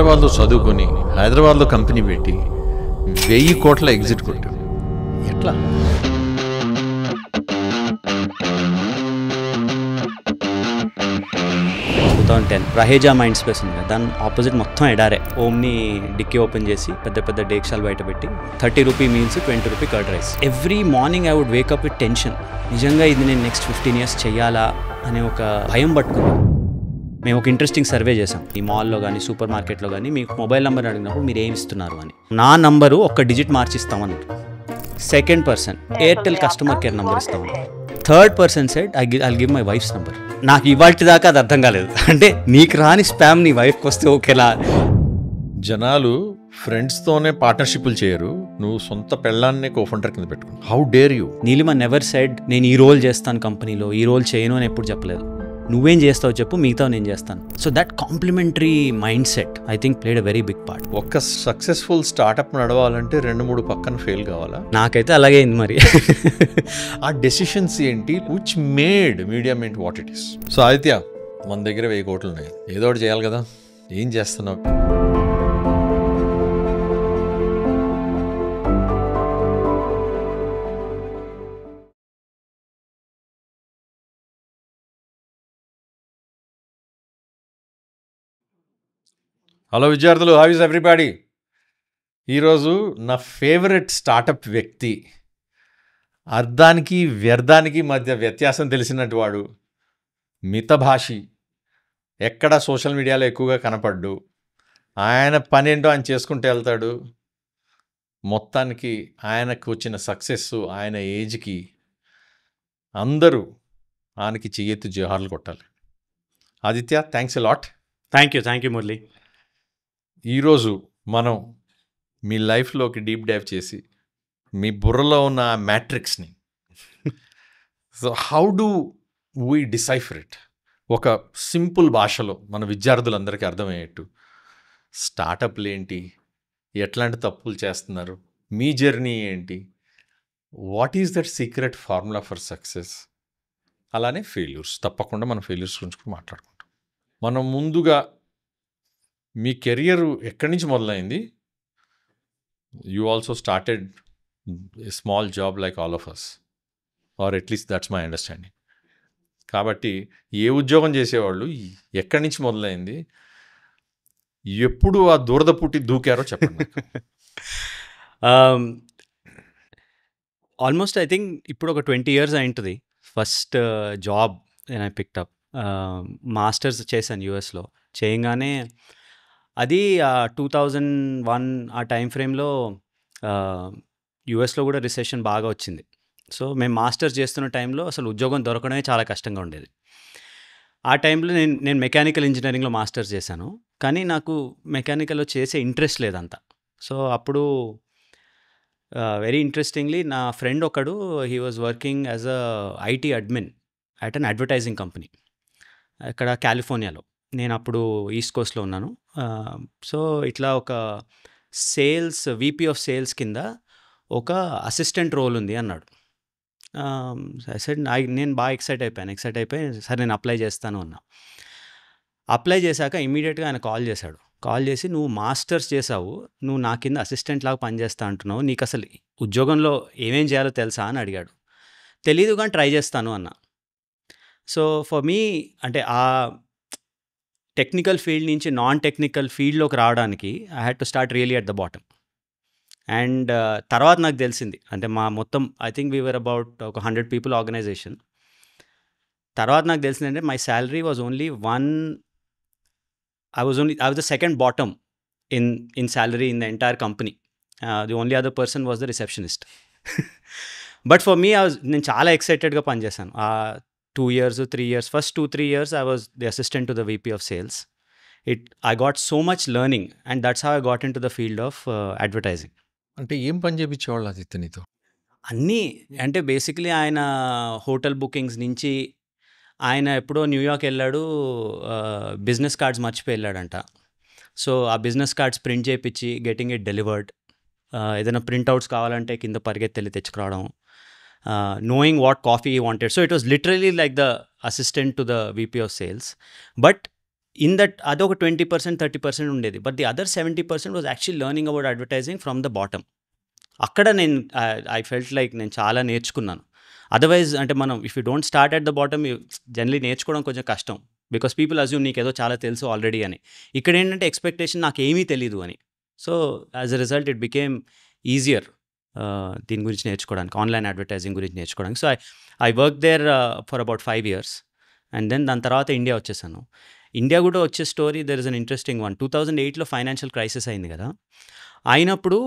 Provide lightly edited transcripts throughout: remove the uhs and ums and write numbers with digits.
హైదరాబాద్లో చదువుకొని హైదరాబాద్లో కంపెనీ పెట్టి 1000 కోట్ల ఎగ్జిట్ కొట్టావు. ఎట్లా? 2010 రహేజా మైండ్ స్పేస్ ఉంది కదా, దాని ఆపోజిట్ మొత్తం ఎడారే. ఓమ్ని డిక్కీ ఓపెన్ చేసి పెద్ద పెద్ద డేక్షాలు బయట పెట్టి 30 rupee meals, 20 rupee curd rice. Every morning I would wake up with tension. నిజంగా ఇది నేను నెక్స్ట్ 15 years చెయ్యాలా అనే ఒక భయం పట్టుకుంది. మేము ఒక ఇంట్రెస్టింగ్ సర్వే చేసాం. ఈ మాల్లో కానీ సూపర్ మార్కెట్లో కానీ మీకు మొబైల్ నెంబర్ అడిగినప్పుడు మీరు ఏమి ఇస్తున్నారు అని. నా నంబరు ఒక్క డిజిట్ మార్చిస్తామన్నారు. Second person Airtel customer care number ఇస్తామన్నారు. Third person said I'll give my wife's number. నాకు ఇవాటి దాకా అది అర్థం కాలేదు. అంటే నీకు రాని స్పామ్ నీ వైఫ్కి వస్తే ఓకేలా. జనాలు ఫ్రెండ్స్తోనే పార్ట్నర్షిప్లు చేయరు, నువ్వు సొంత పెళ్ళాన్నే కోఫౌండర్ కింద పెట్టుకుని. How dare you? Neelima never said నేను ఈ రోల్ చేస్తాను కంపెనీలో, ఈ రోల్ చేయను అని ఎప్పుడు చెప్పలేదు. నువ్వేం చేస్తావు చెప్పు, మిగతా నేను చేస్తాను. So that complementary mind set I think played a very big part. ఒక సక్సెస్ఫుల్ స్టార్టప్ నడవాలంటే 2-3 పక్కన ఫెయిల్ కావాలా? నాకైతే అలాగే అయింది మరి. ఆ డెసిషన్స్ ఏంటి which made media meant what it is? So Aditya, మన దగ్గర 1000 కోట్లు ఉన్నాయి, ఏదో ఒకటి చేయాలి కదా, ఏం చేస్తున్నావు? హలో విద్యార్థులు, హౌ ఇస్ ఎవ్రీబడి? ఈరోజు నా ఫేవరెట్ స్టార్టప్ వ్యక్తి, అర్థానికి వ్యర్థానికి మధ్య వ్యత్యాసం తెలిసినట్టు వాడు, మితభాషి, ఎక్కడ సోషల్ మీడియాలో ఎక్కువగా కనపడ్డు, ఆయన పని ఏంటో ఆయన చేసుకుంటూ వెళ్తాడు. మొత్తానికి ఆయనకు వచ్చిన సక్సెస్, ఆయన ఏజ్కి అందరూ ఆయనకి చెయ్యెత్తి జోహార్లు కొట్టాలి. Aditya, thanks a lot. Thank you Murali. ఈరోజు మనం మీ లైఫ్లోకి డీప్ డైవ్ చేసి మీ బుర్రలో ఉన్న మ్యాట్రిక్స్ని, so how do we decipher it, ఒక సింపుల్ భాషలో మన విద్యార్థులందరికీ అర్థమయ్యేట్టు, స్టార్టప్లు ఏంటి, ఎట్లాంటి తప్పులు చేస్తున్నారు, మీ జర్నీ ఏంటి, what is that secret formula for success, అలానే ఫెయిల్యూర్స్. తప్పకుండా మనం ఫెయిల్యూర్స్ గురించి కూడా మాట్లాడుకుంటాం. మనం ముందుగా మీ కెరియర్ ఎక్కడి నుంచి మొదలైంది? You also started a small job like all of us, or at least that's my understanding. కాబట్టి ఏ ఉద్యోగం చేసేవాళ్ళు, ఎక్కడి నుంచి మొదలైంది, ఎప్పుడు ఆ దురద పుట్టి దూకారో చెప్పండి. ఆల్మోస్ట్ ఐ థింక్ ఇప్పుడు ఒక 20 years అయింటుంది. ఫస్ట్ జాబ్ నేను ఐ పిక్టప్. మాస్టర్స్ చేశాను యూఎస్లో. చేయగానే అది 2001 ఆ టైం ఫ్రేమ్లో యూఎస్లో కూడా రిసెషన్ బాగా వచ్చింది. సో మేము మాస్టర్స్ చేస్తున్న టైంలో అసలు ఉద్యోగం దొరకడమే చాలా కష్టంగా ఉండేది. ఆ టైంలో నేను మెకానికల్ ఇంజనీరింగ్లో మాస్టర్స్ చేశాను, కానీ నాకు మెకానికల్లో చేసే ఇంట్రెస్ట్ లేదంతా. సో అప్పుడు వెరీ ఇంట్రెస్టింగ్లీ నా ఫ్రెండ్ ఒకడు, he was working as a IT admin at an advertising company ఇక్కడ కాలిఫోర్నియాలో. నేను అప్పుడు ఈస్ట్ కోస్ట్లో ఉన్నాను. సో ఇట్లా ఒక వీపీ ఆఫ్ సేల్స్ కింద ఒక అసిస్టెంట్ రోల్ ఉంది అన్నాడు. నేను బాగా ఎక్సైట్ అయిపోయి సరే నేను అప్లై చేస్తాను అన్నా. అప్లై చేశాక ఇమీడియట్గా ఆయన కాల్ చేసి నువ్వు మాస్టర్స్ చేసావు, నువ్వు నా కింద అసిస్టెంట్ లాగా పనిచేస్తా అంటున్నావు, నీకు అసలు ఉద్యోగంలో ఏమేం చేయాలో తెలుసా అని అడిగాడు. తెలీదు కానీ ట్రై చేస్తాను అన్నా. సో ఫర్ మీ అంటే ఆ టెక్నికల్ ఫీల్డ్ నుంచి నాన్ టెక్నికల్ ఫీల్డ్లోకి రావడానికి I had to start really at the bottom. And తర్వాత నాకు తెలిసింది, అంటే మా మొత్తం I think we were about ఒక 100 people ఆర్గనైజేషన్. తర్వాత నాకు తెలిసిందంటే my salary was only I was the second bottom in salary in the entire company. The only other person was the receptionist. But for me, నేను చాలా ఎక్సైటెడ్గా పనిచేశాను. 2 years, 3 years, first 2-3 years I was the assistant to the VP of sales. I got so much learning, and that's how I got into the field of advertising. అంటే ఏం పని చేయించేవాళ్ళు ఆదిత్య నీతో? అన్నీ అంటే basically ఆయన హోటల్ బుకింగ్స్ నుంచి, ఆయన ఎప్పుడో న్యూయార్క్ వెళ్ళాడు, బిజినెస్ కార్డ్స్ మర్చిపోయి వెళ్ళాడంట. సో ఆ బిజినెస్ కార్డ్స్ ప్రింట్ చేయించి గెటింగ్ ఇట్ డెలివర్డ్, ఏదైనా ప్రింట్అవుట్స్ కావాలంటే కింద పరిగెత్తి వెళ్ళి తెచ్చుకురావడం, knowing what coffee he wanted. So it was literally like the assistant to the VP of sales. But in that అదొక 20%, 30% ఉండేది. But the other 70% was actually learning about advertising from the bottom. అక్కడ నేను I felt like నేను చాలా నేర్చుకున్నాను. Otherwise అంటే మనం if you don't start at the bottom generally నేర్చుకోవడం కొంచెం కష్టం. బికాస్ పీపుల్ అజ్యూమ్ నీకేదో చాలా తెలుసు ఆల్రెడీ అని. ఇక్కడ ఏంటంటే ఎక్స్పెక్టేషన్ నాకేమీ తెలీదు అని. So as a result it became easier దీని గురించి నేర్చుకోవడానికి, ఆన్లైన్ అడ్వర్టైజింగ్ గురించి నేర్చుకోవడానికి. So I work there for about 5 years. And then దాని తర్వాత ఇండియా వచ్చేసాను. ఇండియా కూడా వచ్చే story there is an interesting one. 2008లో ఫైనాన్షియల్ క్రైసిస్ అయింది కదా. అయినప్పుడు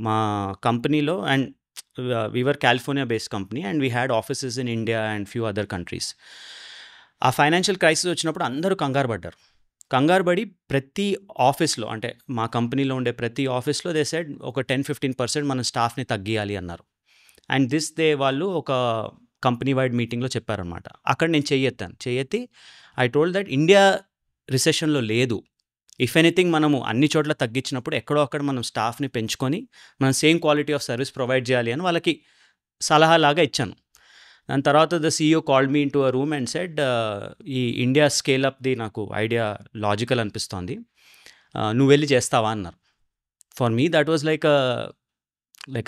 మా కంపెనీలో and we were California based company and we had offices in India and few other countries. ఆ ఫైనాన్షియల్ క్రైసిస్ వచ్చినప్పుడు అందరూ కంగారు పడ్డారు. కంగారు పడి ప్రతి ఆఫీస్లో, అంటే మా కంపెనీలో ఉండే ప్రతి ఆఫీస్లో దే సెడ్ ఒక 10-15% మన స్టాఫ్ని తగ్గియాలి అన్నారు. అండ్ దిస్ డే వాళ్ళు ఒక కంపెనీ వైడ్ మీటింగ్లో చెప్పారనమాట. అక్కడ నేను చెయ్యెత్తి ఐ టోల్డ్ దట్ ఇండియా రిసెషన్లో లేదు. ఇఫ్ ఎనీథింగ్ మనము అన్ని చోట్ల తగ్గించినప్పుడు ఎక్కడో అక్కడ మనం స్టాఫ్ని పెంచుకొని మనం same quality of service provide చేయాలి అని వాళ్ళకి సలహాలాగా ఇచ్చాను. దాని తర్వాత the CEO called me into a room and said, ఈ ఇండియా స్కేలప్ది నాకు ఐడియా లాజికల్ అనిపిస్తోంది, నువ్వు వెళ్ళి చేస్తావా అన్నారు. For me that was like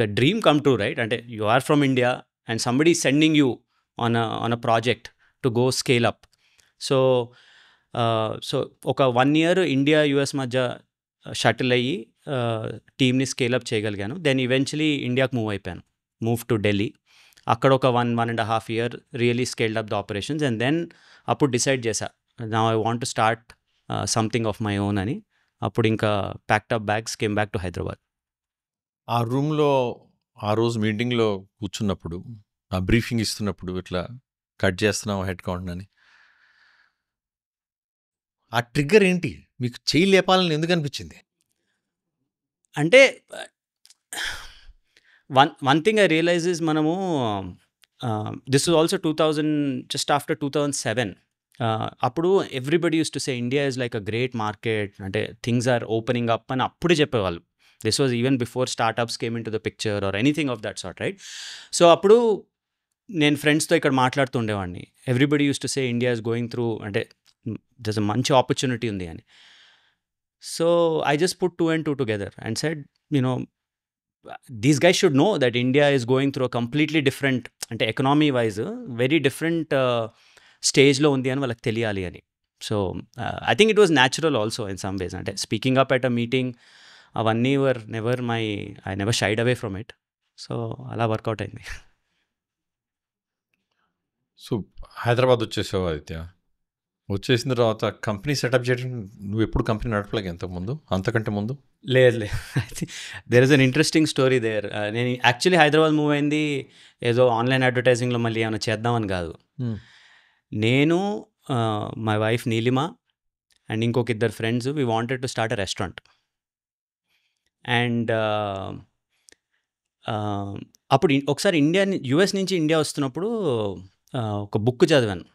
a dream come true, right? అంటే you are from India and somebody sending you on a project to go scale up. So ఒక 1 year ఇండియా యుఎస్ మధ్య shuttle అయ్యి టీమ్ని స్కేలప్ చేయగలిగాను. Then eventually ఇండియాకి move to Delhi. అక్కడ ఒక 1.5 year really scaled up the operations. And then అప్పుడు decide చేశా, now I want to start something of my own అని. అప్పుడు ఇంకా packed up bags came back to Hyderabad. ఆ రూమ్లో ఆ రోజు మీటింగ్లో కూర్చున్నప్పుడు, ఆ బ్రీఫింగ్ ఇస్తున్నప్పుడు ఇట్లా కట్ చేస్తున్నాం హెడ్ కౌంట్ అని, ఆ ట్రిగ్గర్ ఏంటి? మీకు చేయి లేపాలని ఎందుకు అనిపించింది? అంటే one thing I realize is మనము this was also 2000, just after 2007. అప్పుడు everybody used to say India is like a great market, అంటే థింగ్స్ ఆర్ ఓపెనింగ్ అప్ అని అప్పుడే చెప్పేవాళ్ళు. This was even before startups came into the picture or anything of that sort, right? So అప్పుడు నేను ఫ్రెండ్స్తో ఇక్కడ మాట్లాడుతూ ఉండేవాడిని. Everybody used to say India is going through, అంటే there's a మంచి ఆపర్చునిటీ ఉంది అని. So I just put 2 and 2 together and said, these guys should know that India is going through a completely different, అంటే economy wise very different స్టేజ్లో ఉంది అని వాళ్ళకి తెలియాలి అని. So I think it was natural also in some ways. అంటే speaking up at a meeting అవన్నీ I never shied away from it. So అలా వర్కౌట్ అయింది. సో హైదరాబాద్ వచ్చేసావు ఆదిత్య. వచ్చేసిన తర్వాత కంపెనీ సెటప్ చేయడం, నువ్వు ఎప్పుడు కంపెనీ నడపలేక ఇంతకుముందు, అంతకంటే ముందు? లేదు. There is an interesting story there. నేను యాక్చువల్లీ హైదరాబాద్ మూవ్ అయింది ఏదో ఆన్లైన్ అడ్వర్టైజింగ్లో మళ్ళీ ఏమైనా చేద్దామని కాదు. నేను, మై వైఫ్ నీలిమ అండ్ ఇంకొక 2 friends, we wanted to start a restaurant. And అప్పుడు ఒకసారి యుఎస్ నుంచి ఇండియా వస్తున్నప్పుడు ఒక బుక్ చదివాను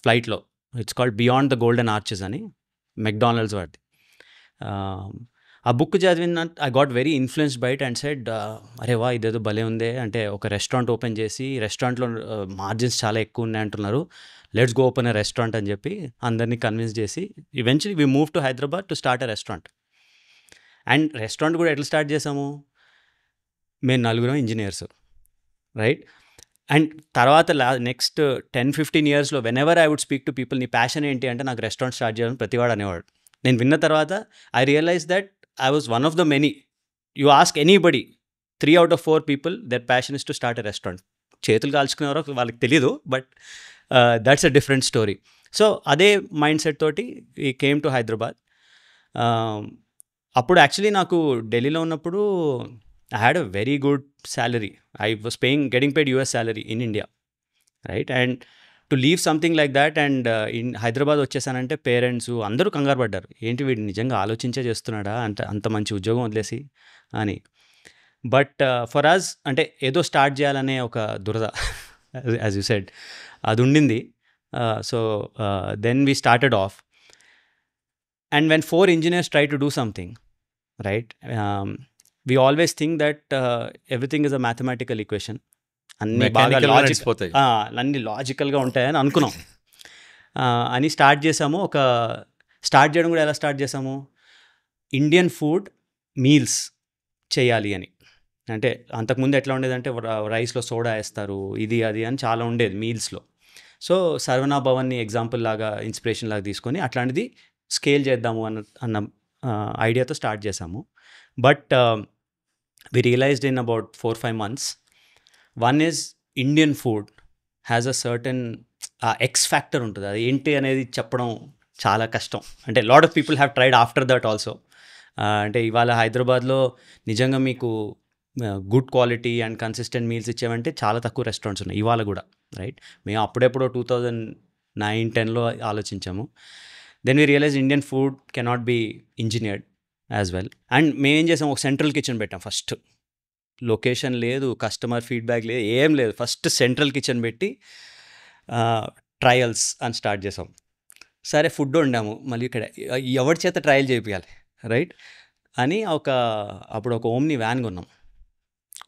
ఫ్లైట్లో. It's called beyond the golden arches అని, మెక్డానల్డ్స్ వాడిది. ఆ బుక్ చదివిన I got very influenced by it and said, అరే వా, ఇదేదో భలే ఉందే, అంటే ఒక రెస్టారెంట్ ఓపెన్ చేసి రెస్టారెంట్లో మార్జిన్స్ చాలా ఎక్కువ ఉన్నాయి అంటున్నారు, let's go open a restaurant అని చెప్పి అందరినీ కన్విన్స్ చేసి eventually we move to Hyderabad to start a restaurant. And restaurant కూడా ఎట్లా స్టార్ట్ చేసాము, మేము 4 ఇంజనీర్స్, రైట్? అండ్ తర్వాత నెక్స్ట్ 10-15 yearsలో whenever I would speak to people, నీ ప్యాషన్ ఏంటి అంటే నాకు రెస్టారెంట్ స్టార్ట్ చేయాలని ప్రతివాడు అనేవాడు. నేను విన్న తర్వాత I realise that I was one of the many. You ask anybody, 3 out of 4 people their passion is to start a restaurant. చేతులు కాల్చుకునేవారో వాళ్ళకి తెలీదు, but that's a different story. So అదే మైండ్ సెట్ తోటి ఈ కేమ్ టు హైదరాబాద్. అప్పుడు actually నాకు ఢిల్లీలో ఉన్నప్పుడు I had a very good salary. I was getting paid US salary in India, right? And to leave something like that and in Hyderabad వచ్చేసానంటే parents అందరూ కంగారు పడ్డారు, ఏంటి వీడు నిజంగా ఆలోచించే చేస్తున్నాడా అంత మంచి ఉద్యోగం వదిలేసి అని. బట్ ఫర్ అస్ అంటే ఏదో స్టార్ట్ చేయాలనే ఒక దురద, యాజ్ యూ సెడ్, అది ఉండింది. So then we started off. And when 4 engineers try to do something, right? We always think that everything is a mathematical equation. అన్నీ బాగా అన్నీ లాజికల్గా ఉంటాయని అనుకున్నాం. అని స్టార్ట్ చేసాము. స్టార్ట్ చేయడం కూడా ఎలా స్టార్ట్ చేసాము, ఇండియన్ ఫుడ్ మీల్స్ చేయాలి అని. అంటే అంతకుముందు ఎట్లా ఉండేదంటే రైస్లో సోడా వేస్తారు, ఇది అది అని చాలా ఉండేది మీల్స్లో. సో సర్వనా భవన్ని ఎగ్జాంపుల్ లాగా, ఇన్స్పిరేషన్ లాగా తీసుకొని అట్లాంటిది స్కేల్ చేద్దాము అన్న ఐడియాతో స్టార్ట్ చేసాము. But we realized in about 4-5 months, one is Indian food has a certain X factor ఉంటుంది. అది ఏంటి అనేది చెప్పడం చాలా కష్టం. అంటే lot of people have tried after that also. అంటే ఇవాళ హైదరాబాద్లో నిజంగా మీకు good quality and consistent meals ఇచ్చేవంటే చాలా తక్కువ రెస్టారెంట్స్ ఉన్నాయి ఇవాళ కూడా, రైట్? మేము అప్పుడెప్పుడో 2009-10లో ఆలోచించాము. Then we realize Indian food cannot be engineered as well. And మేము ఏం చేసాం, ఒక సెంట్రల్ కిచెన్ పెట్టాం. ఫస్ట్ లొకేషన్ లేదు, కస్టమర్ ఫీడ్బ్యాక్ లేదు, ఏం లేదు. ఫస్ట్ సెంట్రల్ కిచెన్ పెట్టి ట్రయల్స్ అని స్టార్ట్ చేసాం. సరే ఫుడ్ వండాము, మళ్ళీ ఇక్కడ ఎవరి చేత ట్రయల్ చేయాలి, రైట్ అని అప్పుడు ఒక ఓమ్ని వ్యాన్ కొన్నాం.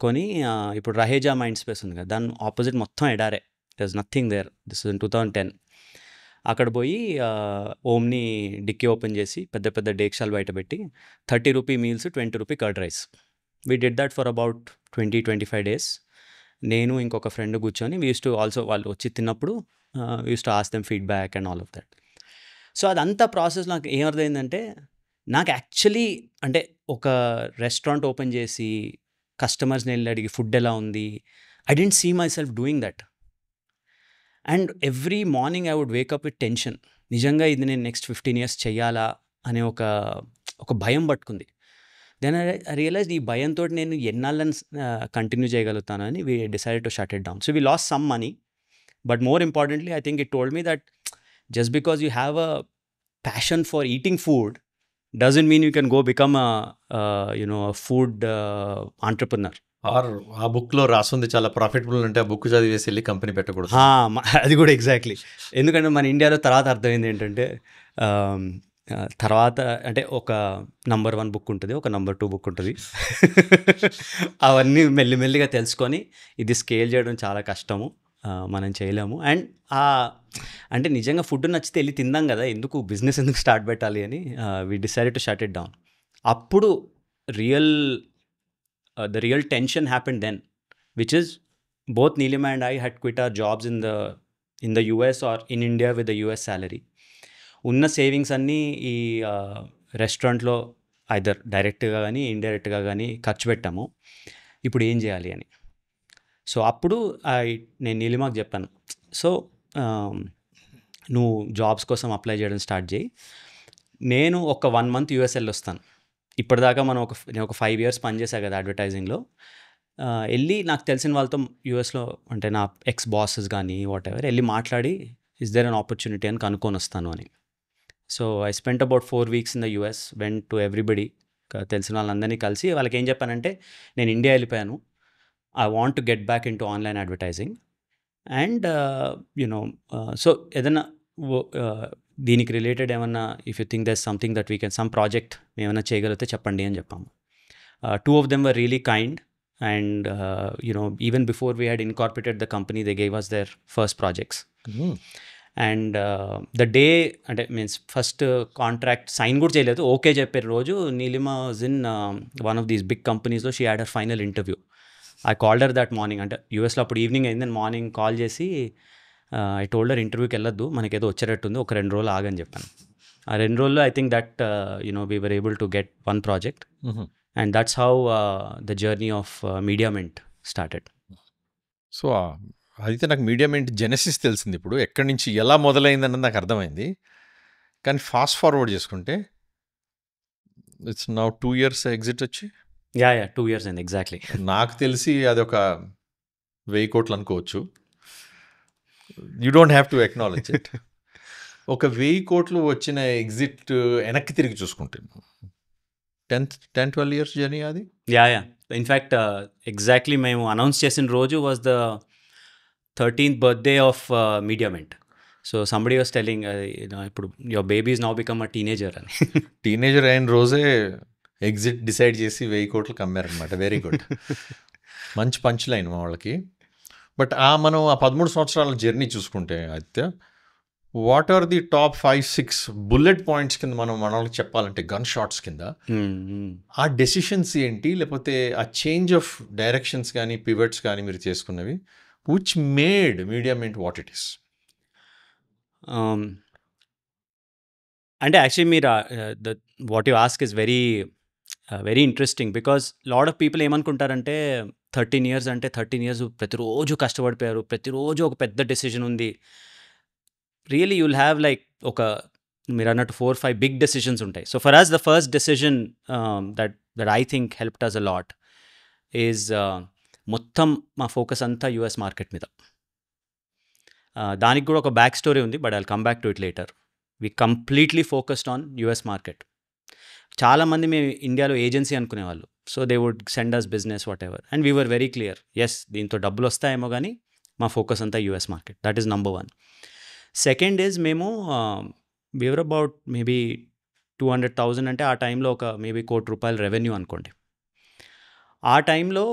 కొని ఇప్పుడు రహేజా మైండ్ స్పేస్ ఉంది కదా, దాని ఆపోజిట్ మొత్తం ఎడారే, there is nothing there. This is in 2010. అక్కడ పోయి ఓమ్ని డిక్కీ ఓపెన్ చేసి పెద్ద పెద్ద డేక్షాలు బయట పెట్టి 30 rupee meals, 20 rupee curd rice. We did that for about 20-25 days. నేను ఇంకొక ఫ్రెండ్ కూర్చొని వీ యూస్ టు ఆల్సో, వాళ్ళు వచ్చి తిన్నప్పుడు we used to ask them feedback and all of that. So అదంతా ప్రాసెస్ నాకు ఏమర్థమైందంటే, నాకు యాక్చువల్లీ అంటే ఒక రెస్టారెంట్ ఓపెన్ చేసి కస్టమర్స్ని వెళ్ళి అడిగి ఫుడ్ ఎలా ఉంది, I didn't see myself doing that. And every morning I would wake up with tension. నిజంగా ఇది నేను నెక్స్ట్ 15 years చెయ్యాలా అనే ఒక భయం పట్టుకుంది. దెన్ ఐ రియలైజ్ ఈ భయంతో నేను ఎన్నాళ్ళని కంటిన్యూ చేయగలుగుతానని we decided to shut it down. So we lost some money, but more importantly I think it told me that just because you have a passion for eating food doesn't mean you can go become a food entrepreneur. Or ఆ బుక్లో రాస్తుంది చాలా profitable అంటే ఆ book చదివేసి వెళ్ళి company పెట్టకూడదు. అది కూడా ఎగ్జాక్ట్లీ. ఎందుకంటే మన ఇండియాలో తర్వాత అర్థమైంది ఏంటంటే, తర్వాత అంటే ఒక నంబర్ 1 బుక్ ఉంటుంది, ఒక నంబర్ 2 బుక్ ఉంటుంది. అవన్నీ మెల్లిమెల్లిగా తెలుసుకొని ఇది స్కేల్ చేయడం చాలా కష్టము, మనం చేయలేము. అండ్ అంటే నిజంగా ఫుడ్ నచ్చితే వెళ్ళి తిందాం కదా, ఎందుకు బిజినెస్ ఎందుకు స్టార్ట్ పెట్టాలి అని we decided to shut it down. అప్పుడు the real tension happened then, which is both Neelima and I had quit our jobs in the US or in India with the US salary. ఉన్న savings అన్నీ ఈ రెస్టారెంట్లో either డైరెక్ట్గా కానీ ఇండైరెక్ట్గా కానీ ఖర్చు పెట్టాము. ఇప్పుడు ఏం చేయాలి అని. సో అప్పుడు నేను నీలిమాకు చెప్పాను, సో నువ్వు జాబ్స్ కోసం అప్లై చేయడం స్టార్ట్ చేయి, నేను ఒక 1 month US వెళ్ళొస్తాను. ఇప్పటిదాకా నేను ఒక 5 years పనిచేసా కదా అడ్వర్టైజింగ్లో. వెళ్ళి నాకు తెలిసిన వాళ్ళతో యూఎస్లో అంటే నా ఎక్స్ బాసెస్ కానీ వాట్ ఎవర్ వెళ్ళి మాట్లాడి ఇస్ దేర్ అన్ ఆపర్చునిటీ అని కనుక్కొని వస్తాను అని. So I spent about 4 weeks in the US, went to everybody, తెలిసిన వాళ్ళందరినీ కలిసి వాళ్ళకి ఏం చెప్పానంటే, నేను ఇండియా వెళ్ళిపోయాను, I want to get back into online advertising and so ఏదైనా దీనికి రిలేటెడ్ ఏమన్నా if you think there something that we can some project ఏమైనా చేయగలిగితే చెప్పండి అని చెప్పాము. 2 of them were really kind and even before we had incorporated the company they gave us their first projects. And the day అంటే means first contract sign కూడా చేయలేదు, okay చెప్పారు రోజు. Neelima was in one of these big కంపెనీస్లో, she had her final interview. I called her that morning, అంటే యూఎస్లో అప్పుడు evening అయింది, మార్నింగ్ కాల్ చేసి ఐ టోల్డ్ హర్ ఇంటర్వ్యూకి వెళ్ళొద్దు, మనకేదో వచ్చేటట్టుంది, ఒక 2 రోజులు ఆగని చెప్పాను. ఆ 2 రోజుల్లో I think that we were able to get 1 project and that's how the journey of Mediamint started. So అయితే నాకు మీడియామెంట్ జెనసిస్ తెలిసింది, ఇప్పుడు ఎక్కడి నుంచి ఎలా మొదలైందన్నది నాకు అర్థమైంది. కానీ ఫాస్ట్ ఫార్వర్డ్ చేసుకుంటే ఇట్స్ నౌ 2 years ఎగ్జిట్ వచ్చి. యా 2 years అండి ఎగ్జాక్ట్లీ. నాకు తెలిసి అది ఒక 1000 కోట్లు అనుకోవచ్చు. You don't have to acknowledge it. ఒక 1000 కోట్లు వచ్చిన ఎగ్జిట్ వెనక్కి తిరిగి చూసుకుంటే 10-12 years జర్నీ అది. యా ఇన్ఫ్యాక్ట్ ఎగ్జాక్ట్లీ మేము అనౌన్స్ చేసిన రోజు was the 13th birthday of Mediamint. So somebody was telling ఇప్పుడు your baby is now become a teenager అని. టీనేజర్ అయిన రోజే ఎగ్జిట్ డిసైడ్ చేసి 1000 కోట్లకు అమ్మారనమాట. వెరీ గుడ్, మంచి పంచ్ లైన్ మా వాళ్ళకి. బట్ మనం ఆ 13 సంవత్సరాల జర్నీ చూసుకుంటే అయితే what are the top 5-6 bullet points కింద మనం వాళ్ళకి చెప్పాలంటే గన్ షాట్స్ కింద ఆ డెసిషన్స్ ఏంటి, లేకపోతే ఆ చేంజ్ ఆఫ్ డైరెక్షన్స్ కానీ పివట్స్ కానీ మీరు చేసుకున్నవి which made media meant what it is? అంటే యాక్చువల్లీ మీరు what you ask is very interesting, because lot of people ఏమనుకుంటారంటే 13 ఇయర్స్ అంటే 13 ఇయర్స్ ప్రతిరోజు కష్టపడిపోయారు, ప్రతిరోజు ఒక పెద్ద డెసిషన్ ఉంది. రియలీ యుల్ హ్యావ్ లైక్ మీరు అన్నట్టు 4-5 బిగ్ డెసిషన్స్ ఉంటాయి. So for us the first decision that I think helped us a lot is మొత్తం మా ఫోకస్ అంతా యూఎస్ మార్కెట్ మీద. దానికి కూడా ఒక బ్యాక్ స్టోరీ ఉంది, but I will come back to it later. We completely focused on US market. చాలామంది మేము ఇండియాలో ఏజెన్సీ అనుకునేవాళ్ళు. So they would send us business whatever, and we were very clear, yes దీంతో డబ్బులు వస్తాయేమో కానీ మా ఫోకస్ అంతా US market. That is number 1. Second is మేము వీఆర్ అబౌట్ మేబీ 200,000 అంటే ఆ టైంలో ఒక మేబీ ₹1 కోటి రెవెన్యూ అనుకోండి. ఆ టైంలో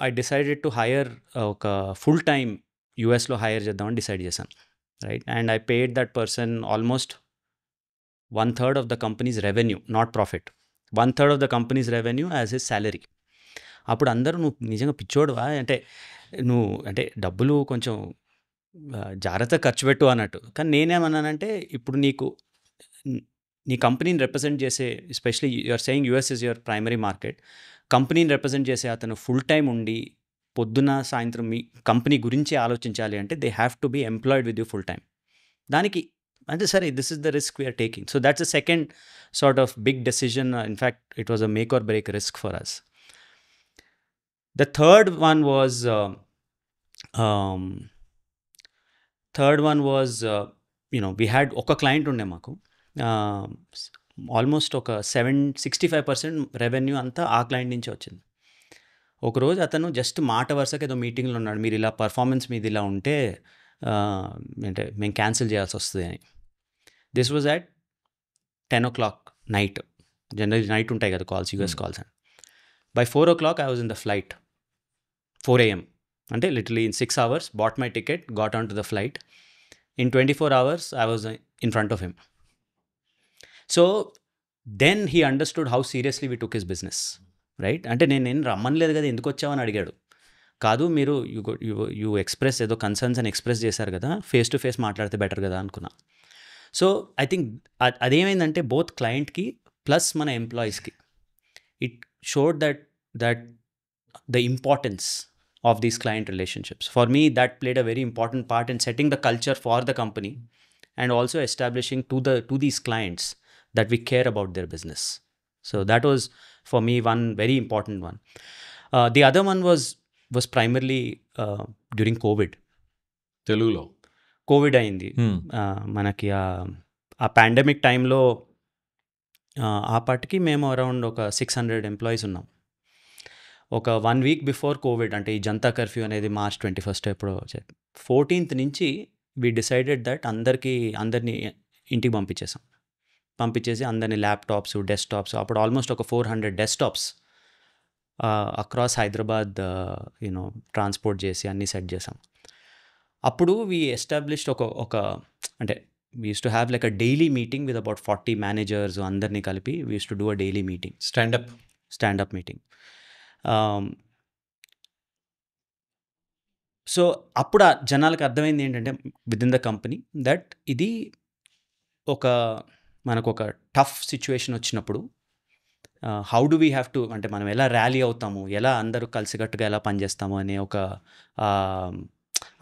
ఐ డిసైడెడ్ టు హైర్ ఒక ఫుల్ టైమ్ యూఎస్లో హైర్ చేద్దామని డిసైడ్ చేశాను, right. And I paid that person almost 1/3 of the companies revenue, not profit, 1/3 of the companies revenue as his salary. అప్పుడు అందరూ నువ్వు నిజంగా పిచ్చోడువా అంటే, నువ్వు అంటే డబ్బులు కొంచెం జాగ్రత్తగా ఖర్చు పెట్టు అన్నట్టు. కానీ నేనేమన్నానంటే, ఇప్పుడు నీ కంపెనీని రిప్రజెంట్ చేసే, especially you're saying US is your primary market, కంపెనీని రిప్రజెంట్ చేసే అతను ఫుల్ టైం ఉండి పొద్దున సాయంత్రం మీ కంపెనీ గురించి ఆలోచించాలి అంటే they have to be employed with you full time. దానికి అంటే సరే, this is the risk we're taking. So that's the second sort of big decision. In fact it was a make or break risk for us. The third one was we had ఒక client ఉండే మాకు, almost ఒక 65% revenue అంతా ఆ client నుంచే వచ్చింది. ఒకరోజు అతను జస్ట్ మాట వరుసకి ఏదో మీటింగ్లో ఉన్నాడు, మీరు ఇలా పర్ఫార్మెన్స్ మీద ఇలా ఉంటే అంటే మేము క్యాన్సిల్ చేయాల్సి వస్తుంది అని. This was at 10 o'clock night. General night ఉంటాయి కదా కాల్స్, యూఎస్ కాల్స్ అని. By 4 o'clock I was in the flight, 4 AM. అంటే literally in 6 hours bought my ticket, got on to the flight. In 24 hours I was in front of him. So then he understood how seriously we took his business, right. అంటే నేను రమ్మనలేదు కదా, ఎందుకు వచ్చావని అడిగాడు. కాదు, మీరు యూ ఎక్స్ప్రెస్ ఏదో కన్సర్న్స్ అని ఎక్స్ప్రెస్ చేశారు కదా, ఫేస్ టు ఫేస్ మాట్లాడితే బెటర్ కదా అనుకున్నా. సో ఐ థింక్ అదేమైందంటే బోత్ క్లయింట్కి ప్లస్ మన ఎంప్లాయీస్కి it showed that the importance of these client relationships. For me that played a very important part in setting the culture for the company and also establishing to these clients that we care about their business. So that was for me one very important one. The other one was primarily during COVID. తెలుగులో Covid అయింది మనకి. ఆ pandemic టైంలో ఆ పాటికి మేము around ఒక 600 employees ఉన్నాం. ఒక 1 week బిఫోర్ కోవిడ్, అంటే ఈ జనతా కర్ఫ్యూ అనేది March 21st ఎప్పుడో 14th నుంచి వీ డిసైడెడ్ దట్ అందరినీ ఇంటికి పంపించేసి అందరినీ ల్యాప్టాప్స్, డెస్క్టాప్స్, అప్పుడు ఆల్మోస్ట్ ఒక 400 డెస్క్టాప్స్ అక్రాస్ హైదరాబాద్ ట్రాన్స్పోర్ట్ చేసి అన్నీ సెట్ చేసాం. అప్పుడు వీ ఎస్టాబ్లిష్డ్ ఒక అంటే we used to have like a daily meeting with about 40 managers, అందరినీ కలిపి we used to do a daily meeting, standup meeting. So అప్పుడు ఆ జనాలకు అర్థమైంది ఏంటంటే within the company that ఇది మనకు ఒక టఫ్ సిచ్యువేషన్ వచ్చినప్పుడు how do we have to, అంటే మనం ఎలా ర్యాలీ అవుతాము, ఎలా అందరూ కలిసికట్టుగా ఎలా పనిచేస్తాము అనే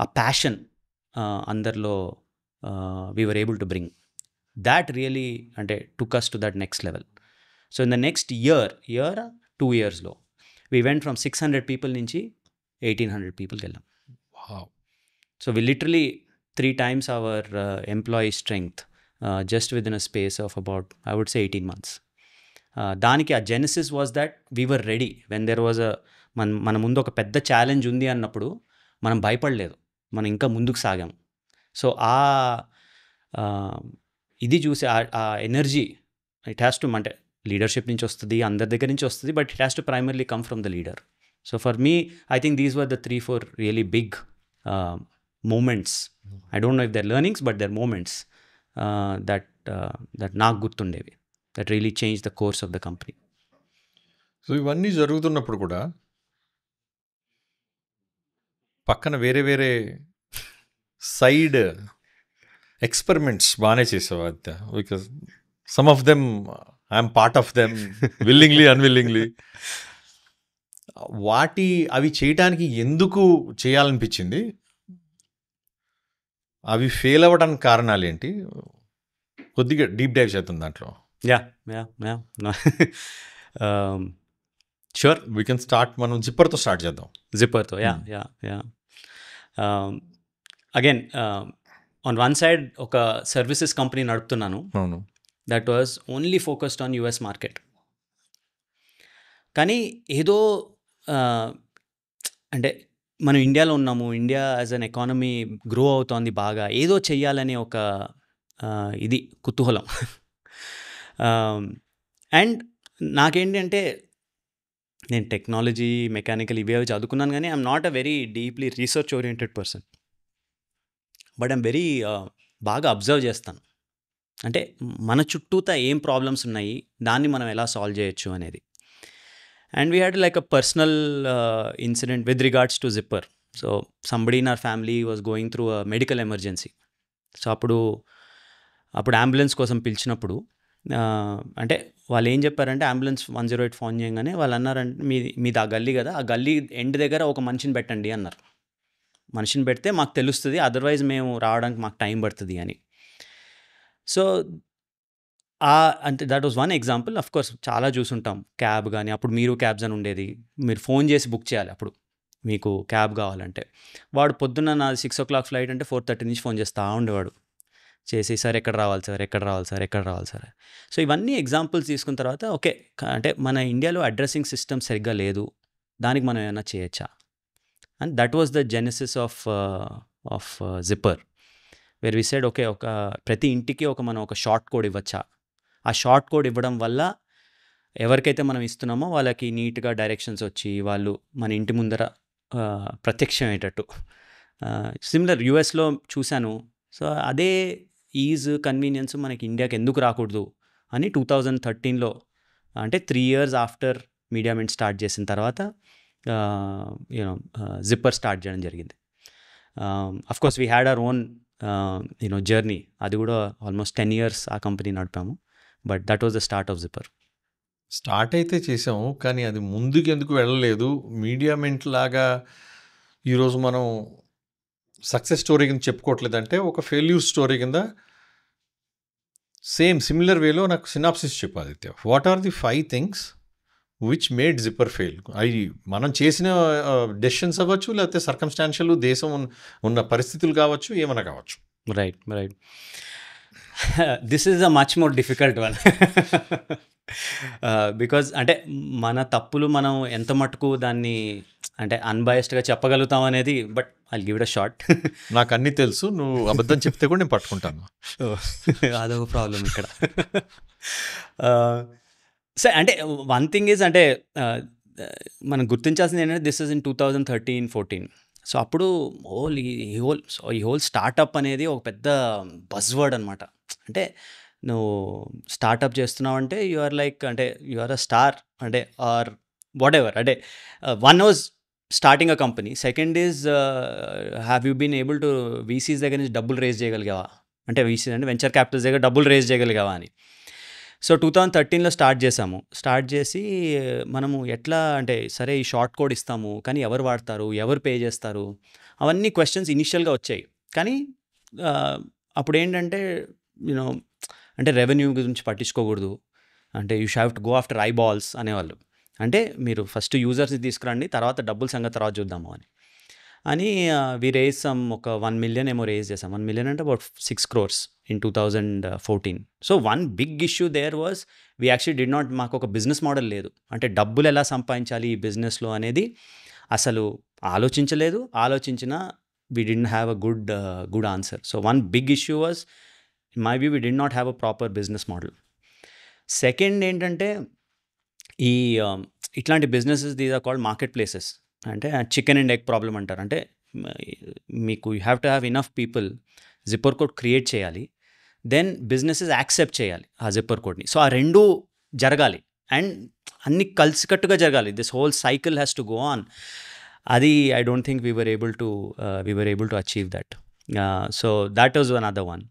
ఆ ప్యాషన్ అందరిలో we were able to bring. That really అంటే took us to that next level. So in the next year 2 yearsలో we went from 600 people నుంచి 1,800 peopleకి వెళ్ళాం. So we literally 3 times our employee strength just within a space of about, I would say, 18 months. దానికి ఆ Genesis was that we were ready when there was మన ముందు ఒక పెద్ద challenge ఉంది అన్నప్పుడు మనం భయపడలేదు, మనం ఇంకా ముందుకు సాగాము. సో ఇది చూసి ఆ ఎనర్జీ ఇట్ హ్యాస్ టు, అంటే లీడర్షిప్ నుంచి వస్తుంది, అందరి దగ్గర నుంచి వస్తుంది, but it has to primarily come from the leader. So for me I think these were the 3-4 really big moments. I don't know if they're learnings, but they're moments that నాకు గుర్తుండేవి, that really change the course of the company. So ఇవన్నీ జరుగుతున్నప్పుడు కూడా పక్కన వేరే వేరే side experiments బాగానే చేసావు Aditya, because some of them I'm part of them, willingly unwillingly. అవి చేయటానికి ఎందుకు చేయాలనిపించింది, అవి ఫెయిల్ అవ్వడానికి కారణాలు ఏంటి, కొద్దిగా డీప్ డైవ్ చేద్దాం దాంట్లో. Yeah sure, we can start, మనం జిప్పర్తో స్టార్ట్ చేద్దాం. జిప్పర్తో, yeah. Again on one side ఒక సర్వీసెస్ కంపెనీ నడుపుతున్నాను. అవును. That was only focused on US market. కానీ ఏదో అంటే మనం ఇండియాలో ఉన్నాము, India as an economy grow అవుతోంది బాగా, ఏదో చెయ్యాలనే ఒక ఇది కుతూహలం. అండ్ నాకేంటి అంటే నేను టెక్నాలజీ, మెకానికల్ ఇవే చదువుకున్నాను, కానీ I'm not a very deeply research oriented person. But I'm very బాగా అబ్జర్వ్ చేస్తాను. అంటే మన చుట్టూతా ఏం ప్రాబ్లమ్స్ ఉన్నాయి, దాన్ని మనం ఎలా సాల్వ్ చేయొచ్చు అనేది. And we had like a personal incident with regards to zipper. So somebody in our family was going through a medical emergency. So అప్పుడు అంబులెన్స్ కోసం పిలిచినప్పుడు అంటే వాళ్ళు ఏం చెప్పారంటే, అంబులెన్స్ 108 ఫోన్ చేయగానే వాళ్ళు అన్నారంటే, మీది ఆ గల్లీ కదా, ఆ గల్లీ ఎండ్ దగ్గర ఒక మనిషిని పెట్టండి అన్నారు. మనిషిని పెడితే మాకు తెలుస్తుంది, అదర్వైజ్ మేము రావడానికి మాకు టైం పడుతుంది అని. సో అంటే that was one example. Of course చాలా చూసుంటాం, క్యాబ్ కానీ, అప్పుడు మీరు క్యాబ్స్ అని ఉండేది, మీరు ఫోన్ చేసి బుక్ చేయాలి అప్పుడు మీకు క్యాబ్ కావాలంటే. వాడు పొద్దున్న నాది 6 o'clock ఫ్లైట్ అంటే 4:30 నుంచి ఫోన్ చేస్తూ ఉండేవాడు, చేసి సార్ ఎక్కడ రావాలి సార్. సో ఇవన్నీ ఎగ్జాంపుల్స్ తీసుకున్న తర్వాత ఓకే, అంటే మన ఇండియాలో అడ్రసింగ్ సిస్టమ్ సరిగ్గా లేదు, దానికి మనం ఏమైనా చేయొచ్చా. And that was the genesis of Zipper, where we said okay, ఒక ప్రతి ఇంటికి మనం ఒక షార్ట్ కోడ్ ఇవ్వచ్చా. ఆ షార్ట్ కోడ్ ఇవ్వడం వల్ల ఎవరికైతే మనం ఇస్తున్నామో వాళ్ళకి నీట్గా డైరెక్షన్స్ వచ్చి వాళ్ళు మన ఇంటి ముందర ప్రత్యక్షం అయ్యేటట్టు. సిమిలర్ యూఎస్లో చూశాను. సో అదే ఈజ్, కన్వీనియన్స్ మనకి ఇండియాకి ఎందుకు రాకూడదు అని 2013లో, అంటే 3 years ఆఫ్టర్ మీడియామెంట్ స్టార్ట్ చేసిన తర్వాత జిప్పర్ స్టార్ట్ చేయడం జరిగింది. Of course we had our own journey, అది కూడా ఆల్మోస్ట్ 10 years ఆ కంపెనీ నడిపాము. But that was the start of Zipper. Start అయితే చేసాము, కానీ అది ముందుకు ఎందుకు వెళ్ళలేదు. మీడియామెంట్ లాగా ఈరోజు మనం సక్సెస్ స్టోరీ కింద చెప్పుకోవట్లేదంటే ఒక ఫెయిల్యూర్ స్టోరీ కింద. సిమిలర్ వేలో నాకు సినాప్సిస్ చెప్పు Aditya. What are the 5 things which made Zipper fail? అవి మనం చేసిన డెసిషన్స్ అవ్వచ్చు, లేకపోతే సర్కమ్స్టాన్షియల్, దేశం ఉన్న పరిస్థితులు కావచ్చు, ఏమైనా కావచ్చు. Right. This is a much more difficult one. Because అంటే మన తప్పులు మనం ఎంత మటుకు దాన్ని అంటే అన్బయాస్డ్గా చెప్పగలుగుతాం అనేది. But I give it a shot. నాకు అన్నీ తెలుసు, నువ్వు అబద్ధం చెప్తే కూడా నేను పట్టుకుంటాను. అదొక ప్రాబ్లం ఇక్కడ. సరే, అంటే వన్ థింగ్ ఈజ్, అంటే మనం గుర్తించాల్సింది ఏంటంటే దిస్ ఇస్ ఇన్ 2013-14. సో అప్పుడు ఈ హోల్ స్టార్టప్ అనేది ఒక పెద్ద బజ్వర్డ్ అనమాట. అంటే నువ్వు స్టార్టప్ చేస్తున్నావు అంటే యు ఆర్ లైక్, అంటే యు ఆర్ అ స్టార్, అంటే ఆర్ వాట్ ఎవర్. అంటే one was starting a company. Second is have you been able to VCs దగ్గర నుంచి డబ్బులు రేజ్ చేయగలిగావా, అంటే వీసీస్ అంటే వెంచర్ క్యాపిటల్స్ దగ్గర డబ్బులు రేజ్ చేయగలిగావా అని. సో 2013లో స్టార్ట్ చేసాము. స్టార్ట్ చేసి మనము ఎట్లా అంటే, సరే ఈ షార్ట్ కోడ్ ఇస్తాము, కానీ ఎవరు వాడతారు, ఎవరు పే చేస్తారు, అవన్నీ క్వశ్చన్స్ ఇనిషియల్గా వచ్చాయి. కానీ అప్పుడు ఏంటంటే అంటే రెవెన్యూ గురించి పట్టించుకోకూడదు, అంటే you have to go after I balls అనేవాళ్ళు. అంటే మీరు ఫస్ట్ యూజర్స్ని తీసుకురండి, తర్వాత డబ్బుల సంగతి తర్వాత చూద్దాము అని వి రేజ్ ఒక 1 million ఏమో రేజ్ చేసాం. 1 million అంటే about 6 crores in 2014. So one big issue there was we actually did not, మాకు ఒక బిజినెస్ మోడల్ లేదు. అంటే డబ్బులు ఎలా సంపాదించాలి ఈ బిజినెస్లో అనేది అసలు ఆలోచించలేదు. ఆలోచించినా we didn't have a good answer. So one big issue was, in my view, we did not have a proper business model. Second ఏంటంటే, ఇట్లాంటి businesses these are called marketplaces. అంటే చికెన్ అండ్ ఎగ్ ప్రాబ్లం అంటారు. అంటే మీకు you have to have enough people, Zipper code create చేయాలి, then businesses accept చేయాలి ఆ zipper కోడ్ని. సో ఆ రెండు జరగాలి అండ్ అన్ని కలిసికట్టుగా జరగాలి. This whole cycle has to go on. అది I don't think we were able to achieve that. So that was another one.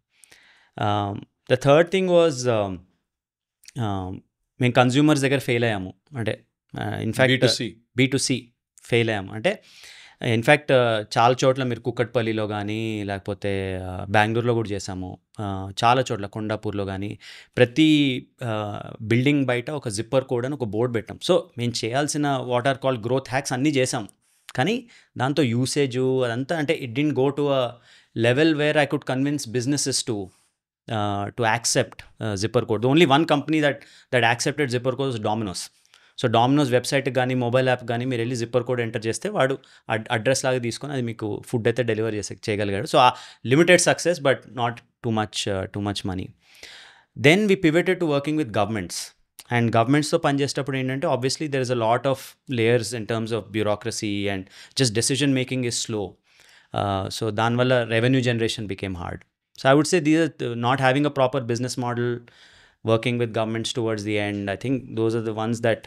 The third thing was మేము కన్జ్యూమర్స్ దగ్గర ఫెయిల్ అయ్యాము. అంటే ఇన్ఫ్యాక్ట్ B2C ఫెయిల్ అయ్యాము. అంటే ఇన్ఫ్యాక్ట్ చాలా చోట్ల మీరు కుక్కట్పల్లిలో కానీ లేకపోతే బెంగళూరులో కూడా చేసాము, చాలా చోట్ల కొండాపూర్లో కానీ ప్రతి బిల్డింగ్ బయట ఒక జిప్పర్ కోడ్ అని ఒక బోర్డు పెట్టాం. సో మేము చేయాల్సిన what are called growth hacks అన్నీ చేసాం, కానీ దాంతో యూసేజు అదంతా అంటే it didn't go to a level where I could convince businesses to accept Zipper code. The only one company that accepted Zipper code was Domino's. So Domino's వెబ్సైట్కి కానీ mobile app కానీ మీరు వెళ్ళి జిప్పర్ కోడ్ ఎంటర్ చేస్తే వాడు address లాగా తీసుకొని అది మీకు ఫుడ్ అయితే డెలివరీ చేయగలిగాడు. సో ఆ limited success but not too much money. Then we pivoted to working with governments. And గవర్నమెంట్స్తో పనిచేసేటప్పుడు ఏంటంటే obviously there is a lot of layers in terms of bureaucracy and just decision making is slow. So దానివల్ల revenue generation became hard. So I would say these are not having a proper business model, working with governments towards the end. I think those are the ones that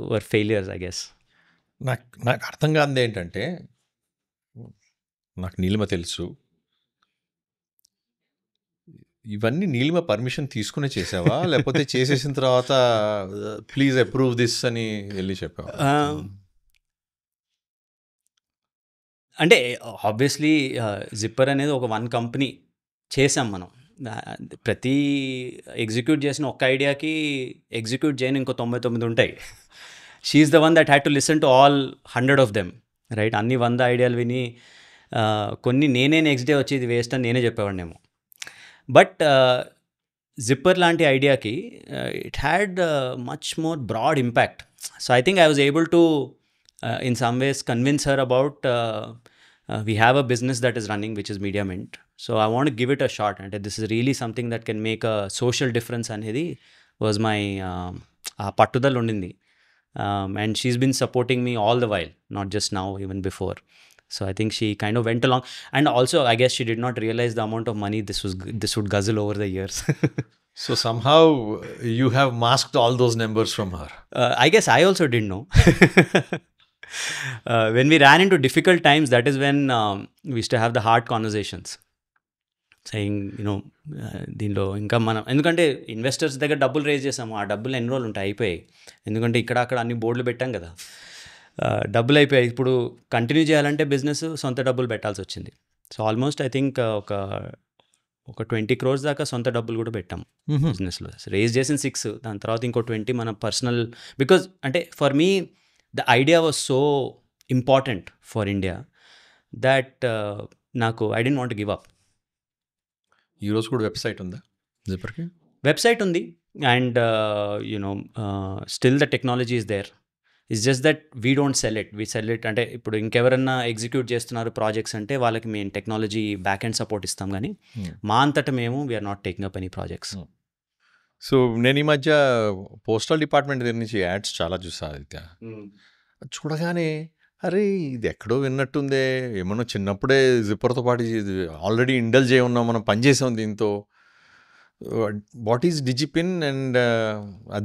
were failures, I guess. నాకు అర్థం కాదు ఏంటంటే, నాకు నీలిమ తెలుసు, ఇవన్నీ Neelima permission తీసుకునే చేసావా లేకపోతే చేసేసిన తర్వాత ప్లీజ్ అప్రూవ్ దిస్ అని వెళ్ళి చెప్పావా? అంటే ఆబ్వియస్లీ జిప్పర్ అనేది ఒక వన్ కంపెనీ చేసాం మనం. ప్రతి ఎగ్జిక్యూట్ చేసిన ఒక్క ఐడియాకి ఎగ్జిక్యూట్ చేయని ఇంకో 99 ఉంటాయి. She's the one that had to listen to all 100 of them, right? అన్ని 100 ఐడియాలు విని కొన్ని నేనే నెక్స్ట్ డే వచ్చి ఇది వేస్ట్ అని నేనే చెప్పేవాడినేమో. బట్ జిప్పర్ లాంటి ఐడియాకి it had much more broad impact. So I think I was able to in some ways convince her about we have a business that is running which is Media Mint, so I want to give it a shot and this is really something that can make a social difference anedi was my pattudal undindi. And she's been supporting me all the while, not just now, even before. So I think she kind of went along, and also I guess she did not realize the amount of money this would guzzle over the years. So somehow you have masked all those numbers from her. I guess I also didn't know. When we ran into difficult times, that is when we used to have the hard conversations, saying, దీనిలో ఇంకా మనం, ఎందుకంటే investors దగ్గర డబ్బులు raise చేసాము, ఆ డబ్బులు ఎన్ని రోజులు ఉంటాయి, అయిపోయాయి. ఎందుకంటే ఇక్కడ అక్కడ అన్ని బోర్డులు పెట్టాం కదా, డబ్బులు అయిపోయాయి. ఇప్పుడు కంటిన్యూ చేయాలంటే బిజినెస్ సొంత డబ్బులు పెట్టాల్సి వచ్చింది. సో ఆల్మోస్ట్ ఐ థింక్ ఒక 20 crores దాకా సొంత డబ్బులు కూడా పెట్టాం బిజినెస్లో. రేజ్ చేసిన 6, దాని తర్వాత ఇంకో 20 మన పర్సనల్. బికాజ్ అంటే for me the idea was so important for India that I didn't want to give up. ఈ రోజు కూడా వెబ్సైట్ ఉందా జిప్పర్కి? వెబ్సైట్ ఉంది, and still the technology is there. It's just that we don't sell it, we sell it. అంటే ఇప్పుడు ఇంకెవరన్నా execute చేస్తున్నారు ప్రాజెక్ట్స్ అంటే వాళ్ళకి మేము టెక్నాలజీ బ్యాక్ అండ్ సపోర్ట్ ఇస్తాం, కానీ మా అంతటా మేము we're not taking up any projects. So నేను ఈ మధ్య పోస్టల్ డిపార్ట్మెంట్ దగ్గర నుంచి యాడ్స్ చాలా చూసా ఆదిత్య. చూడగానే అరే ఇది ఎక్కడో విన్నట్టుందే, ఏమన్నా చిన్నప్పుడే జిప్పర్తో పాటు ఆల్రెడీ ఇండల్జ్ అయి ఉన్నాం, మనం పనిచేసాం దీంతో. వాట్ ఈజ్ డిజిపిన్ అండ్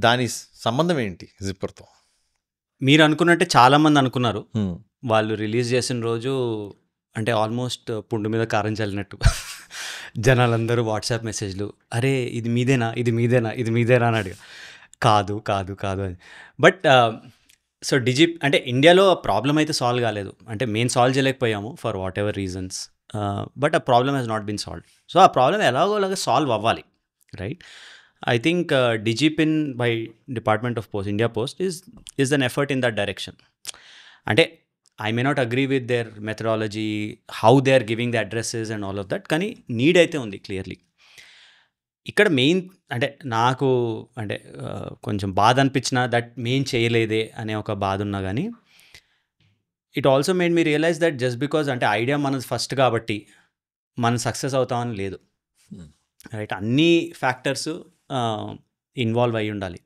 దాని సంబంధం ఏంటి జిప్పర్తో? మీరు అనుకున్నట్టే చాలామంది అనుకున్నారు. వాళ్ళు రిలీజ్ చేసిన రోజు అంటే ఆల్మోస్ట్ పుండు మీద కారం చల్లినట్టు జనాలందరూ వాట్సాప్ మెసేజ్లు, అరే ఇది మీదేనా, ఇది మీదేనా, ఇది మీదేనా అని అడిగా. కాదు కాదు కాదు అని. బట్ సో అంటే ఇండియాలో ప్రాబ్లం అయితే సాల్వ్ కాలేదు, అంటే మేము సాల్వ్ చేయలేకపోయాము for whatever reasons. But ఆ problem has not been solve. So ఆ ప్రాబ్లం ఎలాగోలాగా సాల్వ్ అవ్వాలి, right? I think DigiPin by Department of Post, India Post, is an effort in that direction. అంటే I may not agree with their methodology, how they are giving the addresses and all of that, కానీ need అయితే ఉంది clearly. ఇక్కడ main అంటే నాకు అంటే కొంచెం బాధ అనిపించిన దట్ మెయిన్ చేయలేదే అనే ఒక బాధ ఉన్నా, కానీ it also made me realise that just because అంటే ఐడియా మనది ఫస్ట్ కాబట్టి మనం సక్సెస్ అవుతామని లేదు, రైట్? అన్ని ఫ్యాక్టర్స్ ఇన్వాల్వ్ అయి ఉండాలి.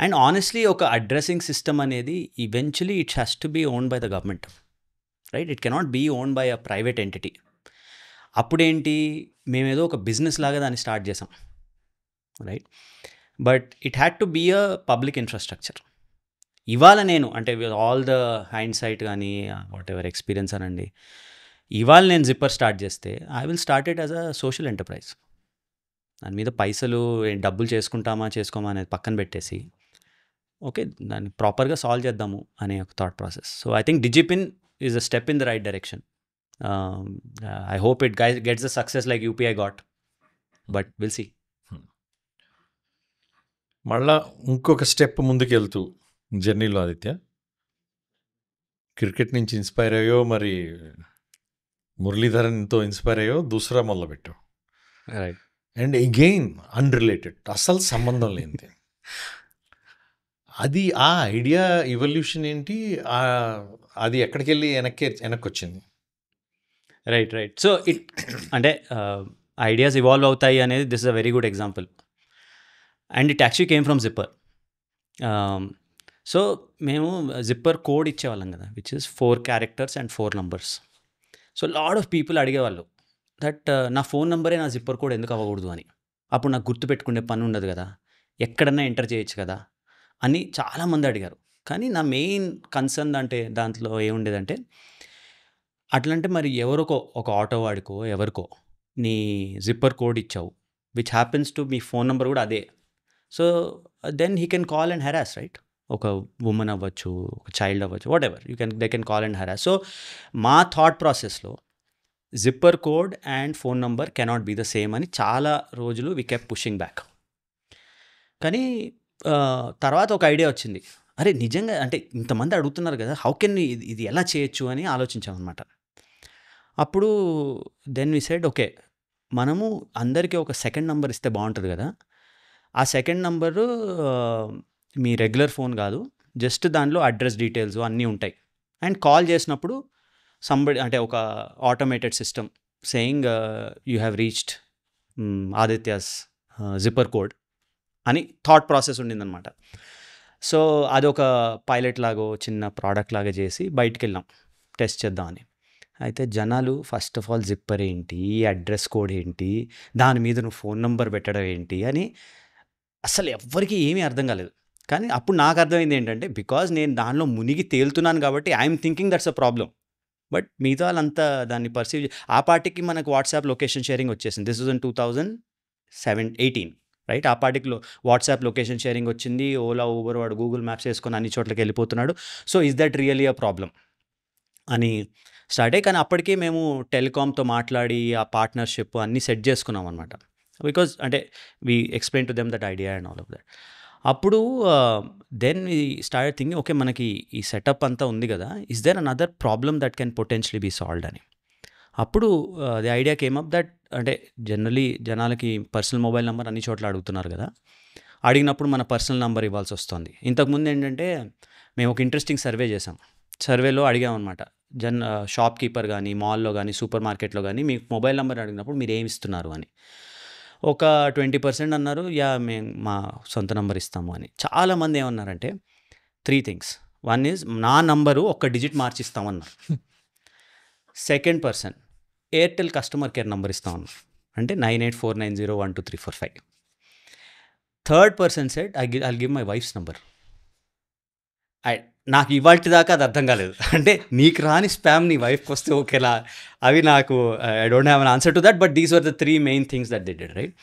అండ్ ఆనెస్ట్లీ ఒక అడ్రసింగ్ సిస్టమ్ అనేది eventually it has to be owned by the government, right? It cannot be owned by a private entity. అప్పుడేంటి మేమేదో ఒక బిజినెస్ లాగా దాన్ని స్టార్ట్ చేసాం, right? But it had to be a public infrastructure. ఇవాళ నేను అంటే ఆల్ ద హైండ్ సైట్ కానీ వాట్ ఎవర్ ఎక్స్పీరియన్స్ అనండి, ఇవాళ నేను జిప్పర్ స్టార్ట్ చేస్తే I will start it as a social enterprise. దాని మీద పైసలు డబ్బులు చేసుకుంటామా చేసుకోమా అనేది పక్కన పెట్టేసి ఓకే దాన్ని ప్రాపర్గా సాల్వ్ చేద్దాము అనే ఒక thought process. So I think DigiPin is a step in the right direction. I hope it gets the success like UPI got, but will see. మళ్ళా ఇంకొక స్టెప్ ముందుకెళ్తూ జర్నీలో ఆదిత్య, క్రికెట్ నుంచి ఇన్స్పైర్ అయ్యో, మరి మురళీధరన్తో ఇన్స్పైర్ అయ్యో దూసరా మొదలుపెట్టావు. రైట్. అండ్ అగైన్ అన్రిలేటెడ్, అసలు సంబంధం లేనిది. అది ఆ ఐడియా ఇవల్యూషన్ ఏంటి, అది ఎక్కడికి వెళ్ళి వెనక్కి వచ్చింది? రైట్. సో ఇట్ అంటే ఐడియాస్ ఇవాల్వ్ అవుతాయి అనేది this is a very good example. And it actually came from zipper. So మేము జిప్పర్ కోడ్ ఇచ్చేవాళ్ళం కదా, which is 4 characters and 4 numbers. So lot of people అడిగేవాళ్ళు దట్ నా ఫోన్ నెంబరే నా zipper code ఎందుకు అవ్వకూడదు అని. అప్పుడు నాకు గుర్తుపెట్టుకునే పని ఉండదు కదా, ఎక్కడన్నా ఎంటర్ చేయొచ్చు కదా అని చాలామంది అడిగారు. కానీ నా మెయిన్ కన్సర్న్ అంటే దాంట్లో ఏముండేదంటే, అట్లంటే మరి ఎవరికో ఒక ఆటో వాడికో ఎవరికో నీ జిప్పర్ కోడ్ ఇచ్చావు, విచ్ హ్యాపెన్స్ టు మీ ఫోన్ నెంబర్ కూడా అదే. So then he can call and harass, right? ఒక ఉమెన్ అవ్వచ్చు, ఒక చైల్డ్ అవ్వచ్చు, whatever they can call and harass. So మా థాట్ ప్రాసెస్లో Zipper code and phone number cannot be the same అని చాలా రోజులు వి కెప్ పుషింగ్ బ్యాక్. కానీ తర్వాత ఒక ఐడియా వచ్చింది, అరే నిజంగా అంటే ఇంతమంది అడుగుతున్నారు కదా, హౌ కెన్ ఇది ఎలా చేయొచ్చు అని ఆలోచించామన్నమాట. అప్పుడు దెన్ వి సెడ్ ఓకే, మనము అందరికీ ఒక సెకండ్ నంబర్ ఇస్తే బాగుంటుంది కదా. ఆ సెకండ్ నంబరు మీ రెగ్యులర్ ఫోన్ కాదు, జస్ట్ దానిలో అడ్రస్ డీటెయిల్స్ అన్నీ ఉంటాయి. అండ్ కాల్ చేసినప్పుడు సంబడి అంటే ఒక automated system saying you have reached Aditya's Zipper code అని థాట్ ప్రాసెస్ ఉండిందనమాట. సో అదొక పైలట్ లాగో చిన్న ప్రోడక్ట్ లాగా చేసి బయటికి వెళ్ళాం టెస్ట్ చేద్దామని. అయితే జనాలు ఫస్ట్ ఆఫ్ ఆల్ జిప్పర్ ఏంటి, అడ్రస్ కోడ్ ఏంటి, దాని మీద నువ్వు ఫోన్ నెంబర్ పెట్టడం ఏంటి అని అసలు ఎవ్వరికీ ఏమీ అర్థం కాలేదు. కానీ అప్పుడు నాకు అర్థమైంది ఏంటంటే, బికాజ్ నేను దానిలో మునిగి తేలుతున్నాను కాబట్టి I'm thinking that's a problem. But మిగతా వాళ్ళంతా దాన్ని పర్సీవ్ ఆ పార్టీకి మనకు వాట్సాప్ లొకేషన్ షేరింగ్ వచ్చేసింది. This was in 2018, right? ఆ పార్టీలో వాట్సాప్ లొకేషన్ షేరింగ్ వచ్చింది. ఓలా, ఊబర్ వాడు గూగుల్ మ్యాప్స్ వేసుకొని అన్ని చోట్లకి వెళ్ళిపోతున్నాడు. So is that really a problem అని స్టార్ట్ అయ్యి, కానీ అప్పటికే మేము టెలికామ్తో మాట్లాడి ఆ పార్ట్నర్షిప్ అన్నీ సెట్ చేసుకున్నాం అనమాట. బికాజ్ అంటే we explain to them that idea and all of that. అప్పుడు then we start thinking, okay మనకి ఈ సెటప్ అంతా ఉంది కదా, is there another problem that can potentially be solved అని. అప్పుడు the idea came up that అంటే జనరలీ జనాలకి పర్సనల్ మొబైల్ నెంబర్ అన్ని చోట్ల అడుగుతున్నారు కదా, అడిగినప్పుడు మన పర్సనల్ నెంబర్ ఇవ్వాల్సి వస్తుంది. ఇంతకుముందు ఏంటంటే మేము ఒక ఇంట్రెస్టింగ్ సర్వే చేసాం. సర్వేలో అడిగామన్నమాట, షాప్ కీపర్ కానీ మాల్లో కానీ సూపర్ మార్కెట్లో కానీ మీకు మొబైల్ నెంబర్ అడిగినప్పుడు మీరు ఏమి ఇస్తున్నారు అని. ఒక 20% అన్నారు యా మేము మా సొంత నెంబర్ ఇస్తాము అని. చాలామంది ఏమన్నారంటే 3 things. 1 is నా నంబరు ఒక్క డిజిట్ మార్చిస్తామన్నారు. Second person Airtel customer care number ఇస్తామన్నారు, అంటే 9849012345. Third person said I'll give my wife's number. నాకు ఇవాళ దాకా అది అర్థం కాలేదు. అంటే నీకు రాని స్పామ్ నీ వైఫ్కి వస్తే ఓకేలా, అవి నాకు I don't have an answer to that, but these were the 3 main things that they did, right?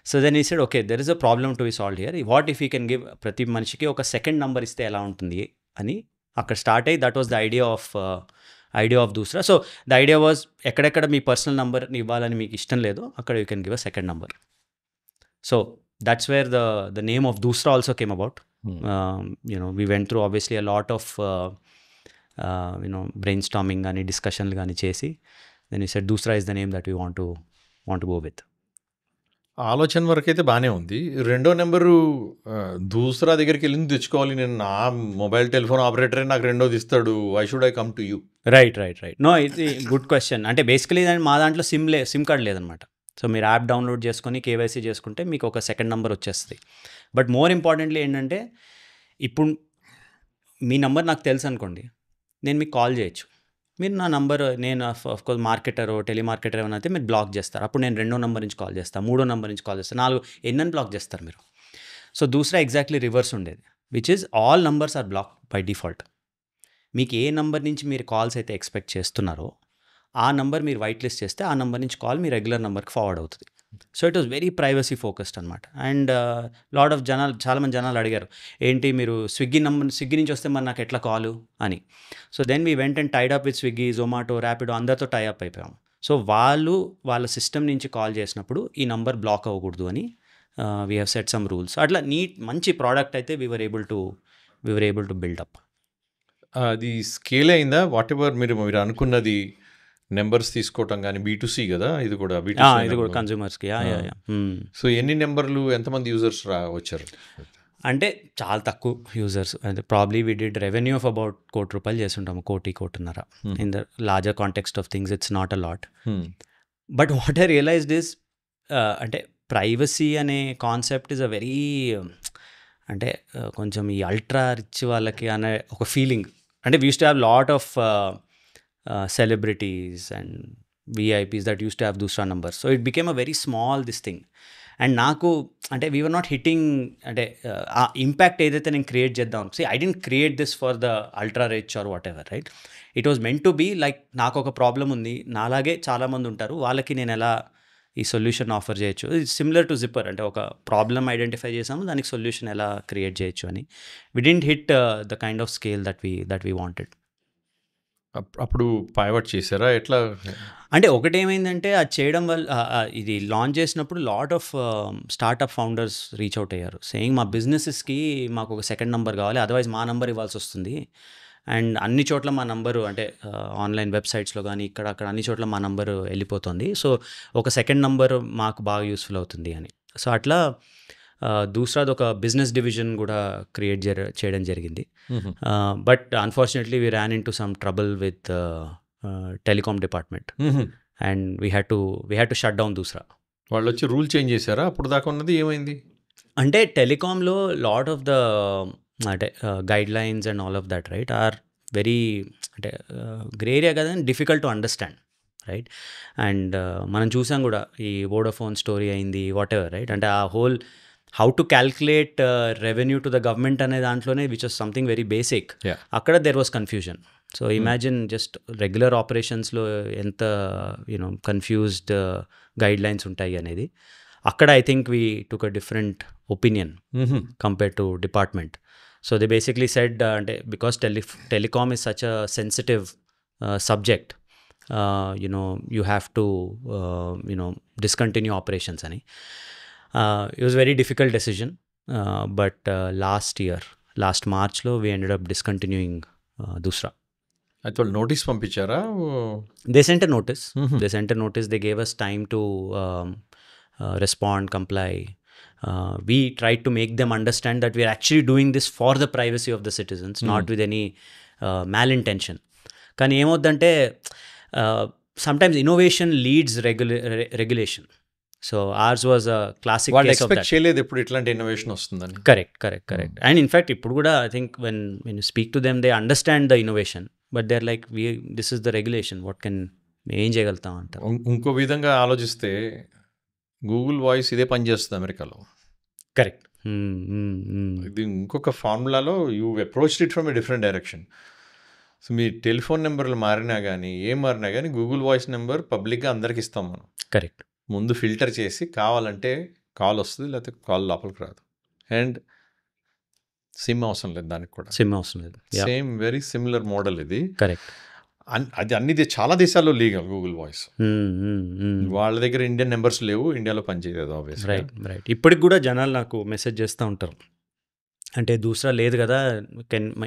So then he said okay there is a problem to be solved here. What if you can give ప్రతి మనిషికి ఒక second number ఇస్తే ఎలా ఉంటుంది అని అక్కడ start అయ్యి, that was the idea of Doosra. So the idea was ఎక్కడెక్కడ మీ పర్సనల్ నెంబర్ ఇవ్వాలని మీకు ఇష్టం లేదో అక్కడ you can give a second number. So that's where the name of Doosra also came about. We went through obviously a lot of brainstorming and discussion gaani chesi, then we said Doosra is the name that we want to go with. ఆలోచన వరకు అయితే బాగానే ఉంది. రెండో number దూసరా దగ్గరికి వెళ్ళి తెచ్చుకోవాలి, నేను నా మొబైల్ టెలిఫోన్ ఆపరేటరే నాకు రెండోది ఇస్తాడు, why should I come to you? Right. No, ఇది గుడ్ క్వశ్చన్. అంటే బేసికలీ మా దాంట్లో సిమ్ కార్డ్ లేదనమాట. సో మీరు యాప్ డౌన్లోడ్ చేసుకొని కేవైసీ చేసుకుంటే మీకు ఒక సెకండ్ నెంబర్ వచ్చేస్తుంది. బట్ మోర్ ఇంపార్టెంట్లీ ఏంటంటే, ఇప్పుడు మీ నెంబర్ నాకు తెలుసు అనుకోండి, నేను మీకు కాల్ చేయొచ్చు. మీరు నా నంబర్, నేను ఆఫ్ కోర్స్ మార్కెటర్ టెలిమార్కెటర్ ఏమైనా అయితే మీరు బ్లాక్ చేస్తారు. అప్పుడు నేను 2వ నంబర్ నుంచి కాల్ చేస్తాను, 3వ నంబర్ నుంచి కాల్ చేస్తాను, 4 ఎన్నని బ్లాక్ చేస్తారు మీరు. సో దూసరా ఎగ్జాక్ట్లీ రివర్స్ ఉండేది, which is all numbers are block by default. మీకు ఏ నంబర్ నుంచి మీరు కాల్స్ అయితే ఎక్స్పెక్ట్ చేస్తున్నారో ఆ నంబర్ మీరు వైట్ లిస్ట్ చేస్తే ఆ నంబర్ నుంచి కాల్ మీ రెగ్యులర్ నెంబర్కి ఫార్వర్డ్ అవుతుంది. So it was very privacy focused అనమాట. అండ్ లాట్ ఆఫ్ చాలామంది జనాలు అడిగారు, ఏంటి మీరు స్విగ్గీ నుంచి వస్తే మరి నాకు ఎట్లా కాలు అని. So then we went and tied up with Swiggy, Zomato, Rapido అందరితో టైఅప్ అయిపోయాం. సో వాళ్ళ సిస్టమ్ నుంచి కాల్ చేసినప్పుడు ఈ నంబర్ బ్లాక్ అవ్వకూడదు అని we have set some rules. అట్లా మంచి ప్రోడక్ట్ అయితే we were able to build up. అది స్కేల్ అయిందా? వాట్ ఎవర్ మీరు అనుకున్నది నెంబర్స్ తీసుకోవటం కానీ, B2C కదా ఇది కూడా, ఇది కూడా కన్జ్యూమర్స్కి. సో ఎన్ని నెంబర్లు, ఎంతమంది యూజర్స్ వచ్చారు? అంటే చాలా తక్కువ యూజర్స్. అంటే probably we did revenue of about ₹1 కోటి చేస్తుంటాము, 1.5 in the larger context of things it's not a lot. But what I realised is, అంటే ప్రైవసీ అనే కాన్సెప్ట్ ఈజ్ అ వెరీ, అంటే కొంచెం ఈ అల్ట్రా రిచ్ వాళ్ళకి అనే ఒక ఫీలింగ్. అంటే we used to have lot of celebrities and VIPs that used to have Doosra numbers. So it became a very small this thing. And నాకు అంటే we were not hitting, అంటే ఆ impact ఏదైతే నేను క్రియేట్ చేద్దాం, I didn't create this for the ultra rich or whatever, right? It was meant to be like, నాకు ఒక problem ఉంది, నాలాగే చాలామంది ఉంటారు, వాళ్ళకి నేను ఎలా ఈ సొల్యూషన్ ఆఫర్ చేయొచ్చు. ఇట్స్ సిమిలర్ టు జిప్పర్, అంటే ఒక ప్రాబ్లమ్ ఐడెంటిఫై చేసాము, దానికి సొల్యూషన్ ఎలా క్రియేట్ చేయొచ్చు అని. We didn't hit the kind of scale that we wanted. అప్పుడు పైవట్ చేశారా ఎట్లా? అంటే ఒకటేమైందంటే అది చేయడం వల్ల, ఇది లాంచ్ చేసినప్పుడు lot of startup founders reach out అయ్యారు, సేయింగ్ మా బిజినెసెస్కి మాకు ఒక సెకండ్ నెంబర్ కావాలి, అదర్వైజ్ మా నెంబర్ ఇవ్వాల్సి వస్తుంది. అండ్ అన్ని చోట్ల మా నంబరు, అంటే ఆన్లైన్ వెబ్సైట్స్లో కానీ అక్కడ అన్ని చోట్ల మా నంబరు వెళ్ళిపోతుంది, సో ఒక సెకండ్ నంబర్ మాకు బాగా యూస్ఫుల్ అవుతుంది అని. సో అట్లా దూసరాది ఒక బిజినెస్ డివిజన్ కూడా క్రియేట్ చేయడం జరిగింది. But unfortunately we ran into some trouble with telecom department and we had to shut down Doosra. వాళ్ళు వచ్చి రూల్ చేంజ్ చేశారా? అప్పుడు దాకా ఉన్నది ఏమైంది అంటే టెలికామ్లో లాట్ ఆఫ్ ద అంటే guidelines and all of that, right, or very, అంటే గ్రే ఏరియా కదా, difficult to understand, right? And మనం చూసాం కూడా ఈ వోడాఫోన్ స్టోరీ అయింది, వాట్ ఎవర్, రైట్? అంటే ఆ whole how to calculate revenue to the government అనే దాంట్లోనే, which was something very basic, అక్కడ there was confusion. So imagine just regular ఆపరేషన్స్లో ఎంత కన్ఫ్యూజ్డ్ గైడ్ లైన్స్ ఉంటాయి అనేది. అక్కడ I think we took a different opinion compare to department. So they basically said, అంటే because telecom is such a sensitive subject, you have to discontinue operations ani. It was a very difficult decision, but last March lo we ended up discontinuing Doosra. అయితే వాళ్ళు notice పంపించారా? They sent a notice. They gave us time to respond, comply. We tried to make them understand that we are actually doing this for the privacy of the citizens, not with any malintention. కానీ ఏమవుద్దంటే sometimes innovation leads regulation. So ours was a classic వాళ్ళు case of expect that. చేయలేదు ఎప్పుడు ఇట్లాంటి innovation వస్తుందని. Correct. And in fact ఇప్పుడు కూడా I think when you speak to them, they understand the innovation, but they're like, this is the regulation, what can ఏం చేయగలుగుతాం అంటారు. ఇంకో విధంగా ఆలోచిస్తే గూగుల్ వాయిస్ ఇదే పనిచేస్తుంది అమెరికాలో. కరెక్ట్. ఇది ఇంకొక ఫార్ములాలో you approached it from a different direction. So మీ టెలిఫోన్ నెంబర్లు మారినా కానీ మారినా కానీ గూగుల్ వాయిస్ నెంబర్ పబ్లిక్గా అందరికి ఇస్తాం మనం. కరెక్ట్. ముందు ఫిల్టర్ చేసి కావాలంటే కాల్ వస్తుంది, లేకపోతే కాల్ లోపలికి రాదు. అండ్ సిమ్ అవసరం లేదు దానికి కూడా. సేమ్ వెరీ సిమిలర్ మోడల్ ఇది. కరెక్ట్. అది చాలా దేశాల్లో లీగల్ గూగుల్ వాయిస్. వాళ్ళ దగ్గర ఇండియన్ నెంబర్స్ లేవు, ఇండియాలో పనిచేయలేదు ఆబ్వియస్లీ. రైట్. ఇప్పటికి కూడా జనాలు నాకు మెసేజ్ చేస్తూ ఉంటారు, అంటే దూసరా లేదు కదా,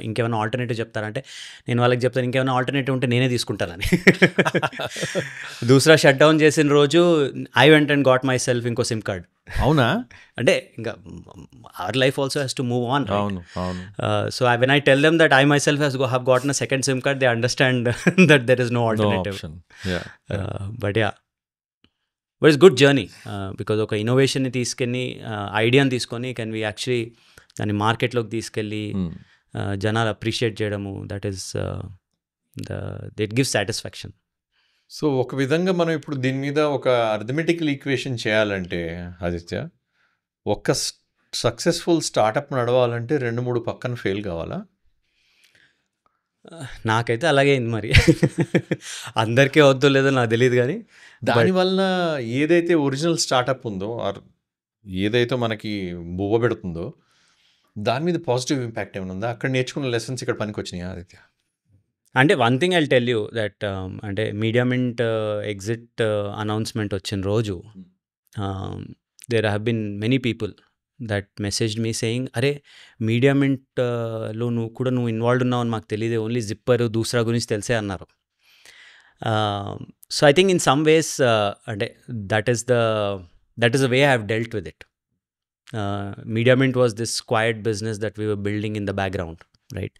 ఇంకేమైనా ఆల్టర్నేటివ్ చెప్తారంటే నేను వాళ్ళకి చెప్తాను, ఇంకేమైనా ఆల్టర్నేటివ్ ఉంటే నేనే తీసుకుంటానని. దూసరా షట్ డౌన్ చేసిన రోజు I went and got myself ఇంకో సిమ్ కార్డ్. అవునా? అంటే ఇంకా our life also has to move on. అవును. So when I tell them that I myself have gotten a second SIM card, they understand that there is no alternative. But it's good journey, because ఒక ఇన్నోవేషన్ని తీసుకెళ్ళి ఐడియాని తీసుకొని can we actually దాన్ని మార్కెట్లోకి తీసుకెళ్ళి జనాలు అప్రిషియేట్ చేయడము, that is it gives satisfaction. So ఒక విధంగా మనం ఇప్పుడు దీని మీద ఒక అర్థమెటికల్ ఈక్వేషన్ చేయాలంటే ఆదిత్య, ఒక సక్సెస్ఫుల్ స్టార్టప్ నడవాలంటే 2-3 పక్కన ఫెయిల్ కావాలా? నాకైతే అలాగే అయింది మరి. అందరికీ అవుద్దో లేదో నాకు తెలియదు కానీ దానివల్ల ఏదైతే ఒరిజినల్ స్టార్టప్ ఉందో ఆర్ ఏదైతే మనకి బువ్వ పెడుతుందో దాని మీద పాజిటివ్ ఇంపాక్ట్ ఏమైనా ఉందా? అక్కడ నేర్చుకున్న లెసన్స్ ఇక్కడ పనికి వచ్చినాయా ఆదిత్య? అంటే one thing I tell you that అంటే మీడియా మింట్ ఎగ్జిట్ అనౌన్స్మెంట్ వచ్చిన రోజు there have been many people that message me saying, అరే మీడియా మింట్లో నువ్వు ఇన్వాల్వ్ ఉన్నావు అని మాకు తెలియదు, ఓన్లీ జిప్పర్ దూసరా గురించి తెలిసే అన్నారు. So I think in some ways అంటే that is the way I have dealt with it. Media Mint was this quiet business that we were building in the background, right?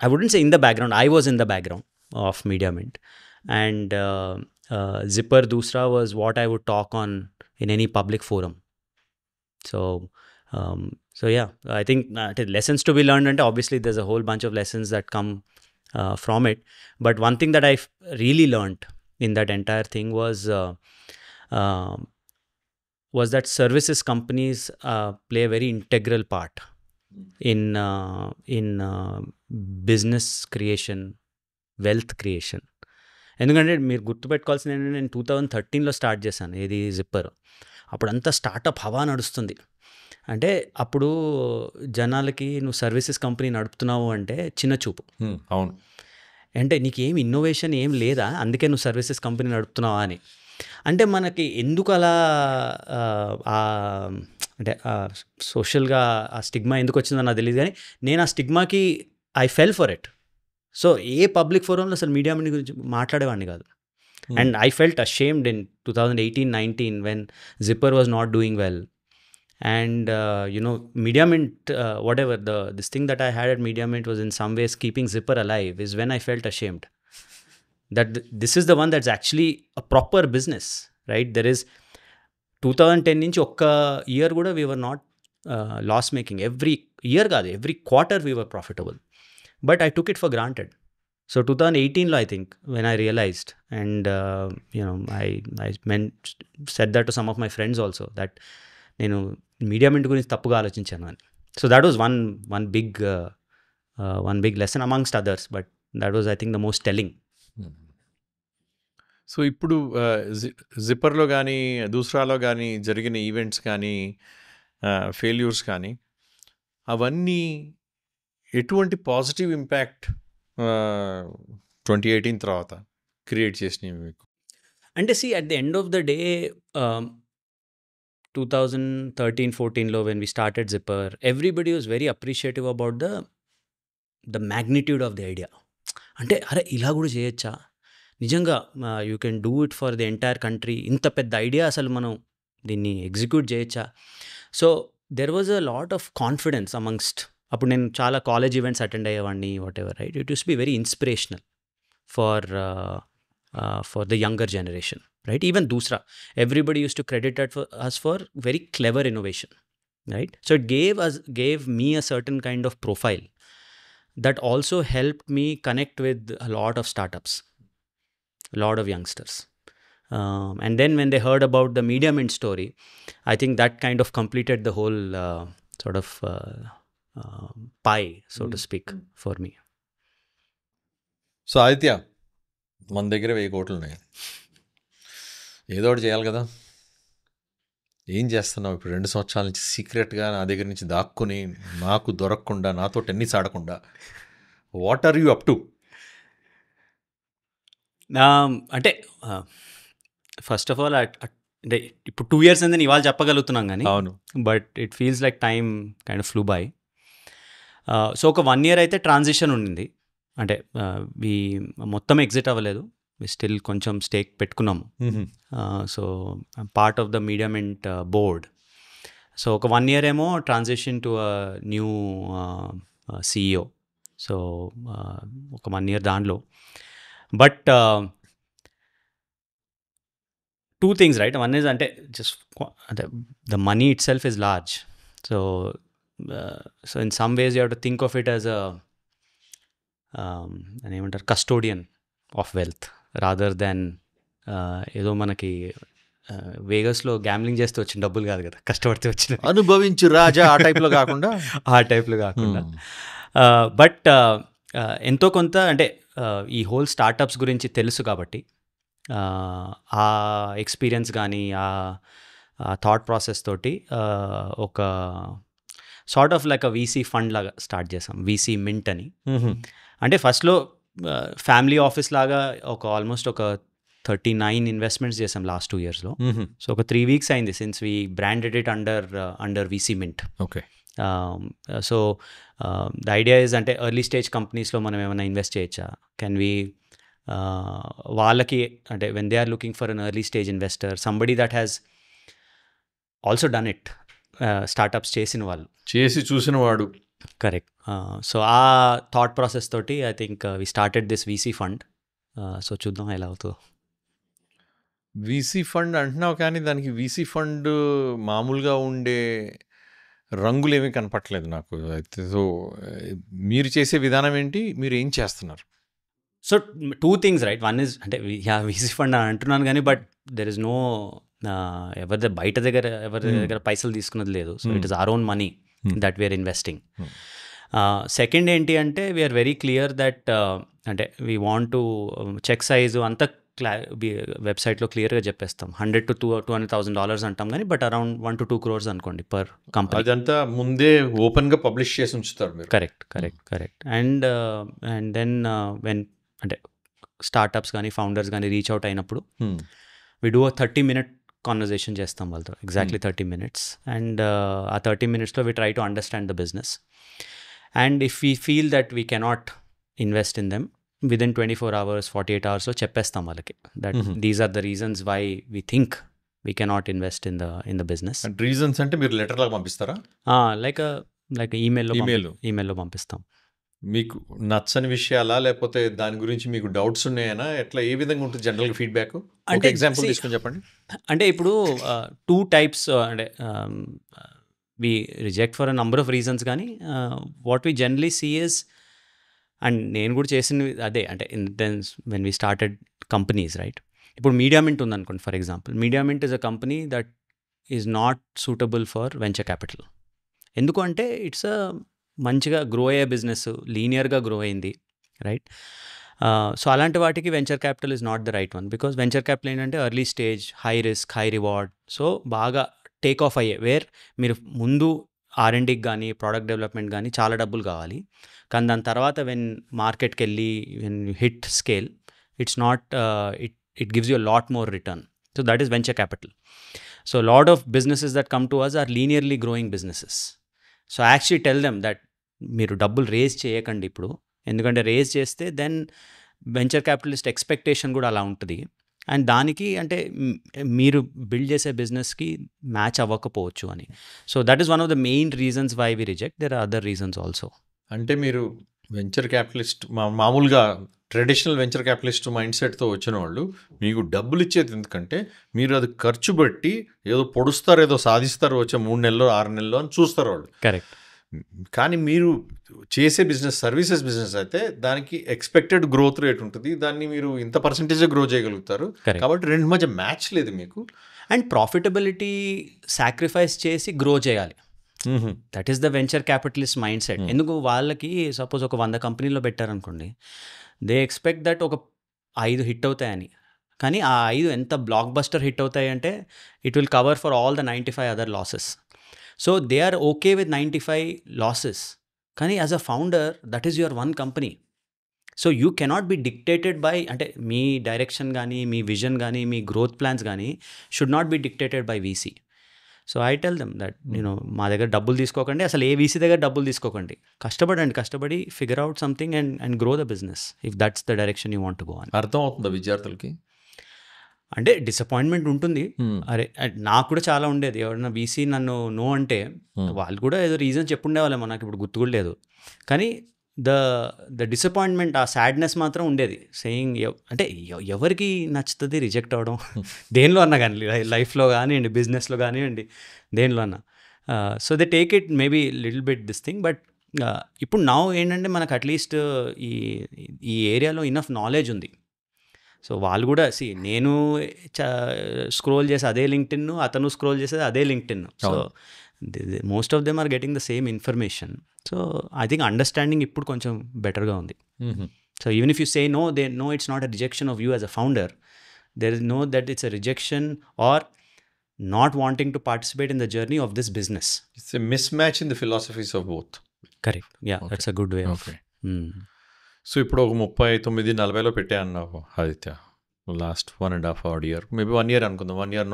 I wouldn't say in the background, I was in the background of Media Mint. And Zipper Dusra was what I would talk on in any public forum. So yeah, I think lessons to be learned, and obviously there's a whole bunch of lessons that come from it. But one thing that I really learned in that entire thing was that services companies play a very integral part in business creation, wealth creation. ఎందుకంటే మీరు గుర్తుపెట్టుకోవాల్సింది ఏంటంటే, నేను 2013లో start చేశాను ఏది zipper. అప్పుడంతా startup హవా నడుస్తుంది. అంటే అప్పుడు జనాలకి నువ్వు సర్వీసెస్ కంపెనీ నడుపుతున్నావు అంటే చిన్న చూపు. అవును. అంటే నీకేం ఇన్నోవేషన్ ఏం లేదా, అందుకే నువ్వు సర్వీసెస్ కంపెనీ నడుపుతున్నావా అని. అంటే మనకి ఎందుకు అలా అంటే సోషల్గా ఆ స్టిగ్మా ఎందుకు వచ్చిందో నాకు తెలియదు, కానీ నేను ఆ స్టిగ్మాకి I fell for it. So ఏ పబ్లిక్ ఫోరంలో అసలు మీడియా మింట్ గురించి మాట్లాడేవాడిని కాదు. And I felt ashamed in 2018-19 when Zipper was not doing well. And Media Mint, whatever this thing that I had at Media Mint was in some ways keeping Zipper alive, is when I felt ashamed that this is the one that's actually a proper business, right? There is 2010 నుంచి ఒక్క year కూడా we were not loss making. Every year కాదు, every quarter we were profitable, but I took it for granted. So 2018 I think when I realized, and I said that to some of my friends also, that నేను Media Mint గురించి తప్పుగా ఆలోచించాను అని. So that was one big lesson amongst others, but that was I think the most telling. So ఇప్పుడు జిప్పర్లో కానీ దూసరాలో కానీ జరిగిన ఈవెంట్స్ కానీ ఫెయిల్యూర్స్ కానీ అవన్నీ ఎటువంటి పాజిటివ్ ఇంపాక్ట్ 2018 తర్వాత క్రియేట్ చేసినాయి మీకు? అంటే at the end of the day 2013-14లో when we started Zipper, everybody was very appreciative about the magnitude of the idea. అంటే అరే ఇలా కూడా చేయొచ్చా, నిజంగా you can do it for the entire country, ఇంత పెద్ద ఐడియా అసలు మనం దీన్ని ఎగ్జిక్యూట్ చేయొచ్చా. So there was a lot of confidence amongst. అప్పుడు నేను చాలా కాలేజ్ ఈవెంట్స్ అటెండ్ అయ్యేవాడిని, whatever, right. It use be very inspirational for the younger generation, right? Even Dusra, everybody used to credit us for very clever innovation, right? So it gave me a certain kind of profile that also helped me connect with a lot of startups, a lot of youngsters. And then when they heard about the Media Mint story, I think that kind of completed the whole sort of pie, so to speak, for me. So Aditya, మన దగ్గర 1000 కోట్లు ఉన్నాయి, ఏదో ఒకటి చేయాలి కదా. ఏం చేస్తున్నావు ఇప్పుడు? 2 సంవత్సరాల నుంచి సీక్రెట్గా నా దగ్గర నుంచి దాక్కుని, నాకు దొరకకుండా, నాతో టెన్నిస్ ఆడకుండా, what are you up to? అంటే ఫస్ట్ ఆఫ్ ఆల్ అంటే ఇప్పుడు 2 years అని ఇవాళ చెప్పగలుగుతున్నాం కానీ, అవును, but it feels like time kind of flew by. So ఒక 1 year అయితే ట్రాన్సిషన్ ఉండింది. అంటే మొత్తం ఎగ్జిట్ అవ్వలేదు, స్టిల్ కొంచెం స్టేక్ పెట్టుకున్నాము. So part of the media mint board. So ఒక 1 year ఏమో transition to new CEO. So ఒక 1 year దాంట్లో. But 2 things, right? One is అంటే జస్ట్ అంటే the money it self is large. So in some ways you have to think of it as అని ఏమంటారు, custodian of wealth rather than ఏదో మనకి వేగస్లో gambling చేస్తే వచ్చిన డబ్బులు కాదు కదా, కష్టపడితే వచ్చిన అనుభవించు రాజా ఆ టైప్లో కాకుండా ఆ టైప్లో కాకుండా. బట్ ఎంతో కొంత అంటే ఈ హోల్ స్టార్టప్స్ గురించి తెలుసు కాబట్టి ఆ ఎక్స్పీరియన్స్ కానీ ఆ థాట్ ప్రాసెస్ తోటి ఒక sort of like VC fund లాగా స్టార్ట్ చేసాం, వీసీ మింట్ అని. అంటే ఫస్ట్లో ఫ్యామిలీ ఆఫీస్ లాగా ఆల్మోస్ట్ ఒక 39 ఇన్వెస్ట్మెంట్స్ చేసాం లాస్ట్ 2 yearsలో. సో ఒక 3 weeks అయింది since we branded it under VC Mint. Okay. So the idea is అంటే ఎర్లీ స్టేజ్ కంపెనీస్లో మనం ఏమైనా ఇన్వెస్ట్ చేయొచ్చా, కెన్ వీ వాళ్ళకి అంటే when they are looking for an early stage investor, somebody that has also done it, startups చేసిన వాళ్ళు, చేసి చూసిన వాడు. కరెక్ట్. సో ఆ థాట్ ప్రాసెస్ తోటి I think we started this VC fund. So చూద్దాం ఎలా అవుతుందో. వీసీ ఫండ్ అంటున్నావు కానీ దానికి వీసీ ఫండ్ మామూలుగా ఉండే రంగులు ఏమీ కనపట్లేదు నాకు అయితే. సో మీరు చేసే విధానం ఏంటి, మీరు ఏం చేస్తున్నారు? So 2 things right. One is అంటే వీసీ ఫండ్ అని అంటున్నాను కానీ బట్ దెర్ ఇస్ నో ఎవరి దగ్గర పైసలు తీసుకున్నది లేదు. So it is our own money that we're investing. Second ఏంటి అంటే వీఆర్ వెరీ క్లియర్ దట్ అంటే we want to check size అంతా వెబ్సైట్లో క్లియర్గా చెప్పేస్తాం. $100,000 to $200,000 అంటాం కానీ బట్ అరౌండ్ 1 to 2 crores అనుకోండి పర్ కంపెనీ. అదంతా ముందే ఓపెన్గా పబ్లిష్ చేసి ఉంచుతారు మీరు. కరెక్ట్. అండ్ దెన్ వెన్ అంటే స్టార్టప్స్ కానీ ఫౌండర్స్ కానీ రీచ్ అవుట్ అయినప్పుడు వి డూ 30-minute కాన్వర్జేషన్ చేస్తాం వాళ్ళతో, ఎగ్జాక్ట్లీ 30 minutes. అండ్ ఆ 30 minutesలో we try to understand the business. And if we feel that we cannot invest in them within 24 hours 48 hours చెప్పేస్తాం వాళ్ళకి that these are the reasons why we think we cannot invest in the business. Reasons అంటే మీరు letter లాగా పంపిస్తారా? Like ఈమెయిల్లో పంపిస్తాం. మీకు నచ్చని విషయాలా లేకపోతే దాని గురించి మీకు డౌట్స్ ఉన్నాయనా, ఎట్లా ఏ విధంగా ఉంటుంది జనరల్గా ఫీడ్బ్యాక్? అంటే ఎగ్జాంపుల్ తీసుకొని చెప్పండి. అంటే ఇప్పుడు 2 types అంటే we reject for a number of reasons కానీ what we generally see is, and నేను కూడా చేసినవి అదే అంటే in then when we started companies right. ఇప్పుడు మీడియా మింట్ ఉందనుకోండి for example. Media Mint is a company that is not suitable for venture capital. ఎందుకు అంటే ఇట్స్ అ మంచిగా గ్రో అయ్యే బిజినెస్, లీనియర్గా గ్రో అయింది రైట్. సో అలాంటి వాటికి venture capital is not the right one, because venture capital ఏంటంటే early stage, high risk high reward. So బాగా టేక్ ఆఫ్ అయ్యే, వేర్ మీరు ముందు R&Dకి కానీ ప్రోడక్ట్ డెవలప్మెంట్ కానీ చాలా డబ్బులు కావాలి, కానీ దాని తర్వాత వెన్ మార్కెట్కి వెళ్ళి when you hit scale it's not it gives you lot more return. So that is venture capital. So lot of businesses that come to us are linearly growing businesses. So actually tell them that మీరు డబ్బులు raise చేయకండి ఇప్పుడు, ఎందుకంటే raise చేస్తే then venture capitalist expectation కూడా అలా ఉంటుంది. And దానికి అంటే మీరు బిల్డ్ చేసే బిజినెస్కి మ్యాచ్ అవ్వకపోవచ్చు అని. So that is one of the main reasons why we reject. There are other reasons also. అంటే మీరు వెంచర్ క్యాపిటలిస్ట్ మామూలుగా ట్రెడిషనల్ వెంచర్ క్యాపిటలిస్ట్ మైండ్ సెట్తో వచ్చిన వాళ్ళు మీకు డబ్బులు ఇచ్చేది ఎందుకంటే మీరు అది ఖర్చు పెట్టి ఏదో పొడుస్తారు, ఏదో సాధిస్తారు వచ్చే 3 నెలలు 6 నెలలు అని చూస్తారు వాళ్ళు. కరెక్ట్. కానీ మీరు చేసే బిజినెస్ సర్వీసెస్ బిజినెస్ అయితే దానికి ఎక్స్పెక్టెడ్ గ్రోత్ రేట్ ఉంటుంది, దాన్ని మీరు ఇంత పర్సెంటేజ్ గ్రో చేయగలుగుతారు. కాబట్టి రెండు మధ్య మ్యాచ్ లేదు మీకు. అండ్ ప్రాఫిటబిలిటీ సాక్రిఫైస్ చేసి గ్రో చేయాలి. That is the venture capitalist mind set. ఎందుకు వాళ్ళకి సపోజ్ ఒక 100 కంపెనీలో పెట్టారనుకోండి, దే ఎక్స్పెక్ట్ దట్ ఒక 5 హిట్ అవుతాయని. కానీ ఆ 5 ఎంత బ్లాక్ బస్టర్ హిట్ అవుతాయి అంటే it will cover for all the 95 other losses. So they are okay with 95 losses. కానీ as a founder that is your one company. So you cannot be dictated by, అంటే మీ direction కానీ మీ vision కానీ మీ growth plans కానీ should not be dictated by VC. So I tell them that మా దగ్గర డబ్బులు తీసుకోకండి, అసలు ఏ వీసీ దగ్గర డబ్బులు తీసుకోకండి, కష్టపడి figure out something and grow the business if that's the direction you want to go అని. అర్థం అవుతుందా విద్యార్థులకి? అంటే డిసప్పాయింట్మెంట్ ఉంటుంది. అరే నాకు కూడా చాలా ఉండేది, ఎవరైనా వీసీ నన్ను నో అంటే వాళ్ళు కూడా ఏదో రీజన్ చెప్పుండేవాళ్ళేమో, నాకు ఇప్పుడు గుర్తు కూడా లేదు. కానీ ద డిసప్పాయింట్మెంట్, ఆ సాడ్నెస్ మాత్రం ఉండేది. సేయింగ్ అంటే ఎవరికి నచ్చుతుంది రిజెక్ట్ అవ్వడం, దేనిలో అన్నా కానీ, లైఫ్లో కానివ్వండి, బిజినెస్లో కానివ్వండి, దేనిలో అన్నా. So they take it maybe little bit this thing, but ఇప్పుడు నా ఏంటంటే మనకు అట్లీస్ట్ ఈ ఈ ఏరియాలో ఇనఫ్ నాలెడ్జ్ ఉంది. సో వాళ్ళు కూడా నేను స్క్రోల్ చేసి అదే లింక్డ్ఇన్, అతను స్క్రోల్ చేసేది అదే LinkedIn. So most of them are getting the same information. So I think understanding ఇప్పుడు కొంచెం బెటర్గా ఉంది. So even if you say no, they know it's not a rejection of you as a founder. There is no that it's a rejection or not wanting to participate in the journey of this business. It's a mismatch in the philosophies of both. Correct. Yeah, okay. That's a good way of... Okay. So ఇప్పుడు ఒక 39-40లో పెట్టా అన్నావు Aditya, last 1.5 odd year, maybe 1 year అనుకుందాం. 1 year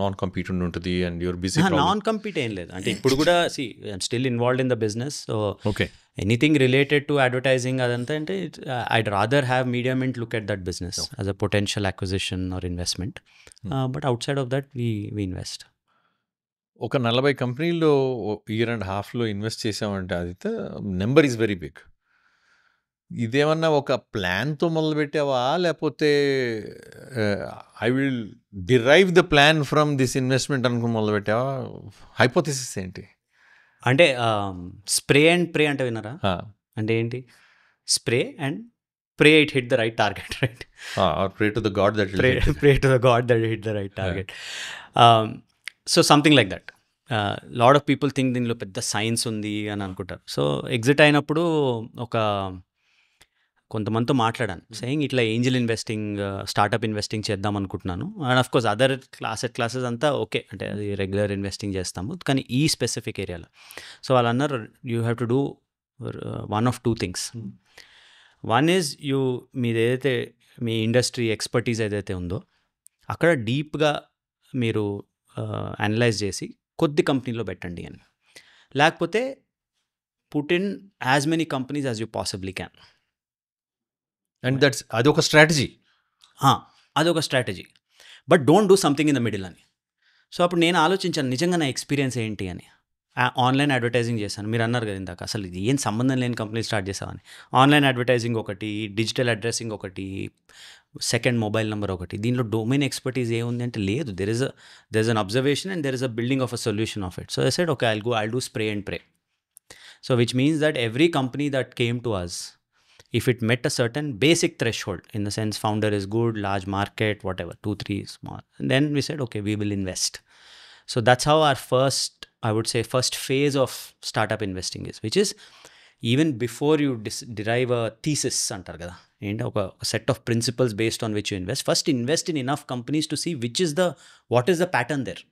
non compete ఉంటుంది and you're busy. Non compete ఏం లేదు అంటే ఇప్పుడు కూడా I'm still involved in the business. So okay, anything related to advertising అదంతా అంటే I'd rather have Media Mint look at that business as a potential acquisition or investment. But outside of that we invest. ఒక 40 కంపెనీల్లో 1.5 years invest చేసామంటే Aditya, number is very big. ఇదేమన్నా ఒక ప్లాన్తో మొదలుపెట్టావా, లేకపోతే I will derive the plan from this investment అనుకుని మొదలుపెట్టావా? హైపోథెసిస్ ఏంటి? అంటే స్ప్రే అండ్ ప్రే అంటే విన్నారా? అంటే ఏంటి? Spray and pray, it hit the right target, right? Pray to the God that pray to the God that hit the right target. So something like that. Lot of people think దీనిలో పెద్ద science ఉంది అని అనుకుంటారు. So exit అయినప్పుడు ఒక కొంతమందితో మాట్లాడాను, saying ఇట్లా ఏంజల్ ఇన్వెస్టింగ్, స్టార్టప్ ఇన్వెస్టింగ్ చేద్దాం అనుకుంటున్నాను. And of course other classes అంతా ఓకే, అంటే అది రెగ్యులర్ ఇన్వెస్టింగ్ చేస్తాము, కానీ ఈ స్పెసిఫిక్ ఏరియాలో. సో వాళ్ళు అన్నారు, you have to do one of two things. One is మీది ఏదైతే మీ ఇండస్ట్రీ ఎక్స్పర్టీస్ ఏదైతే ఉందో అక్కడ డీప్గా మీరు అనలైజ్ చేసి కొద్ది కంపెనీలో పెట్టండి అని, లేకపోతే put in as many companies as you possibly can. And అదొక స్ట్రాటజీ. అదొక strategy, but don't do something in the middle అని. సో అప్పుడు నేను ఆలోచించాను నిజంగా నా ఎక్స్పీరియన్స్ ఏంటి అని. ఆన్లైన్ అడ్వర్టైజింగ్ చేశాను. మీరు అన్నారు కదా ఇందాక, అసలు ఇది ఏం సంబంధం లేని కంపెనీ స్టార్ట్ చేసామని. ఆన్లైన్ అడ్వర్టైజింగ్ ఒకటి, డిజిటల్ అడ్రసింగ్ ఒకటి, సెకండ్ మొబైల్ నెంబర్ ఒకటి. దీనిలో డొమైన్ ఎక్స్పర్టీస్ ఏముంది అంటే లేదు. There is an observation and there is a building of a solution of it. So I said, okay, I'll do spray and pray. So which means that every company that came to us, if it met a certain basic threshold, in the sense founder is good, large market, whatever, 2-3 small, and then we said, okay, we will invest. So that's how our first phase of startup investing is, which is even before you derive a thesis antar kada, and a set of principles based on which you invest. First invest in enough companies to see what is the pattern there.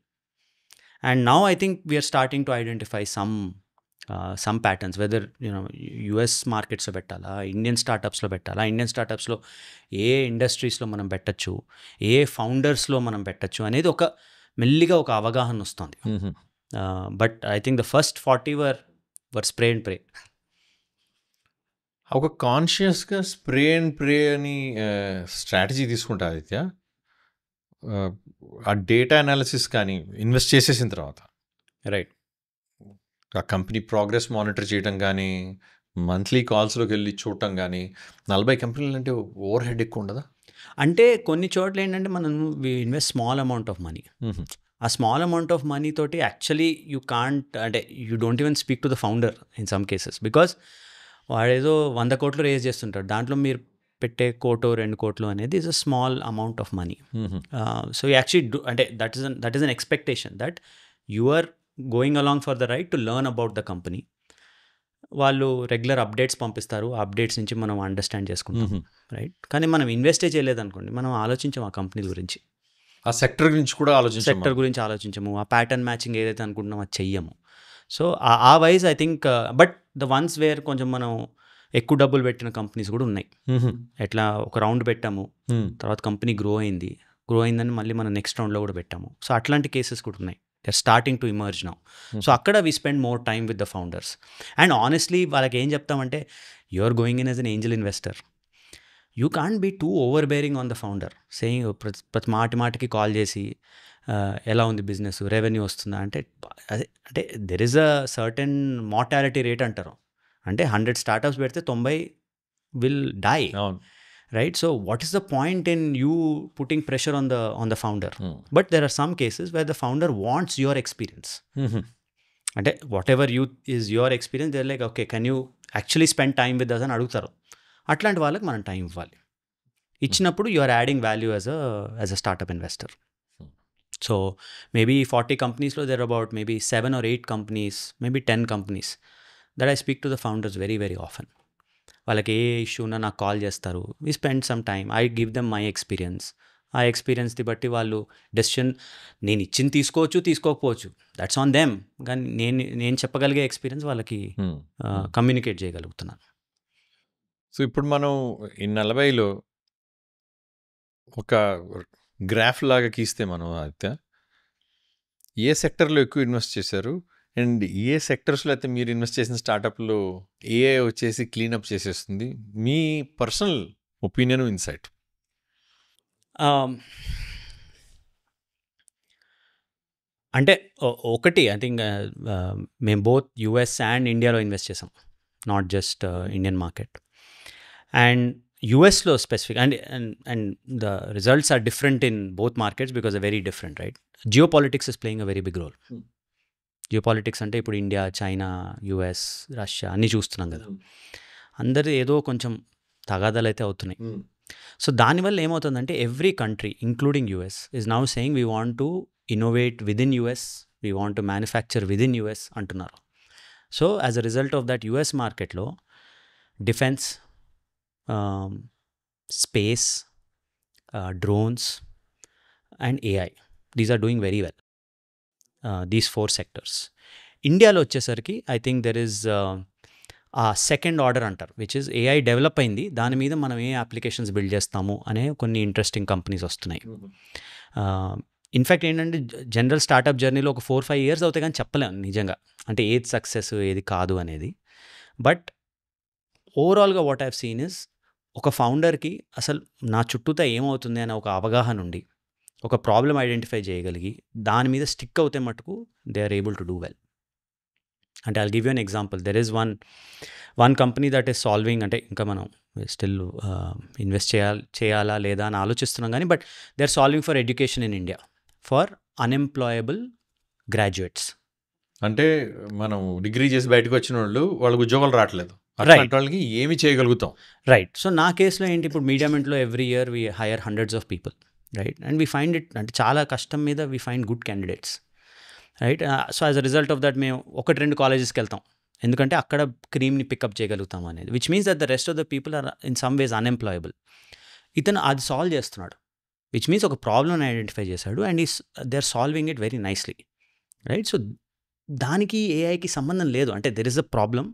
And now I think we are starting to identify some patterns, whether US మార్కెట్స్లో పెట్టాలా, Indian స్టార్టప్స్లో పెట్టాలా, Indian స్టార్టప్స్లో ఏ ఇండస్ట్రీస్లో మనం పెట్టచ్చు, ఏ ఫౌండర్స్లో మనం పెట్టచ్చు అనేది ఒక మెల్లిగా ఒక అవగాహన వస్తుంది. But I think the first 40 were spray and pray. ఒక కాన్షియస్గా స్ప్రే అండ్ ప్రే అని స్ట్రాటజీ తీసుకుంటా ఆదిత్య. ఆ డేటా అనాలిసిస్ కానీ ఇన్వెస్ట్ చేసేసిన తర్వాత, రైట్, ఆ కంపెనీ ప్రోగ్రెస్ మానిటర్ చేయడం కానీ, మంత్లీ కాల్స్లోకి వెళ్ళి చూడటం కానీ. 40 కంపెనీలు అంటే ఓవర్ హెడ్ ఎక్కువ ఉండదా? అంటే కొన్ని చోట్ల ఏంటంటే మనం invest small amount of money. ఆ స్మాల్ అమౌంట్ ఆఫ్ మనీ తోటి యాక్చువల్లీ యూ కాంట్, అంటే you don't even speak to the founder in some cases, because వాడేదో 100 కోట్లు రేజ్ చేస్తుంటాడు, దాంట్లో మీరు పెట్టే 1 కోటో 2 కోట్లు అనేది is a small amount of money. So actually అంటే that is an expectation that you are going along for the right to learn about the company. వాళ్ళు రెగ్యులర్ అప్డేట్స్ పంపిస్తారు, ఆ అప్డేట్స్ నుంచి మనం అండర్స్టాండ్ చేసుకుంటాం, రైట్. కానీ మనం ఇన్వెస్టే చేయలేదనుకోండి, మనం ఆలోచించాం ఆ కంపెనీ గురించి, ఆ సెక్టర్ గురించి కూడా ఆలోచించము, ఆ ప్యాటర్న్ మ్యాచింగ్ ఏదైతే అనుకుంటున్నామో అది చెయ్యము. సో ఆ wise I think, but the ones where కొంచెం మనం ఎక్కువ డబ్బులు పెట్టిన కంపెనీస్ కూడా ఉన్నాయి. ఎట్లా ఒక రౌండ్ పెట్టాము, తర్వాత కంపెనీ గ్రో అయిందని మళ్ళీ మనం నెక్స్ట్ రౌండ్లో కూడా పెట్టాము. సో అట్లాంటి కేసెస్ కూడా ఉన్నాయి. They're starting to emerge now. So akkada we spend more time with the founders. And honestly, వాళ్ళకి ఏం చెప్తామంటే, you're going in as an angel investor. You can't be too overbearing on the founder, saying ప్రతి మాటికి call చేసి ఎలా ఉంది business, revenue వస్తుందా అంటే there is a certain mortality rate అంటారు. అంటే 100 స్టార్టప్స్ పెడితే 90 will die. Right, so what is the point in you putting pressure on the founder? But there are some cases where the founder wants your experience. అంటే whatever youth is your experience there like okay can you actually spend time with us అని అడుగుతారు. అట్లాంటి వాళ్ళకి మనం time ఇవ్వాలి. ఇచ్చినప్పుడు you are adding value as a startup investor. So maybe 40 కంపెనీస్లో there about maybe 7 or 8 companies, maybe 10 companies that I speak to the founders very very often. వాళ్ళకి ఏ ఇష్యూ ఉన్నా నాకు కాల్ చేస్తారు. We spend some time, I give them my experience. ఆ ఎక్స్పీరియన్స్ని బట్టి వాళ్ళు డెసిషన్ నేను ఇచ్చింది తీసుకోవచ్చు, తీసుకోకపోవచ్చు, దట్స్ ఆన్ దెమ్. కానీ నేను చెప్పగలిగే ఎక్స్పీరియన్స్ వాళ్ళకి కమ్యూనికేట్ చేయగలుగుతున్నాను. సో ఇప్పుడు మనం ఈ 40లో ఒక గ్రాఫ్ లాగా గీస్తే మనం అయితే ఏ సెక్టర్లో ఎక్కువ ఇన్వెస్ట్ చేశారు అండ్ ఏ సెక్టర్స్లో అయితే మీరు ఇన్వెస్ట్ చేసిన స్టార్టప్లో ఏఐ వచ్చేసి క్లీనప్ చేసేస్తుంది, మీ పర్సనల్ ఒపీనియన్ ఇన్సైట్? అంటే ఒకటి ఐ థింక్ మేము బోత్ యుఎస్ అండ్ ఇండియాలో ఇన్వెస్ట్ చేసాం, not just Indian market. And యుఎస్లో specific and the results are different in both markets because are very different, right? Geopolitics is playing a very big role. Geopolitics అంటే ఇప్పుడు India, China, US, Russia అన్నీ చూస్తున్నాం కదా. అందరూ ఏదో కొంచెం తగాదాలు అయితే అవుతున్నాయి. సో దానివల్ల ఏమవుతుందంటే every country including US is now saying we want to innovate within US, we want to manufacture within US అంటున్నారు. So as a result of that US మార్కెట్లో defence, space, drones and AI, these are doing very well, these 4 sectors. ఇండియాలో వచ్చేసరికి I think there is a second order అంటారు, which is AI develop అయింది, దాని మీద మనం ఏ applications build చేస్తాము అనే కొన్ని ఇంట్రెస్టింగ్ కంపెనీస్ వస్తున్నాయి. ఇన్ఫ్యాక్ట్ ఏంటంటే జనరల్ స్టార్టప్ జర్నీలో ఒక 4-5 years అవుతాయి కానీ చెప్పలేము నిజంగా, అంటే ఏది సక్సెస్ ఏది కాదు అనేది. బట్ ఓవరాల్గా వాట్ ఐవ్ సీన్ ఇస్ ఒక ఫౌండర్కి అసలు నా చుట్టూతా ఏమవుతుంది అనే ఒక అవగాహన ఉండి ఒక ప్రాబ్లం ఐడెంటిఫై చేయగలిగి దాని మీద స్టిక్ అవుతే మటుకు they are able to do well. అంటే I'll give you an example. There is one company that is solving, అంటే ఇంకా మనం స్టిల్ ఇన్వెస్ట్ చేయాలా లేదా అని ఆలోచిస్తున్నాం కానీ, but they are solving for education in India for unemployable graduates. అంటే మనం డిగ్రీ చేసి బయటకు వచ్చిన వాళ్ళు వాళ్ళకి ఉద్యోగాలు రావట్లేదు, అట్లాంటి వాళ్ళకి ఏమి చేయగలుగుతాం? రైట్. సో నా కేసులో ఏంటి, ఇప్పుడు మీడియా మెంట్లో every year we hire hundreds of people, right? And we find it, అంటే చాలా కష్టం మీద we find good candidates, right? So as a result of that మేము 1-2 కాలేజెస్కి వెళ్తాం, ఎందుకంటే అక్కడ క్రీమ్ని పికప్ చేయగలుగుతాం అనేది, which means that the rest of the people are in some ways unemployable. ఇతను అది సాల్వ్ చేస్తున్నాడు, విచ్ మీన్స్ ఒక ప్రాబ్లమ్ ఐడెంటిఫై చేశాడు and they are solving it very nicely, right? So దానికి ఏఐకి సంబంధం లేదు, అంటే దెర్ ఇస్ అ ప్రాబ్లమ్,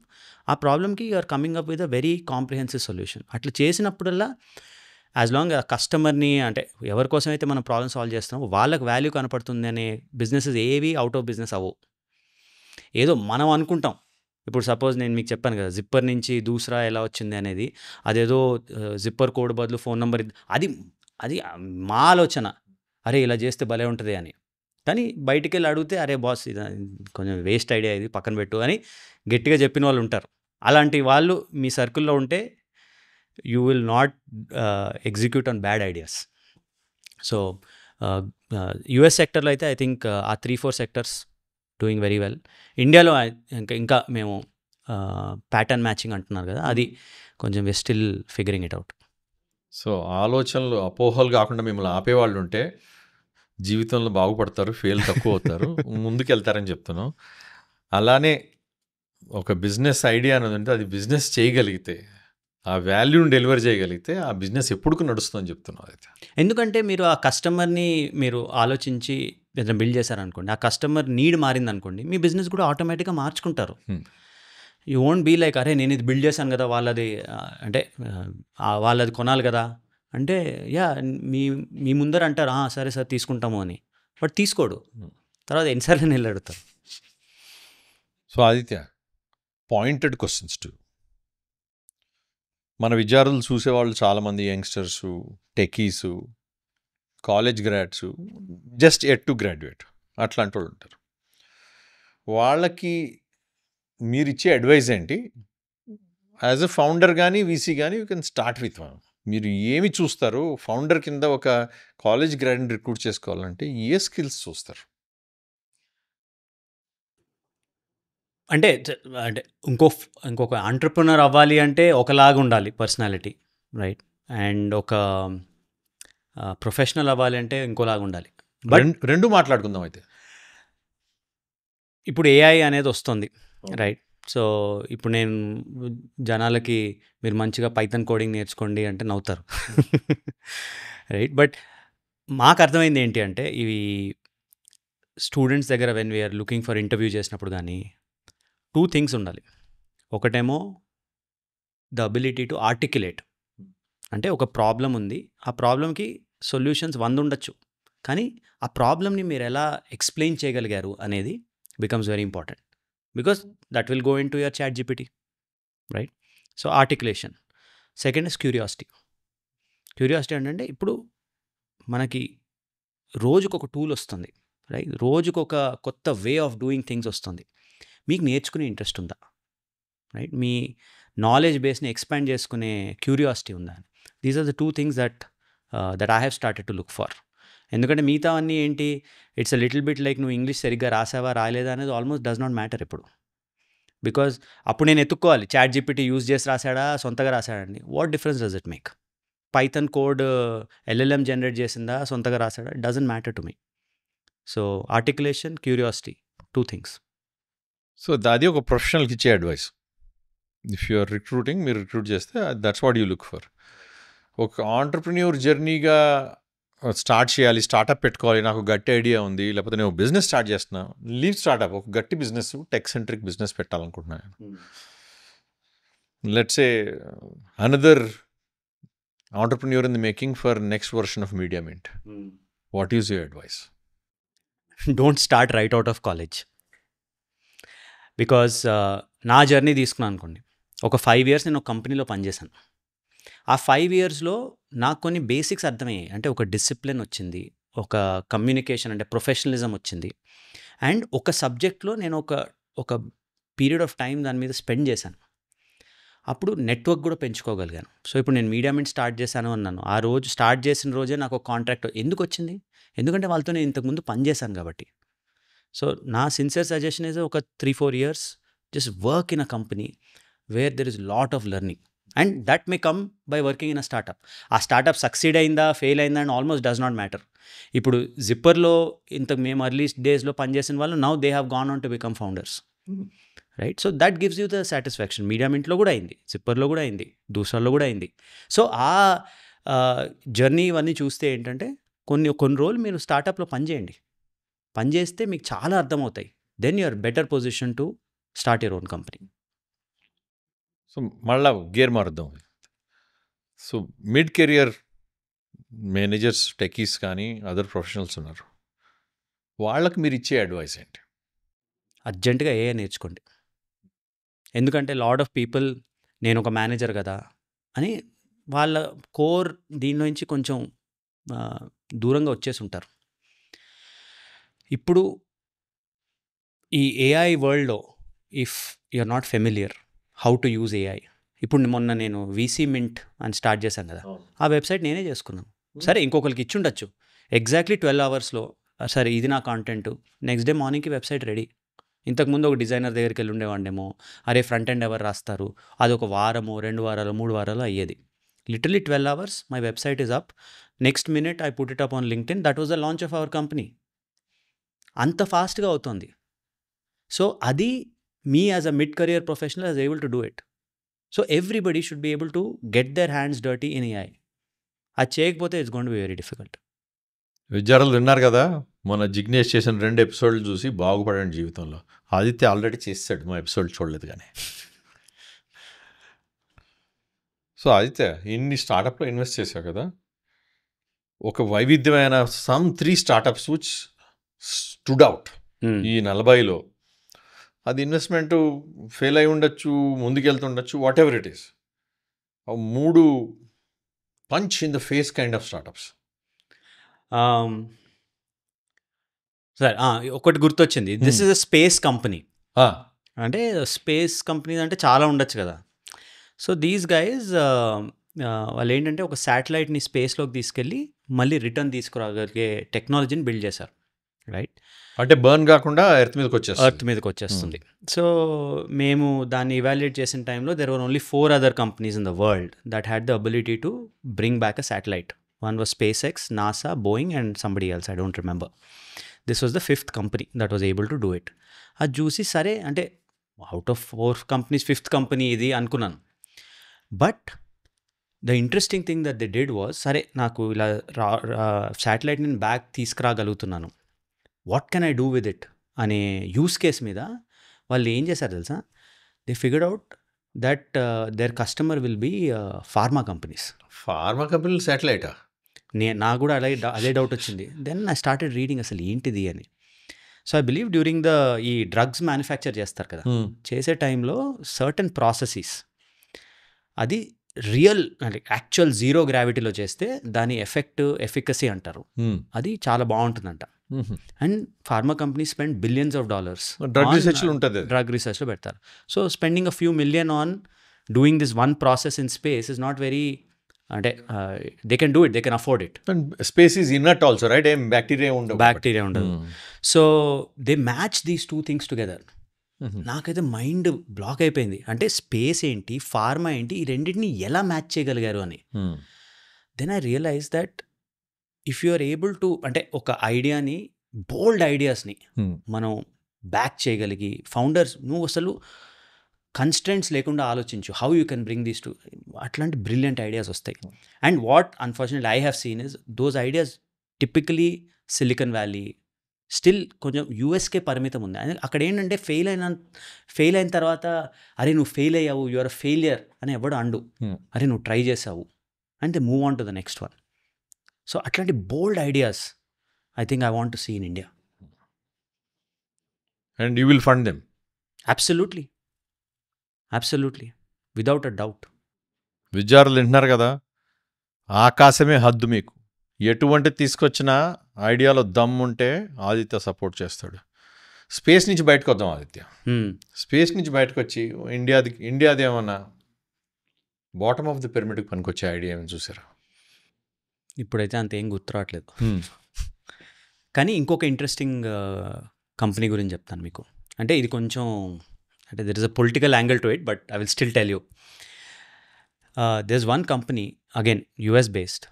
ఆ ప్రాబ్లమ్కి you are coming up with a very comprehensive solution. అట్లా చేసినప్పుడల్లా యాజ్ లాంగ్ ఆ కస్టమర్ని, అంటే ఎవరి కోసం అయితే మనం ప్రాబ్లమ్ సాల్వ్ చేస్తున్నామో వాళ్ళకి వాల్యూ కనపడుతుంది అనే బిజినెసెస్ ఏవి అవుట్ ఆఫ్ బిజినెస్ అవ్వవు. ఏదో మనం అనుకుంటాం, ఇప్పుడు సపోజ్ నేను మీకు చెప్పాను కదా జిప్పర్ నుంచి దూసరా ఎలా వచ్చింది అనేది, అదేదో జిప్పర్ కోడ్ బదులు ఫోన్ నెంబర్, అది అది మా ఆలోచన, అరే ఇలా చేస్తే భలే ఉంటుంది అని. కానీ బయటికి వెళ్ళి అడిగితే అరే బాస్ ఇది కొంచెం వేస్ట్ ఐడియా, ఇది పక్కన పెట్టు అని గట్టిగా చెప్పిన వాళ్ళు ఉంటారు. అలాంటి వాళ్ళు మీ సర్కిల్లో ఉంటే you will not execute on bad ideas. So US సెక్టర్లో అయితే ఐ థింక్ ఆ 3-4 sectors డూయింగ్ వెరీ వెల్. ఇండియాలో ఇంకా మేము ప్యాటర్న్ మ్యాచింగ్ అంటున్నారు కదా, అది కొంచెం we still figuring it out. So ఆలోచనలు అపోహలు కాకుండా మిమ్మల్ని ఆపేవాళ్ళు ఉంటే జీవితంలో బాగుపడతారు, ఫెయిల్ తక్కువ అవుతారు, ముందుకు వెళ్తారని చెప్తున్నాం. అలానే ఒక బిజినెస్ ఐడియా అనేది ఉంటే అది బిజినెస్ చేయగలిగితే, ఆ వాల్యూని డెలివర్ చేయగలిగితే ఆ బిజినెస్ ఎప్పుడుకు నడుస్తుందని చెప్తున్నాం. అయితే ఎందుకంటే మీరు ఆ కస్టమర్ని మీరు ఆలోచించి ఏదైనా బిల్డ్ చేశారనుకోండి, ఆ కస్టమర్ నీడ్ మారిందనుకోండి, మీ బిజినెస్ కూడా ఆటోమేటిక్గా మార్చుకుంటారు. యూ వోంట్ బీ లైక్ అరే నేను ఇది బిల్డ్ చేశాను కదా వాళ్ళది, అంటే వాళ్ళది కొనాలి కదా అంటే, యా మీ ముందర అంటారు సరే సార్ తీసుకుంటాము అని, బట్ తీసుకోడు. తర్వాత ఎన్నిసార్లు నేను అడుగుతారు. So Aditya, pointed questions to మన విద్యార్థులు చూసేవాళ్ళు చాలామంది youngsters, techies, college grads, just at to graduate అట్లాంటి వాళ్ళు ఉంటారు. వాళ్ళకి మీరు ఇచ్చే అడ్వైజ్ ఏంటి? యాజ్ ఎ ఫౌండర్ కానీ వీసీ కానీ యూ కెన్ స్టార్ట్ విత్ మీరు ఏమి చూస్తారు? ఫౌండర్ కింద ఒక కాలేజ్ గ్రాడ్ని రిక్రూట్ చేసుకోవాలంటే ఏ స్కిల్స్ చూస్తారు? అంటే అంటే ఇంకొక ఎంటర్‌ప్రెన్యూర్ అవ్వాలి అంటే ఒకలాగా ఉండాలి పర్సనాలిటీ, రైట్? అండ్ ఒక ప్రొఫెషనల్ అవ్వాలి అంటే ఇంకోలాగా ఉండాలి. బట్ రెండు మాట్లాడుకుందాం అయితే. ఇప్పుడు ఏఐ అనేది వస్తుంది, రైట్? సో ఇప్పుడు నేను జనాలకి మీరు మంచిగా పైథాన్ కోడింగ్ నేర్చుకోండి అంటే నవ్వుతారు. రైట్? బట్ మాకు అర్థమైంది ఏంటి అంటే ఇవి స్టూడెంట్స్ దగ్గర when we're looking for interview చేసినప్పుడు కానీ 2 థింగ్స్ ఉండాలి. ఒకటేమో ద అబిలిటీ టు ఆర్టిక్యులేట్. అంటే ఒక ప్రాబ్లమ్ ఉంది, ఆ ప్రాబ్లమ్‌కి సొల్యూషన్స్ 100 ఉండొచ్చు. కానీ ఆ ప్రాబ్లమ్‌ని మీరు ఎలా ఎక్స్‌ప్లెయిన్ చేయగలిగారు అనేది becomes very important. Because that will go into your ChatGPT, right? So articulation. Second is curiosity. Curiosity ఏంటంటే ఇప్పుడు మనకి రోజుకొక టూల్ వస్తుంది, రైట్? రోజుకొక కొత్త వే ఆఫ్ డూయింగ్ థింగ్స్ వస్తుంది. మీకు నేర్చుకునే ఇంట్రెస్ట్ ఉందా, రైట్? మీ నాలెడ్జ్ బేస్ని ఎక్స్పాండ్ చేసుకునే క్యూరియాసిటీ ఉందా? These are the 2 things that I have started to look for. ఎందుకంటే మిగతావన్నీ ఏంటి, it's a little bit like నువ్వు ఇంగ్లీష్ సరిగ్గా రాసావా రాలేదా అనేది ఆల్మోస్ట్ డస్ నాట్ మ్యాటర్ ఇప్పుడు. బికాజ్ అప్పుడు నేను ఎత్తుక్కోవాలి చాట్ జీపీటీ యూజ్ చేసి రాసాడా సొంతగా రాసాడండి. What difference does it make? Python code LLM generate చేసిందా సొంతగా రాసాడా? Doesn't matter to me. So articulation, curiosity, 2 things. So అది ఒక ప్రొఫెషనల్కి ఇచ్చే advice. If you are recruiting, మీరు రిక్రూట్ చేస్తే that's what you look for. ఒక ఆంటర్ప్రెన్యూర్ జర్నీగా స్టార్ట్ చేయాలి, స్టార్టప్ పెట్టుకోవాలి, నాకు గట్టి ఐడియా ఉంది, లేకపోతే నేను బిజినెస్ స్టార్ట్ చేస్తున్నా, లీవ్ స్టార్టప్, ఒక గట్టి బిజినెస్, టెక్ సెంట్రిక్ బిజినెస్ పెట్టాలనుకుంటున్నాను. Let's say another entrepreneur in the making for next version of Media Mint. What is your advice? Don't start right out of college. Because నా journey తీసుకున్నాను అనుకోండి, ఒక 5 years నేను ఒక కంపెనీలో పనిచేశాను. ఆ 5 ఇయర్స్లో నాకు కొన్ని బేసిక్స్ అర్థమయ్యాయి. అంటే ఒక డిసిప్లిన్ వచ్చింది, ఒక కమ్యూనికేషన్ అంటే ప్రొఫెషనలిజం వచ్చింది, అండ్ ఒక సబ్జెక్ట్లో నేను ఒక పీరియడ్ ఆఫ్ టైం దాని మీద స్పెండ్ చేశాను. అప్పుడు నెట్వర్క్ కూడా పెంచుకోగలిగాను. సో ఇప్పుడు నేను మీడియా మింట్ స్టార్ట్ చేశాను అన్నాను, ఆ రోజు స్టార్ట్ చేసిన రోజే నాకు ఒక కాంట్రాక్ట్ ఎందుకు వచ్చింది? ఎందుకంటే వాళ్ళతో నేను ఇంతకుముందు పనిచేశాను కాబట్టి. సో నా సిన్సియర్ సజెషన్ ఇస్ ఒక 3-4 years just work in a company where there is lot of learning, and that may come by working in a startup. ఆ స్టార్టప్ సక్సీడ్ అయిందా ఫెయిల్ అయిందా and almost does not matter. ఇప్పుడు జిప్పర్లో మేము early డేస్లో పనిచేసిన వాళ్ళు now they have gone on to become founders, right? So that gives you the satisfaction. Media మింట్లో కూడా అయింది, జిప్పర్లో కూడా అయింది, దూసరాలో కూడా అయింది. సో ఆ జర్నీ ఇవన్నీ చూస్తే ఏంటంటే కొన్ని రోజులు మీరు స్టార్టప్లో పనిచేయండి, పనిచేస్తే మీకు చాలా అర్థమవుతాయి. Then you are better position to start your own company. So మళ్ళా గేర్ మారుద్దాం. So mid career managers, techies కానీ అదర్ ప్రొఫెషనల్స్ ఉన్నారు, వాళ్ళకి మీరు ఇచ్చే అడ్వైస్ ఏంటి? అర్జెంటుగా ఏఐ నేర్చుకోండి. ఎందుకంటే లాట్ ఆఫ్ పీపుల్ నేను ఒక మేనేజర్ కదా అని వాళ్ళ కోర్ దీనిలో నుంచి కొంచెం దూరంగా వచ్చేసి ఉంటారు. ఇప్పుడు ఈ ఏఐ వరల్డ్లో if you are not familiar how to use AI, ఇప్పుడు మొన్న నేను వీసీ మింట్ అని స్టార్ట్ చేశాను కదా, ఆ వెబ్సైట్ నేనే చేసుకున్నాను. సరే ఇంకొకరికి ఇచ్చి ఉండొచ్చు, ఎగ్జాక్ట్లీ 12 అవర్స్లో సరే ఇది నా కాంటెంట్, నెక్స్ట్ డే మార్నింగ్కి వెబ్సైట్ రెడీ. ఇంతకుముందు ఒక డిజైనర్ దగ్గరికి వెళ్ళి ఉండేవాడేమో, అరే ఫ్రంట్ ఎండ్ ఎవరు రాస్తారు, అది ఒక వారము 2 వారాలు 3 వారాలు అయ్యేది. Literally 12 hours my website is up, next minute I put it up on LinkedIn, that was the launch of our company. అంత ఫాస్ట్గా అవుతుంది. సో అది me as a mid career professional is able to do it. So everybody should be able to get their hands dirty in AI. అది చేయకపోతే it's going to be very difficult. విద్యార్థులు విన్నారు కదా, మన జిగ్నేష్ చేసిన 2 ఎపిసోడ్లు చూసి బాగుపడండి జీవితంలో. ఆదిత్య ఆల్రెడీ చేస్తాడు, మా ఎపిసోడ్ చూడలేదు కానీ. సో ఆదిత్య, ఇన్ని స్టార్టప్లో ఇన్వెస్ట్ చేశావు కదా, ఒక వైవిధ్యమైన some 3 startups which stood out ఈ 40లో. అది ఇన్వెస్ట్మెంట్ ఫెయిల్ అయి ఉండొచ్చు, ముందుకెళ్తుండొచ్చు, whatever it is. 3 punch in the face kind of startups. సరే ఒకటి గుర్తొచ్చింది, this is a space company. అంటే స్పేస్ కంపెనీ అంటే చాలా ఉండొచ్చు కదా. సో దీస్ గైజ్ వాళ్ళు ఏంటంటే ఒక శాటిలైట్ని స్పేస్లోకి తీసుకెళ్ళి మళ్ళీ రిటర్న్ తీసుకురాగలిగే టెక్నాలజీని బిల్డ్ చేశారు. రైట్. అంటే బర్న్ కాకుండా ఎర్త్ మీదకి వచ్చేస్తుంది. ఎర్త్ మీదకి వచ్చేస్తుంది. సో మేము దాన్ని ఇవాల్యుయేట్ చేసిన టైంలో there were only 4 other companies in the world that had the ability to bring back a satellite. One was SpaceX, NASA, Boeing and somebody else, I don't remember. This was the 5th company that was able to do it. అది చూసి సరే అంటే out of 4 companies 5th company ఇది అనుకున్నాను. But the interesting thing that they did was, సరే నాకు ఇలా satellite నేను బ్యాక్ తీసుకురాగలుగుతున్నాను, what can I do with it అనే యూస్ కేస్ మీద వాళ్ళు ఏం చేశారు తెలుసా, they figured out that their customer will be pharma companies. Pharma కంపెనీలు శాటిలైటా? నాకు కూడా అదే డౌట్ వచ్చింది. దెన్ ఐ స్టార్టెడ్ రీడింగ్ అసలు ఏంటిది అని. సో ఐ బిలీవ్ డ్యూరింగ్ ఈ డ్రగ్స్ మ్యానుఫ్యాక్చర్ చేస్తారు కదా, చేసే టైంలో సర్టన్ ప్రాసెసెస్ అది రియల్ అంటే యాక్చువల్ జీరో గ్రావిటీలో చేస్తే దాని ఎఫికసీ అంటారు, అది చాలా బాగుంటుందంట. And pharma company spend billions of dollars drug రీసెర్చ్లో పెడతారు. So spending a few million on doing this one process in space is not very, అంటే they can do it, they can afford it. Space is innit also right, ఏం bacteria ఉండదు. So they match these 2 things together. నాకైతే mind block అయిపోయింది. అంటే space ఏంటి, pharma ఏంటి, ఈ రెండింటిని ఎలా మ్యాచ్ చేయగలిగారు అని. Then I realise that if you are able to, అంటే ఒక ఐడియాని, బోల్డ్ ఐడియాస్ని మనం బ్యాక్ చేయగలిగి, ఫౌండర్స్ నువ్వు అసలు కన్స్ట్రెంట్స్ లేకుండా ఆలోచించు, how you can bring these to, అట్లాంటి బ్రిలియంట్ ఐడియాస్ వస్తాయి. And what unfortunately I have seen is those ideas typically silicon valley, still కొంచెం యూఎస్కే పరిమితం ఉంది. అక్కడ ఏంటంటే ఫెయిల్ అయిన తర్వాత అరే నువ్వు ఫెయిల్ అయ్యావు, యు ఆర్ అ ఫెయిలియర్ అని ఎవడు అండు, అరే నువ్వు ట్రై చేసావు అంటే move on to the next one. So అట్లాంటి bold ideas I think I want to see in India. And you will fund them. Absolutely, without a doubt. విద్యార్థులు వింటున్నారు కదా, ఆకాశమే హద్దు మీకు. ఎటువంటి తీసుకొచ్చినా ఐడియాలో దమ్ముంటే ఆదిత్య సపోర్ట్ చేస్తాడు. స్పేస్ నుంచి బయటకు వద్దాం ఆదిత్య. స్పేస్ నుంచి బయటకు వచ్చి ఇండియాది ఏమన్నా బాటమ్ ఆఫ్ ది పిరమిడ్కి పనికొచ్చే ఐడియా ఏమైనా చూసారా? ఇప్పుడైతే అంతేం గుర్తురావట్లేదు. కానీ ఇంకొక ఇంట్రెస్టింగ్ కంపెనీ గురించి చెప్తాను మీకు. అంటే ఇది కొంచెం, అంటే there is a political angle to it, but I will still tell you. There is one company, again US based,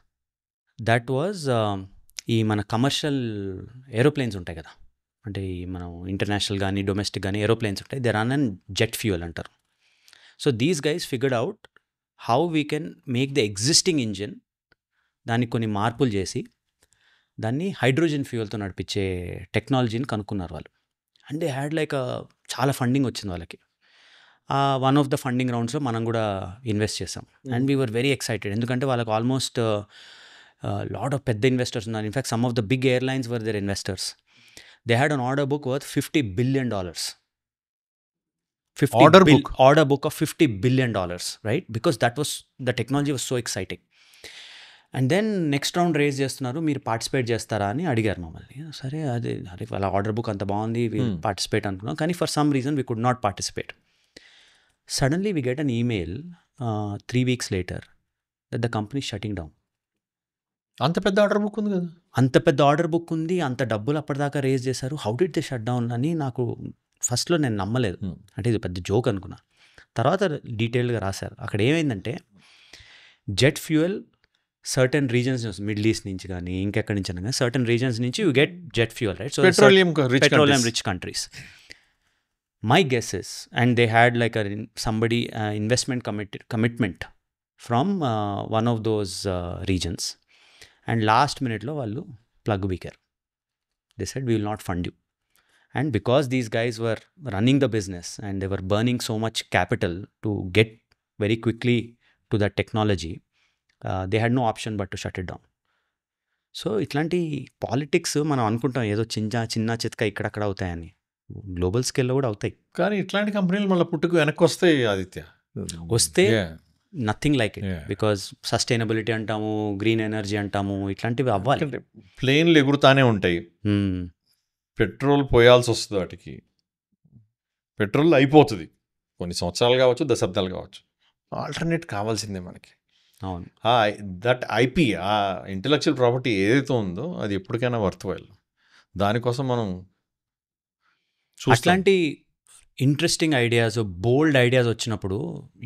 that was ఈ మన కమర్షియల్ ఏరోప్లేన్స్ ఉంటాయి కదా, అంటే ఈ మనం ఇంటర్నేషనల్ కానీ డొమెస్టిక్ కానీ ఏరోప్లేన్స్ ఉంటాయి, they run and jet fuel అంటారు. So these guys figured out how we can make the existing engine, దానికి కొన్ని మార్పులు చేసి దాన్ని హైడ్రోజన్ ఫ్యూయల్తో నడిపించే టెక్నాలజీని కనుక్కున్నారు వాళ్ళు. అండ్ దే హ్యాడ్ లైక్ చాలా ఫండింగ్ వచ్చింది వాళ్ళకి. వన్ ఆఫ్ ద ఫండింగ్ రౌండ్స్లో మనం కూడా ఇన్వెస్ట్ చేసాం. And we were very excited, ఎందుకంటే వాళ్ళకి ఆల్మోస్ట్ లాట్ ఆఫ్ పెద్ద ఇన్వెస్టర్స్ ఉన్నారు. In fact some of the big airlines were their investors. They had an order book worth $50 billion. Order book of $50 billion, right? Because that was, the technology was so exciting. And then next round raise చేస్తున్నారు, మీరు participate చేస్తారా అని అడిగారు మమ్మల్ని. సరే అదే వాళ్ళ order book అంత బాగుంది, పార్టిసిపేట్ అనుకున్నాం. కానీ for some reason we could not participate. Suddenly we get an email 3 weeks later that the company shutting down. అంత పెద్ద ఆర్డర్ బుక్ ఉంది కదా, అంత పెద్ద ఆర్డర్ బుక్ ఉంది, అంత డబ్బులు అప్పటిదాకా రేజ్ చేశారు, how did they shut down అని నాకు ఫస్ట్లో నేను నమ్మలేదు. అంటే ఇది పెద్ద జోక్ అనుకున్నా. తర్వాత డీటెయిల్గా రాశారు. అక్కడ ఏమైందంటే jet fuel certain reasons, middle east నుంచి కానీ ఇంకెక్కడి నుంచి కానీ సర్టన్ రీజన్స్ నుంచి you get jet fuel, right? So petroleum rich countries. My guesses, and they had like somebody investment commitment from one of those regions. And last మినిట్లో వాళ్ళు plug వీకారు. They said we will not fund you. And because these guys were running the business and they were burning so much capital to get very quickly to that technology, they had no option but to shut it down. So ఇట్లాంటి politics మనం అనుకుంటాం ఏదో చిన్న చితక ఇక్కడక్కడ అవుతాయని, global స్కేల్లో కూడా అవుతాయి. కానీ ఇట్లాంటి కంపెనీలు మళ్ళీ పుట్టుకు వెనక్కి వస్తాయి ఆదిత్య. వస్తే nothing like it, because sustainability అంటాము, గ్రీన్ ఎనర్జీ అంటాము, ఇట్లాంటివి అవ్వాలి. ప్లేన్లు ఎగురుతానే ఉంటాయి, పెట్రోల్ పోయాల్సి వస్తుంది, వాటికి పెట్రోల్ అయిపోతుంది, కొన్ని సంవత్సరాలు కావచ్చు, దశాబ్దాలు కావచ్చు, ఆల్టర్నేట్ కావాల్సిందే మనకి. అవును, దట్ ఐపీ, ఆ ఇంటెలెక్చువల్ ప్రాపర్టీ ఏదైతే ఉందో అది ఎప్పటికైనా వర్త్ వైల్. దానికోసం మనం చూస్తాం. అట్లాంటి ఇంట్రెస్టింగ్ ఐడియాస్, బోల్డ్ ఐడియాస్ వచ్చినప్పుడు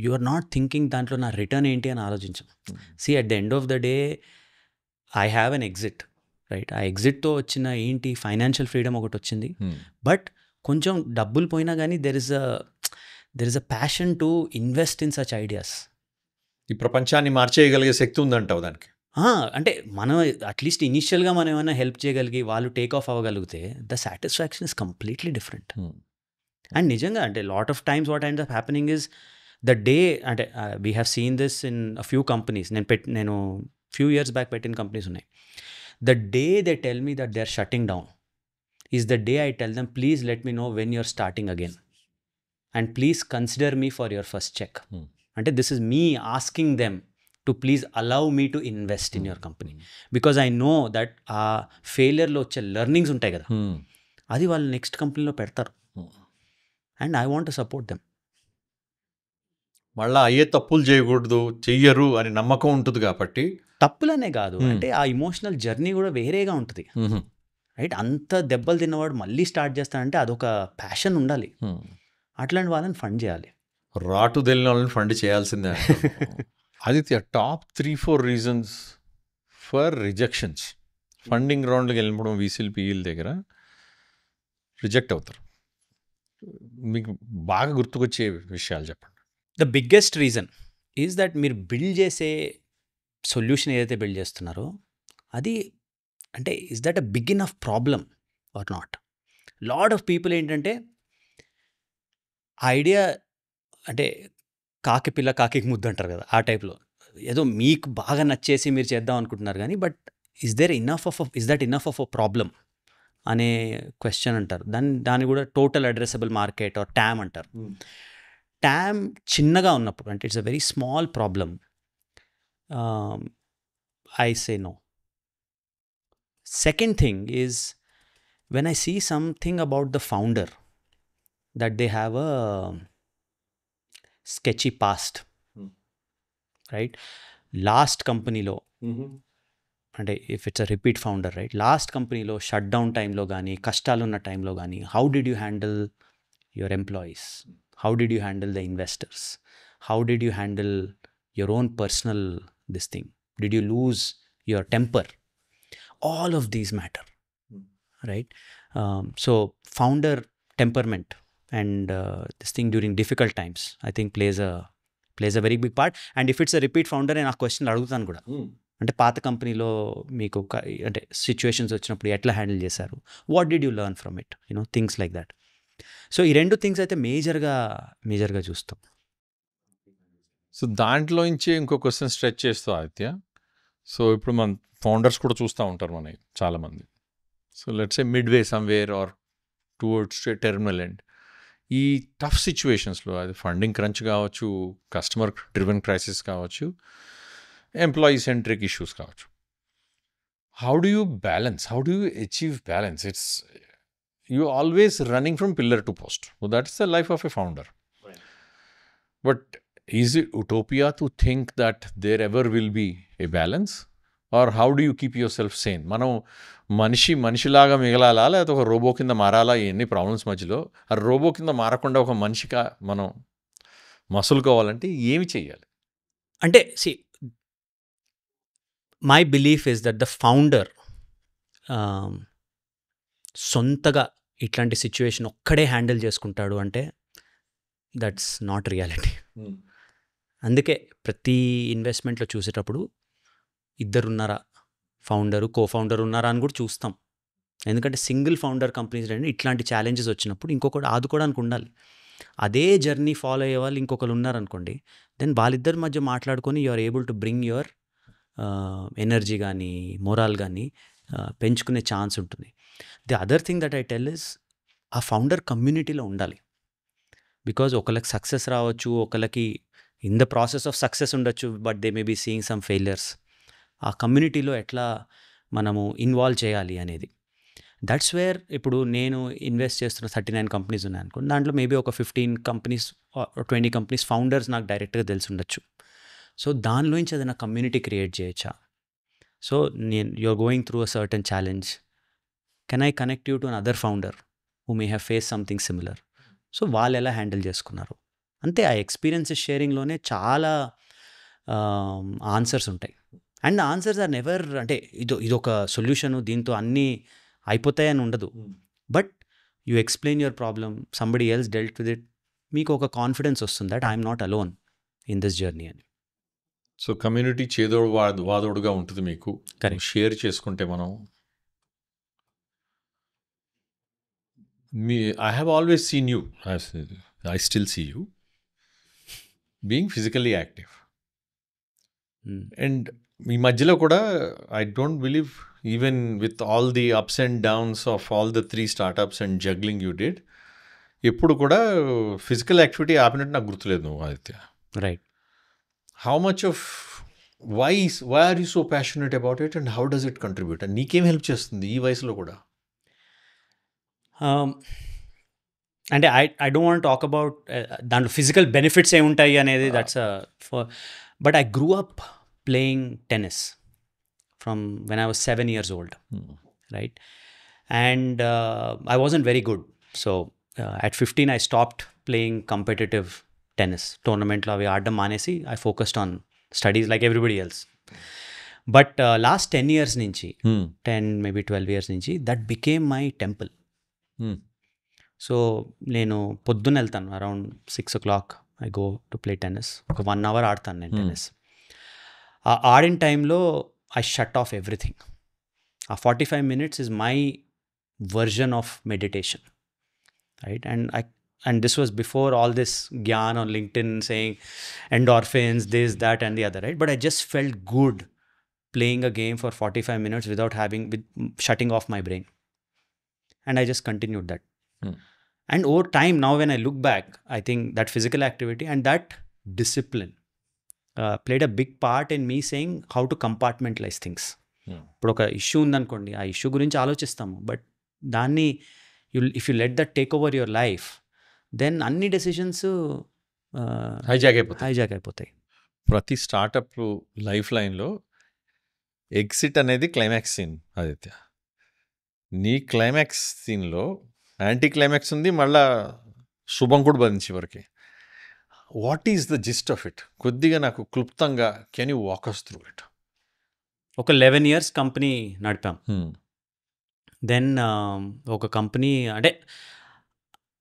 యు ఆర్ నాట్ థింకింగ్ దాంట్లో నా రిటర్న్ ఏంటి అని ఆలోచించం. See at the end of the day I have an exit, right? ఆ ఎగ్జిట్తో వచ్చిన ఏంటి ఫైనాన్షియల్ ఫ్రీడమ్ ఒకటి వచ్చింది. బట్ కొంచెం డబ్బులు పోయినా కానీ there is a passion to invest in such ideas. ఈ ప్రపంచాన్ని మార్చేయగలిగే శక్తి ఉందంటావు దానికి. అంటే మనం అట్లీస్ట్ ఇనిషియల్గా మనం ఏమైనా హెల్ప్ చేయగలిగి వాళ్ళు టేక్ ఆఫ్ అవ్వగలిగితే the satisfaction is completely different. And నిజంగా అంటే lot of times what ends up happening is the day, అంటే we have seen this in a few companies. నేను ఫ్యూ ఇయర్స్ బ్యాక్ పెట్టిన కంపెనీస్ ఉన్నాయి. The day they tell me that they are shutting down is the day I tell them please let me know when you're starting again and please consider me for your first check. అంటే this is me asking them to please allow me to invest in your company because I know that ఆ ఫెయిలియర్లో వచ్చే learnings ఉంటాయి కదా, అది వాళ్ళు next కంపెనీలో పెడతారు. And I want to support them. మళ్ళీ అయ్యే తప్పులు చేయకూడదు, చెయ్యరు అని నమ్మకం ఉంటుంది కాబట్టి. తప్పులనే కాదు, అంటే ఆ ఇమోషనల్ జర్నీ కూడా వేరేగా ఉంటుంది, రైట్? అంత దెబ్బలు తిన్నవాడు మళ్ళీ స్టార్ట్ చేస్తానంటే అదొక ప్యాషన్ ఉండాలి. అట్లాంటి వాళ్ళని ఫండ్ చేయాలి. రాటు తెలియని వాళ్ళని ఫండ్ చేయాల్సిందే. Aditya, top 3-4 reasons for rejections. Funding రౌండ్కి వెళ్ళినప్పుడు వీసీలు పీఈల దగ్గర రిజెక్ట్ అవుతారు. మీకు బాగా గుర్తుకొచ్చే విషయాలు చెప్పండి. The biggest reason is that మీరు బిల్డ్ చేసే సొల్యూషన్ ఏదైతే బిల్డ్ చేస్తున్నారో అది అంటే is that a big enough problem or not? Lot of people ఏంటంటే ఐడియా అంటే కాకి పిల్ల కాకి ముద్దు అంటారు కదా, ఆ టైప్లో ఏదో మీకు బాగా నచ్చేసి మీరు చేద్దాం అనుకుంటున్నారు కానీ but is that enough of a problem అనే క్వశ్చన్ అంటారు. దాన్ని కూడా total addressable market or TAM అంటారు. ట్యామ్ చిన్నగా ఉన్నప్పుడు అంటే it's a very small problem, I say no. Second thing is when I see something about the founder that they have a sketchy past, right? Last కంపెనీలో అంటే if it's a repeat founder, right, last కంపెనీలో shut down టైంలో కానీ కష్టాలు ఉన్న టైంలో కానీ how did you handle your employees, how did you handle the investors, how did you handle your own personal this thing, did you lose your temper? All of these matter, right? So founder temperament and this thing during difficult times I think plays a very big part. And if it's a repeat founder నేను ఆ క్వశ్చన్లు అడుగుతాను కూడా, అంటే పాత కంపెనీలో మీకు అంటే సిచ్యువేషన్స్ వచ్చినప్పుడు ఎట్లా హ్యాండిల్ చేశారు, what did you learn from it, things like that. So ఈ రెండు థింగ్స్ అయితే మేజర్గా చూస్తాం. సో దాంట్లో నుంచి ఇంకో క్వశ్చన్ స్ట్రెచ్ చేస్తూ ఆదిత్య, సో ఇప్పుడు మన ఫౌండర్స్ కూడా చూస్తూ ఉంటారు మనకి చాలామంది. So let's a midway somewhere or towards terminal end, ఈ టఫ్ సిచ్యువేషన్స్లో అది ఫండింగ్ క్రంచ్ కావచ్చు, కస్టమర్ డ్రివెన్ క్రైసిస్ కావచ్చు, ఎంప్లాయీ సెంట్రిక్ ఇష్యూస్ కావచ్చు, how do you balance, how do you achieve balance? It's you always running from pillar to post, so that is the life of a founder. But is it utopia to think that there ever will be a balance, or how do you keep yourself sane? మనం మనిషిలాగా మిగలాలా, లేకపోతే ఒక robo కింద మారాలా? ఎన్ని problems మధ్యలో ఆ robo కింద మారకుండా ఒక మనిషిగా మనం మసులుకోవాలంటే ఏమి చేయాలి? అంటే my belief is that the founder సొంతగా ఇట్లాంటి సిచ్యువేషన్ ఒక్కడే హ్యాండిల్ చేసుకుంటాడు అంటే దట్స్ నాట్ రియాలిటీ. అందుకే ప్రతి ఇన్వెస్ట్మెంట్లో చూసేటప్పుడు ఇద్దరున్నారా, ఫౌండరు కో ఫౌండర్ ఉన్నారా అని కూడా చూస్తాం. ఎందుకంటే సింగిల్ ఫౌండర్ కంపెనీస్ అంటే ఇట్లాంటి ఛాలెంజెస్ వచ్చినప్పుడు ఇంకొకటి ఆదుకోవడానికి ఉండాలి. అదే జర్నీ ఫాలో అయ్యే వాళ్ళు ఇంకొకరు ఉన్నారనుకోండి, దెన్ వాళ్ళిద్దరి మధ్య మాట్లాడుకొని you are able to bring your energy కానీ మొరాల్ కానీ పెంచుకునే ఛాన్స్ ఉంటుంది. The other thing that I tell is ఆ ఫౌండర్ కమ్యూనిటీలో ఉండాలి. బికాజ్ ఒకళ్ళకి సక్సెస్ రావచ్చు, ఒకళ్ళకి in the process of success ఉండొచ్చు, but they may be seeing some failures. ఆ కమ్యూనిటీలో ఎట్లా మనము ఇన్వాల్వ్ చేయాలి అనేది, దట్స్ వేర్ ఇప్పుడు నేను ఇన్వెస్ట్ చేస్తున్న 39 కంపెనీస్ ఉన్నాయి అనుకోండి, దాంట్లో మేబీ ఒక 15 కంపెనీస్ 20 కంపెనీస్ ఫౌండర్స్ నాకు డైరెక్ట్గా తెలిసి ఉండొచ్చు. సో దానిలోంచి ఏదైనా కమ్యూనిటీ క్రియేట్ చేయొచ్చా? So you're going through a certain challenge, can I connect you to another founder who may have face something similar. So వాళ్ళు ఎలా హ్యాండిల్ చేసుకున్నారు, అంతే. ఆ ఎక్స్పీరియన్సెస్ షేరింగ్లోనే చాలా ఆన్సర్స్ ఉంటాయి. అండ్ ఆన్సర్స్ ఆర్ నెవర్ అంటే ఇదొక సొల్యూషను, దీంతో అన్నీ అయిపోతాయని ఉండదు. But you explain your problem, somebody else dealt with it, మీకు ఒక కాన్ఫిడెన్స్ వస్తుంది that I'm not alone in this journey అని. సో కమ్యూనిటీ చేదోడు వాదోడుగా ఉంటుంది మీకు. Correct. షేర్ చేసుకుంటే మనం I have always seen you, I still see you being physically active. And ఈ మధ్యలో కూడా I don't believe even with all the ups and downs of all the 3 startups and juggling you did, ఎప్పుడు కూడా physical activity ఆపినట్టు నాకు గుర్తులేదు నువ్వు, Aditya. Right. How much of why are you so passionate about it and how does it contribute? And నీకేం help చేస్తుంది ఈ వయసులో కూడా? అంటే I don't want talk about దాంట్లో ఫిజికల్ బెనిఫిట్స్ ఏముంటాయి అనేది, that's but I grew up playing tennis from when I was 7 years old, right? And I wasn't very good. So at 15 I stopped playing competitive tennis. Tournament lo avi aadam manesi I focused on studies like everybody else. But last 10 years nunchi 10 maybe 12 years nunchi that became my temple. So నేను పొద్దున్న వెళ్తాను, around 6 o'clock I go to play tennis. ఒక 1 hour ఆడతాను నేను tennis. ఆ ఆడిన టైంలో I shut off everything. ఆ 45 minutes is my version of meditation, right? And this was before all this gyan on LinkedIn saying endorphins, this, that and the other, right? But I just felt good playing a game for 45 minutes without shutting off my brain. And I just continued that. And over time, now when I look back, I think that physical activity and that discipline played a big part in me saying how to compartmentalize things. ఇప్పుడు ఒక issue ఉందనుకోండి, ఆ issue గురించి ఆలోచిస్తాము, but దాన్ని if you let that take over your life, then అన్ని decisions hijack అయిపోతాయి. ప్రతి స్టార్టప్ లైఫ్ లైన్లో ఎగ్జిట్ అనేది క్లైమాక్స్ సీన్, ఆదిత్య. నీ క్లైమాక్స్ సీన్లో యాంటీ క్లైమాక్స్ ఉంది, మళ్ళా శుభం కూడా బంధించి వరకు. What is the gist of it? కొద్దిగా నాకు క్లుప్తంగా can you walk us through it? ఒక 11 years కంపెనీ నడిపాం. దెన్ ఒక కంపెనీ అంటే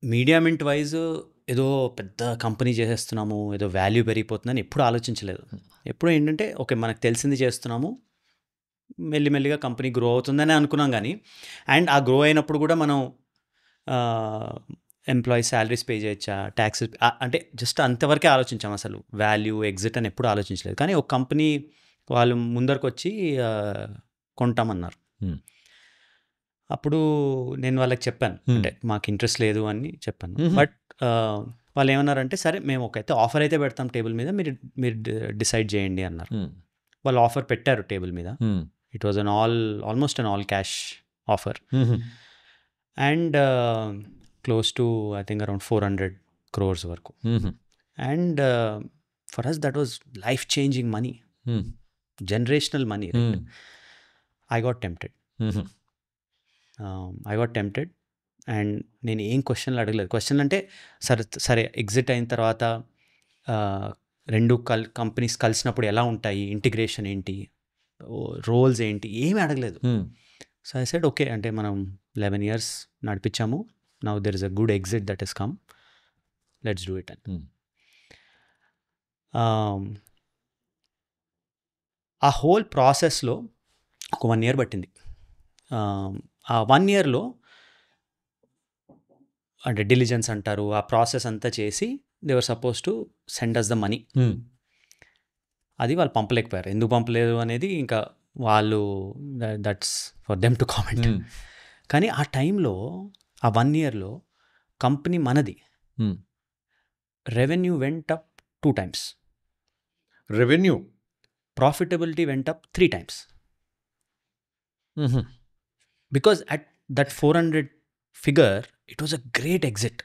మీడియా మింట్ వైజ్ ఏదో పెద్ద కంపెనీ చేసేస్తున్నాము, ఏదో వాల్యూ పెరిగిపోతుందని ఎప్పుడు ఆలోచించలేదు. ఎప్పుడు ఏంటంటే ఓకే మనకు తెలిసింది చేస్తున్నాము, మెల్లిమెల్లిగా కంపెనీ గ్రో అవుతుందని అనుకున్నాం. కానీ అండ్ ఆ గ్రో అయినప్పుడు కూడా మనం ఎంప్లాయీస్ శాలరీస్ పే చేయొచ్చా, ట్యాక్సెస్, అంటే జస్ట్ అంతవరకే ఆలోచించాం. అసలు వాల్యూ ఎగ్జిట్ అని ఎప్పుడు ఆలోచించలేదు. కానీ ఒక కంపెనీ వాళ్ళు ముందరకు వచ్చి కొంటామన్నారు. అప్పుడు నేను వాళ్ళకి చెప్పాను, అంటే మాకు ఇంట్రెస్ట్ లేదు అని చెప్పాను. బట్ వాళ్ళు ఏమన్నారంటే సరే మేము ఒకైతే ఆఫర్ అయితే పెడతాం టేబుల్ మీద, మీరు డిసైడ్ చేయండి అన్నారు. వాళ్ళు ఆఫర్ పెట్టారు టేబుల్ మీద. It was almost an all cash offer and close to I think around 400 crores వరకు. And for us that was life changing money, generational money, right? I got tempted and నేను ఏం క్వశ్చన్లు అడగలేదు. క్వశ్చన్లు అంటే సరే ఎగ్జిట్ అయిన తర్వాత రెండు కంపెనీస్ కలిసినప్పుడు ఎలా ఉంటాయి, ఇంటిగ్రేషన్ ఏంటి, రోల్స్ ఏంటి, ఏమీ అడగలేదు. సో ఐ సెడ్ ఓకే, అంటే మనం 11 years నడిపించాము, now there is a good exit that is come, let's do it అని. ఆ హోల్ ప్రాసెస్లో ఒక 1 year పట్టింది. ఆ 1 yearలో అంటే డిలిజెన్స్ అంటారు, ఆ ప్రాసెస్ అంతా చేసి they were suppose to send us the money. అది వాళ్ళు పంపలేకపోయారు. ఎందుకు పంపలేదు అనేది ఇంకా వాళ్ళు, that's for them to comment. కానీ ఆ టైంలో ఆ 1 yearలో కంపెనీ మనది, revenue went up 2 times, revenue profitability went up 3 times. Because at that 400 figure, it was a great exit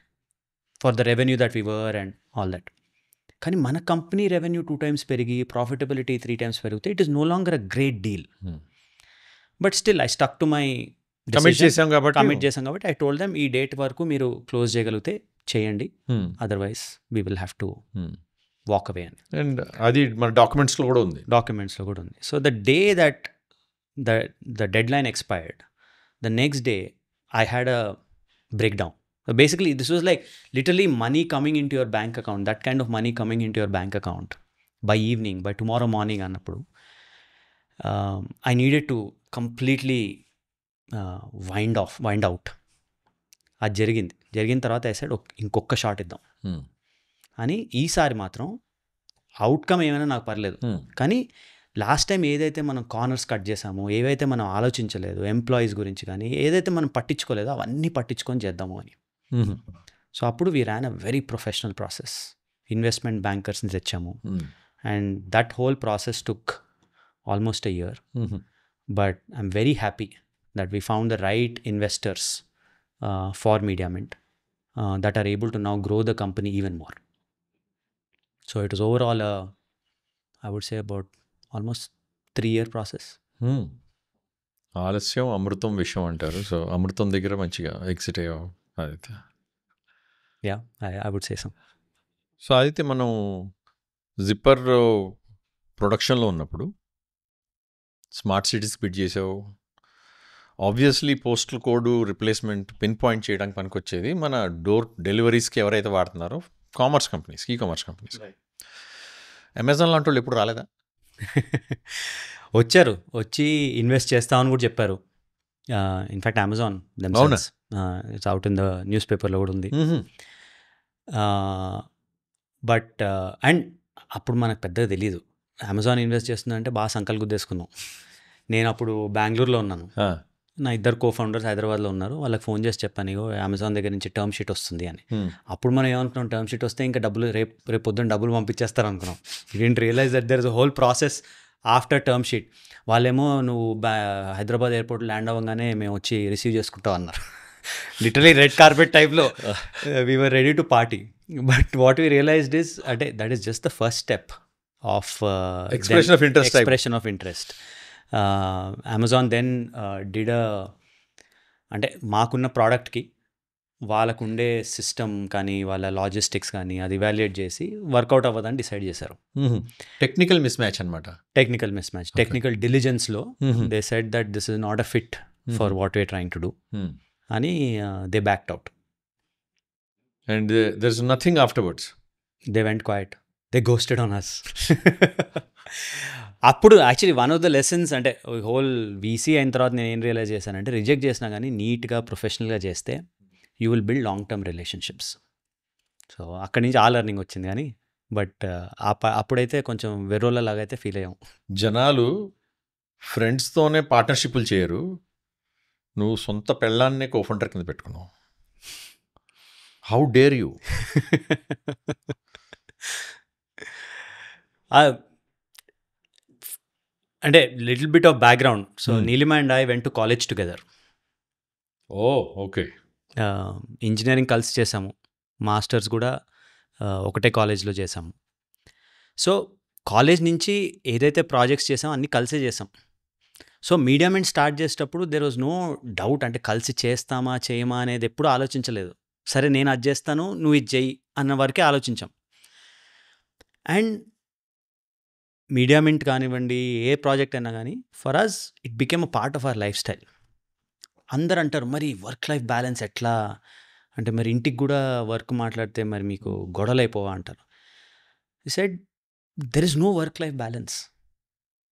for the revenue that we were and all that. కానీ మన company revenue 2 times పెరిగి profitability 3 times పెరిగితే it is no longer a great deal. But still I stuck to my commit చేసాం కాబట్టి I told them ఈ date వరకు మీరు close చేయగలిగితే చేయండి, otherwise we will have to walk away అని. అండ్ అది మన డాక్యుమెంట్స్లో కూడా ఉంది. So the day that the deadline expired, the next day I had a breakdown. Basically, this was like literally money coming into your bank account, that kind of money coming into your bank account by evening, by tomorrow morning అన్నప్పుడు I needed to completely wind out. అది జరిగిన తర్వాత I said ఇంకొక shot ఇద్దాం అని. ఈసారి మాత్రం outcome ఏమైనా నాకు పర్లేదు, కానీ లాస్ట్ టైం ఏదైతే మనం కార్నర్స్ కట్ చేసామో, ఏవైతే మనం ఆలోచించలేదు ఎంప్లాయీస్ గురించి కానీ ఏదైతే మనం పట్టించుకోలేదో అవన్నీ పట్టించుకొని చేద్దాము అని. సో అప్పుడు we ran a very professional process. Investment బ్యాంకర్స్ని తెచ్చాము, and that whole process took almost a year. But I'm very happy that we found the right investors for MediaMint that are able to now grow the company even more. So it was overall I would say about almost 3-year process. ఆలస్యం అమృతం విషయం అంటారు. So అమృతం దగ్గర మంచిగా exit అయ్యావు Aditya. I would say so. So Aditya, మనం zipper ప్రొడక్షన్లో ఉన్నప్పుడు స్మార్ట్ సిటీస్ బిడ్ చేసావు. Obviously postal code replacement pinpoint చేయడానికి పనికొచ్చేది మన డోర్ డెలివరీస్కి ఎవరైతే వాడుతున్నారో ఈ కామర్స్ కంపెనీస్. అమెజాన్ లాంటి వాళ్ళు ఎప్పుడు రాలేదా? వచ్చి ఇన్వెస్ట్ చేస్తామని కూడా చెప్పారు. In fact Amazon it's out in the news పేపర్లో కూడా ఉంది. బట్ అండ్ అప్పుడు మనకు పెద్దగా తెలియదు అమెజాన్ ఇన్వెస్ట్ చేస్తుందంటే. బాగా సంకల్ గుద్దేసుకున్నాం. నేను అప్పుడు బెంగళూరులో ఉన్నాను, నా 2 co-founders హైదరాబాద్లో ఉన్నారు. వాళ్ళకి ఫోన్ చేసి చెప్పాను, ఇగో అమెజాన్ దగ్గర నుంచి టర్మ్ షీట్ వస్తుంది అని. అప్పుడు మనం ఏమనుకున్నాం, టర్మ్ షీట్ వస్తే ఇంకా డబ్బులు రేపు పొద్దున్న డబ్బులు పంపించేస్తారు అనుకున్నాం. You don't realise that there is a whole process after term sheet. వాళ్ళేమో నువ్వు హైదరాబాద్ ఎయిర్పోర్ట్ ల్యాండ్ అవ్వగానే మేము వచ్చి రిసీవ్ చేసుకుంటాం అన్నారు. లిటరలీ రెడ్ కార్పెట్ టైప్లో we were ready to party. But what we realised is అంటే that is just the first step of expression of interest. Amazon then did అంటే మాకున్న ప్రోడక్ట్కి వాళ్ళకుండే సిస్టమ్ కానీ వాళ్ళ లాజిస్టిక్స్ కానీ అది ఇవాల్యుయేట్ చేసి వర్కౌట్ అవ్వదని డిసైడ్ చేశారు. టెక్నికల్ మిస్ మ్యాచ్ అనమాట. టెక్నికల్ డిలిజెన్స్లో they said that this is not a fit for what we're trying to do అని they backed out. And there is nothing afterwards. They went quiet, they ghosted on us. అప్పుడు actually one of the lessons అంటే whole VC అయిన తర్వాత నేను ఏం realise చేశానంటే, reject చేసినా కానీ నీట్గా ప్రొఫెషనల్గా చేస్తే you will build long term relationships. So అక్కడి నుంచి ఆ లెర్నింగ్ వచ్చింది. కానీ బట్ అప్పుడైతే కొంచెం వెర్రోళ్ళలాగా అయితే ఫీల్ అయ్యాం. జనాలు ఫ్రెండ్స్తోనే పార్ట్నర్షిప్లు చేయరు, నువ్వు సొంత పెళ్ళాన్నే కోఫౌండర్ కింద పెట్టుకున్నావు. How dare you? అంటే little bit of background. So Neelima and I went to college together. Okay. Engineering కలిసి చేసాము, మాస్టర్స్ కూడా ఒకటే కాలేజ్లో చేసాము. సో కాలేజ్ నుంచి ఏదైతే ప్రాజెక్ట్స్ చేసామో అన్నీ కలిసే చేసాం. సో మీడియామెంట్ స్టార్ట్ చేసేటప్పుడు దెర్ వాజ్ నో డౌట్, అంటే కలిసి చేస్తామా చేయమా అనేది ఎప్పుడూ ఆలోచించలేదు. సరే నేను అది చేస్తాను నువ్వు ఇది చెయ్యి అన్న వరకే ఆలోచించాం. అండ్ మీడియామెంట్ కానివ్వండి, ఏ ప్రాజెక్ట్ అయినా కానీ for us it became a part of our lifestyle. అందరు అంటారు, మరి వర్క్ లైఫ్ బ్యాలెన్స్ ఎట్లా అంటే, మరి ఇంటికి కూడా వర్క్ మాట్లాడితే మరి మీకు గొడవలు అయిపోవా అంటారు. He said there is no work life balance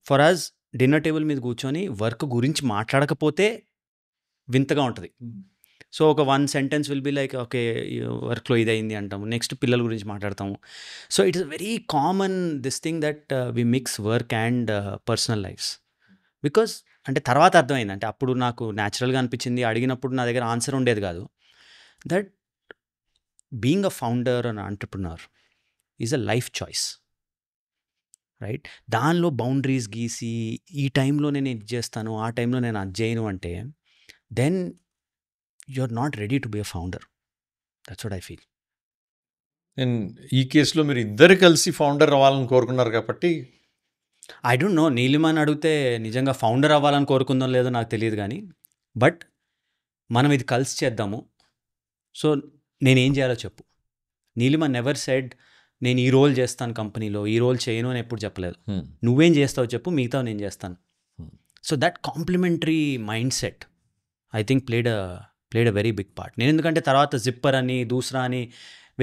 for us. Dinner table మీద కూర్చొని వర్క్ గురించి మాట్లాడకపోతే వింతగా ఉంటుంది. సో ఒక 1 sentence will be like okay వర్క్లో ఇదైంది అంటాము, నెక్స్ట్ పిల్లల గురించి మాట్లాడతాము. So it is very common this thing that we mix work and personal lifes. Because అంటే తర్వాత అర్థమైంది, అంటే అప్పుడు నాకు న్యాచురల్గా అనిపించింది, అడిగినప్పుడు నా దగ్గర ఆన్సర్ ఉండేది కాదు, that being a founder and entrepreneur is a life choice, right? దానిలో బౌండరీస్ గీసి ఈ టైంలో నేను ఇది చేస్తాను, ఆ టైంలో నేను అది చేయను అంటే then you are not ready to be a founder. That's what I feel. And ఈ కేసులో మీరు ఇద్దరు కలిసి ఫౌండర్ అవ్వాలని కోరుకున్నారు కాబట్టి ఐ డోంట్ నో, నీలిమాని అడిగితే నిజంగా ఫౌండర్ అవ్వాలని కోరుకుందో లేదో నాకు తెలియదు కానీ, బట్ మనం ఇది కలిసి చేద్దాము. సో నేనేం చేయాలో చెప్పు. నీలిమ నెవర్ సెడ్ నేను ఈ రోల్ చేస్తాను కంపెనీలో, ఈ రోల్ చేయను అని ఎప్పుడు చెప్పలేదు. నువ్వేం చేస్తావు చెప్పు, మిగతా నేను చేస్తాను. So that complementary mind set I think played a very big part. నేను ఎందుకంటే తర్వాత జిప్పర్ అని, దూసరా అని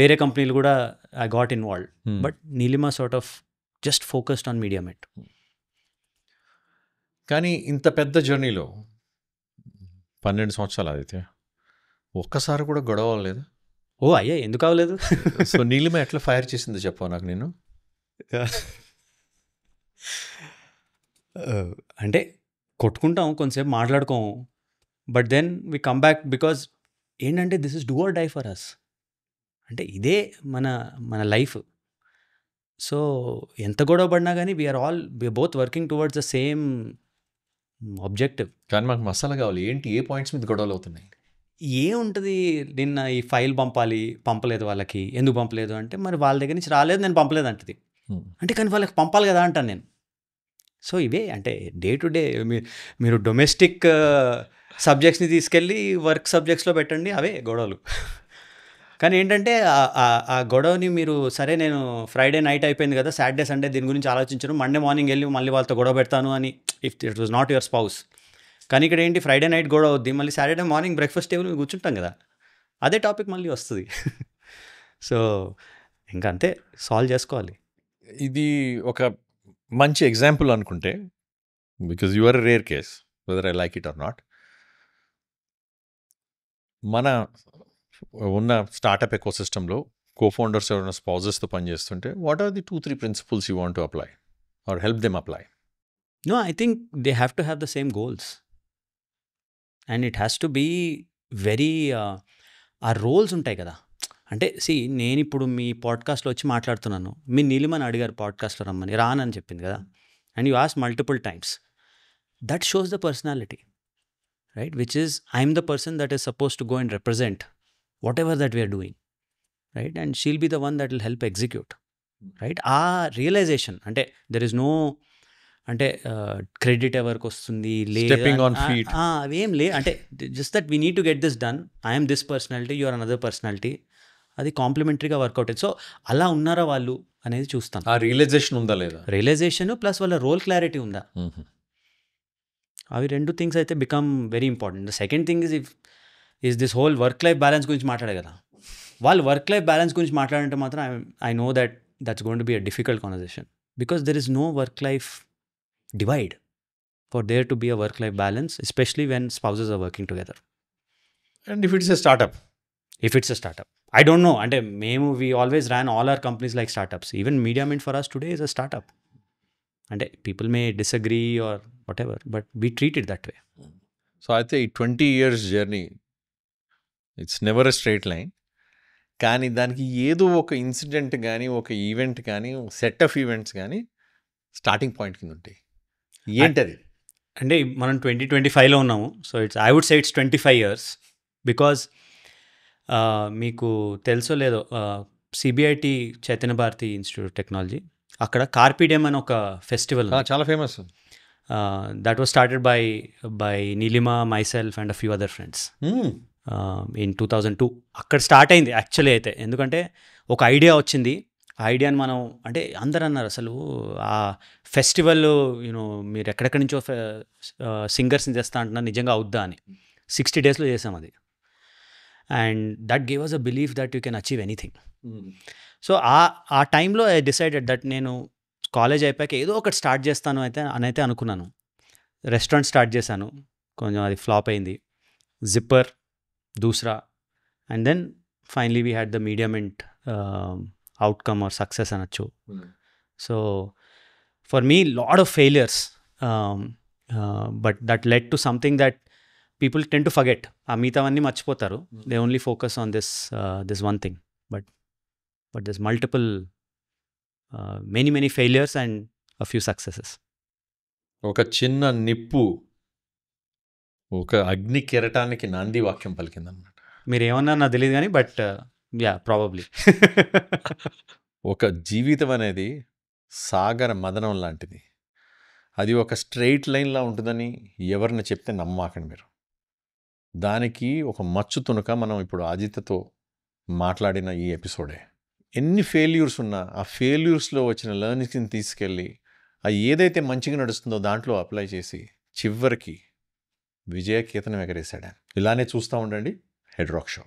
వేరే కంపెనీలు కూడా I got involved. But Neelima sort of just focused on MediaMint. కానీ ఇంత పెద్ద జర్నీలో 12 సంవత్సరాలు ఆదిత్య, ఒక్కసారి కూడా గొడవ లేదు? ఓ అయ్యా, ఎందుకు అవ్వలేదు? సో నీలిమ ఎట్లా ఫైర్ చేసిందో చెప్పావు నాకు. నేను అంటే కొట్టుకుంటాం, కొంతసేపు మాట్లాడుకోము, but then we come back. Because ఏంటంటే this is do or die for us. అంటే ఇదే మన లైఫ్. సో ఎంత గొడవ పడినా కానీ we're both working towards the same objective. కానీ మాకు మసాలా కావాలి. ఏంటి, ఏ పాయింట్స్ మీద గొడవలు అవుతున్నాయి? ఏముంటుంది, నిన్న ఈ ఫైల్ పంపలేదు వాళ్ళకి. ఎందుకు పంపలేదు అంటే, మరి వాళ్ళ దగ్గర నుంచి రాలేదు, నేను పంపలేదు అంటది. అంటే కానీ వాళ్ళకి పంపాలి కదా అంటాను నేను. సో ఇవే అంటే డే టు డే మీరు డొమెస్టిక్ సబ్జెక్ట్స్ని తీసుకెళ్ళి వర్క్ సబ్జెక్ట్స్లో పెట్టండి, అవే గొడవలు. కానీ ఏంటంటే ఆ గొడవని మీరు సరే నేను ఫ్రైడే నైట్ అయిపోయింది కదా, సాటర్డే సండే దీని గురించి ఆలోచించను, మండే మార్నింగ్ వెళ్ళి మళ్ళీ వాళ్ళతో గొడవ పెడతాను అని, if it was not your spouse. కానీ ఇక్కడ ఏంటి, ఫ్రైడే నైట్ గొడవ అవుద్ది, మళ్ళీ సాటర్డే మార్నింగ్ బ్రేక్ఫాస్ట్ టేబుల్ మీద కూర్చుంటాం కదా, అదే టాపిక్ మళ్ళీ వస్తుంది. సో ఇంకా అంతే, సాల్వ్ చేసుకోవాలి. ఇది ఒక మంచి ఎగ్జాంపుల్ అనుకుంటే, because you are rare case whether I like it or not. మన ఉన్న స్టార్టప్ ఎకోసిస్టంలో కోఫౌండర్స్ ఎవరైనా స్పౌజెస్తో పనిచేస్తుంటే, what are the 2-3 principles you want to apply or help them apply? No, I think they have to have the same goals. And it has to be very ఆ roles ఉంటాయి కదా. అంటే నేను ఇప్పుడు మీ పాడ్కాస్ట్లో వచ్చి మాట్లాడుతున్నాను, మీ నీలిమని అడిగారు పాడ్కాస్ట్లో రమ్మని, రానని చెప్పింది కదా, and you ask multiple times. That shows the personality, right? Which is I'm the person that is suppose to go and represent whatever that we're doing, right? And she'll be the one that will help execute, right? ఆ realisation అంటే there is no అంటే credit ఎవరికి వస్తుంది అవేం లే. అంటే just that we need to get this done, I'm this personality, you're another personality, అది కాంప్లిమెంటరీగా work out అయింది. సో అలా ఉన్నారా వాళ్ళు అనేది చూస్తాను. ఆ రియలైజేషన్ ఉందా లేదా, రియలైజేషన్ ప్లస్ వాళ్ళ రోల్ క్లారిటీ ఉందా, అవి రెండు థింగ్స్ అయితే become very important. The second thing is this whole work life balance గురించి మాట్లాడే కదా. వాళ్ళు వర్క్ లైఫ్ బ్యాలెన్స్ గురించి మాట్లాడంటే మాత్రం I know that's going to be a difficult conversation, because there is no work life divide for there to be a work life balance, especially when spouses are working together. And if it's a startup, I don't know, ante we always ran all our companies like startups. Even Mediamint for us today is a startup. Ante people may disagree or whatever, but we treat it that way. So I think 20 years journey, it's never a straight line. కానీ దానికి ఏదో ఒక incident కానీ, ఒక event కానీ, set of events కానీ starting point కింద ఉంటాయి. ఏంటది అంటే మనం 2025లో ఉన్నాము. So I would say it's 25 years. Because మీకు తెలుసో లేదో, సిబిఐటి చైతన్య భారతి ఇన్స్టిట్యూట్ ఆఫ్ టెక్నాలజీ, అక్కడ కార్పిడెమ్ అని ఒక ఫెస్టివల్ చాలా famous. That was started by Neelima, myself and a few other friends in 2002. అక్కడ స్టార్ట్ అయింది యాక్చువల్లీ. అయితే ఎందుకంటే ఒక ఐడియా వచ్చింది, ఆ ఐడియాని మనం అంటే అందరు అన్నారు అసలు ఆ ఫెస్టివల్ మీరు ఎక్కడెక్కడి నుంచో సింగర్స్ని తెస్తా అంటున్నారు, నిజంగా అవుద్దా అని 60 daysలో చేసాం అది. And that gave us a belief that you can achieve anything. So ఆ టైంలో ఐ డిసైడెడ్ దట్ నేను కాలేజ్ అయిపోయాక ఏదో ఒకటి స్టార్ట్ చేస్తాను అయితే అనుకున్నాను. రెస్టారెంట్ స్టార్ట్ చేశాను, కొంచెం అది ఫ్లాప్ అయింది. జిప్పర్, దూసరా, and then finally we had the MediaMint outcome or success అనొచ్చు. So for me lot of failures, but that led to something that people tend to forget. ఆ మిగతావన్నీ మర్చిపోతారు, they only focus on this one thing. But this multiple many failures and a few successes. ఒక చిన్న నిప్పు ఒక అగ్ని కెరటానికి నాంది వాక్యం పలికిందన్నమాట. మీరు ఏమన్నా నాకు తెలియదు కానీ, బట్ ప్రాబబ్లీ ఒక జీవితం అనేది సాగర మదనం లాంటిది. అది ఒక స్ట్రెయిట్ లైన్లా ఉంటుందని ఎవరిని చెప్తే నమ్మకండి మీరు. దానికి ఒక మచ్చు తునక మనం ఇప్పుడు ఆదిత్యతో మాట్లాడిన ఈ ఎపిసోడే. ఎన్ని ఫెయిల్యూర్స్ ఉన్నా ఆ ఫెయిల్యూర్స్లో వచ్చిన లెర్నింగ్స్ని తీసుకెళ్ళి అది ఏదైతే మంచిగా నడుస్తుందో దాంట్లో అప్లై చేసి చివరికి విజయ కేతనం ఎగరేశాడు. ఇలానే చూస్తూ ఉండండి హెడ్ రాక్ షో.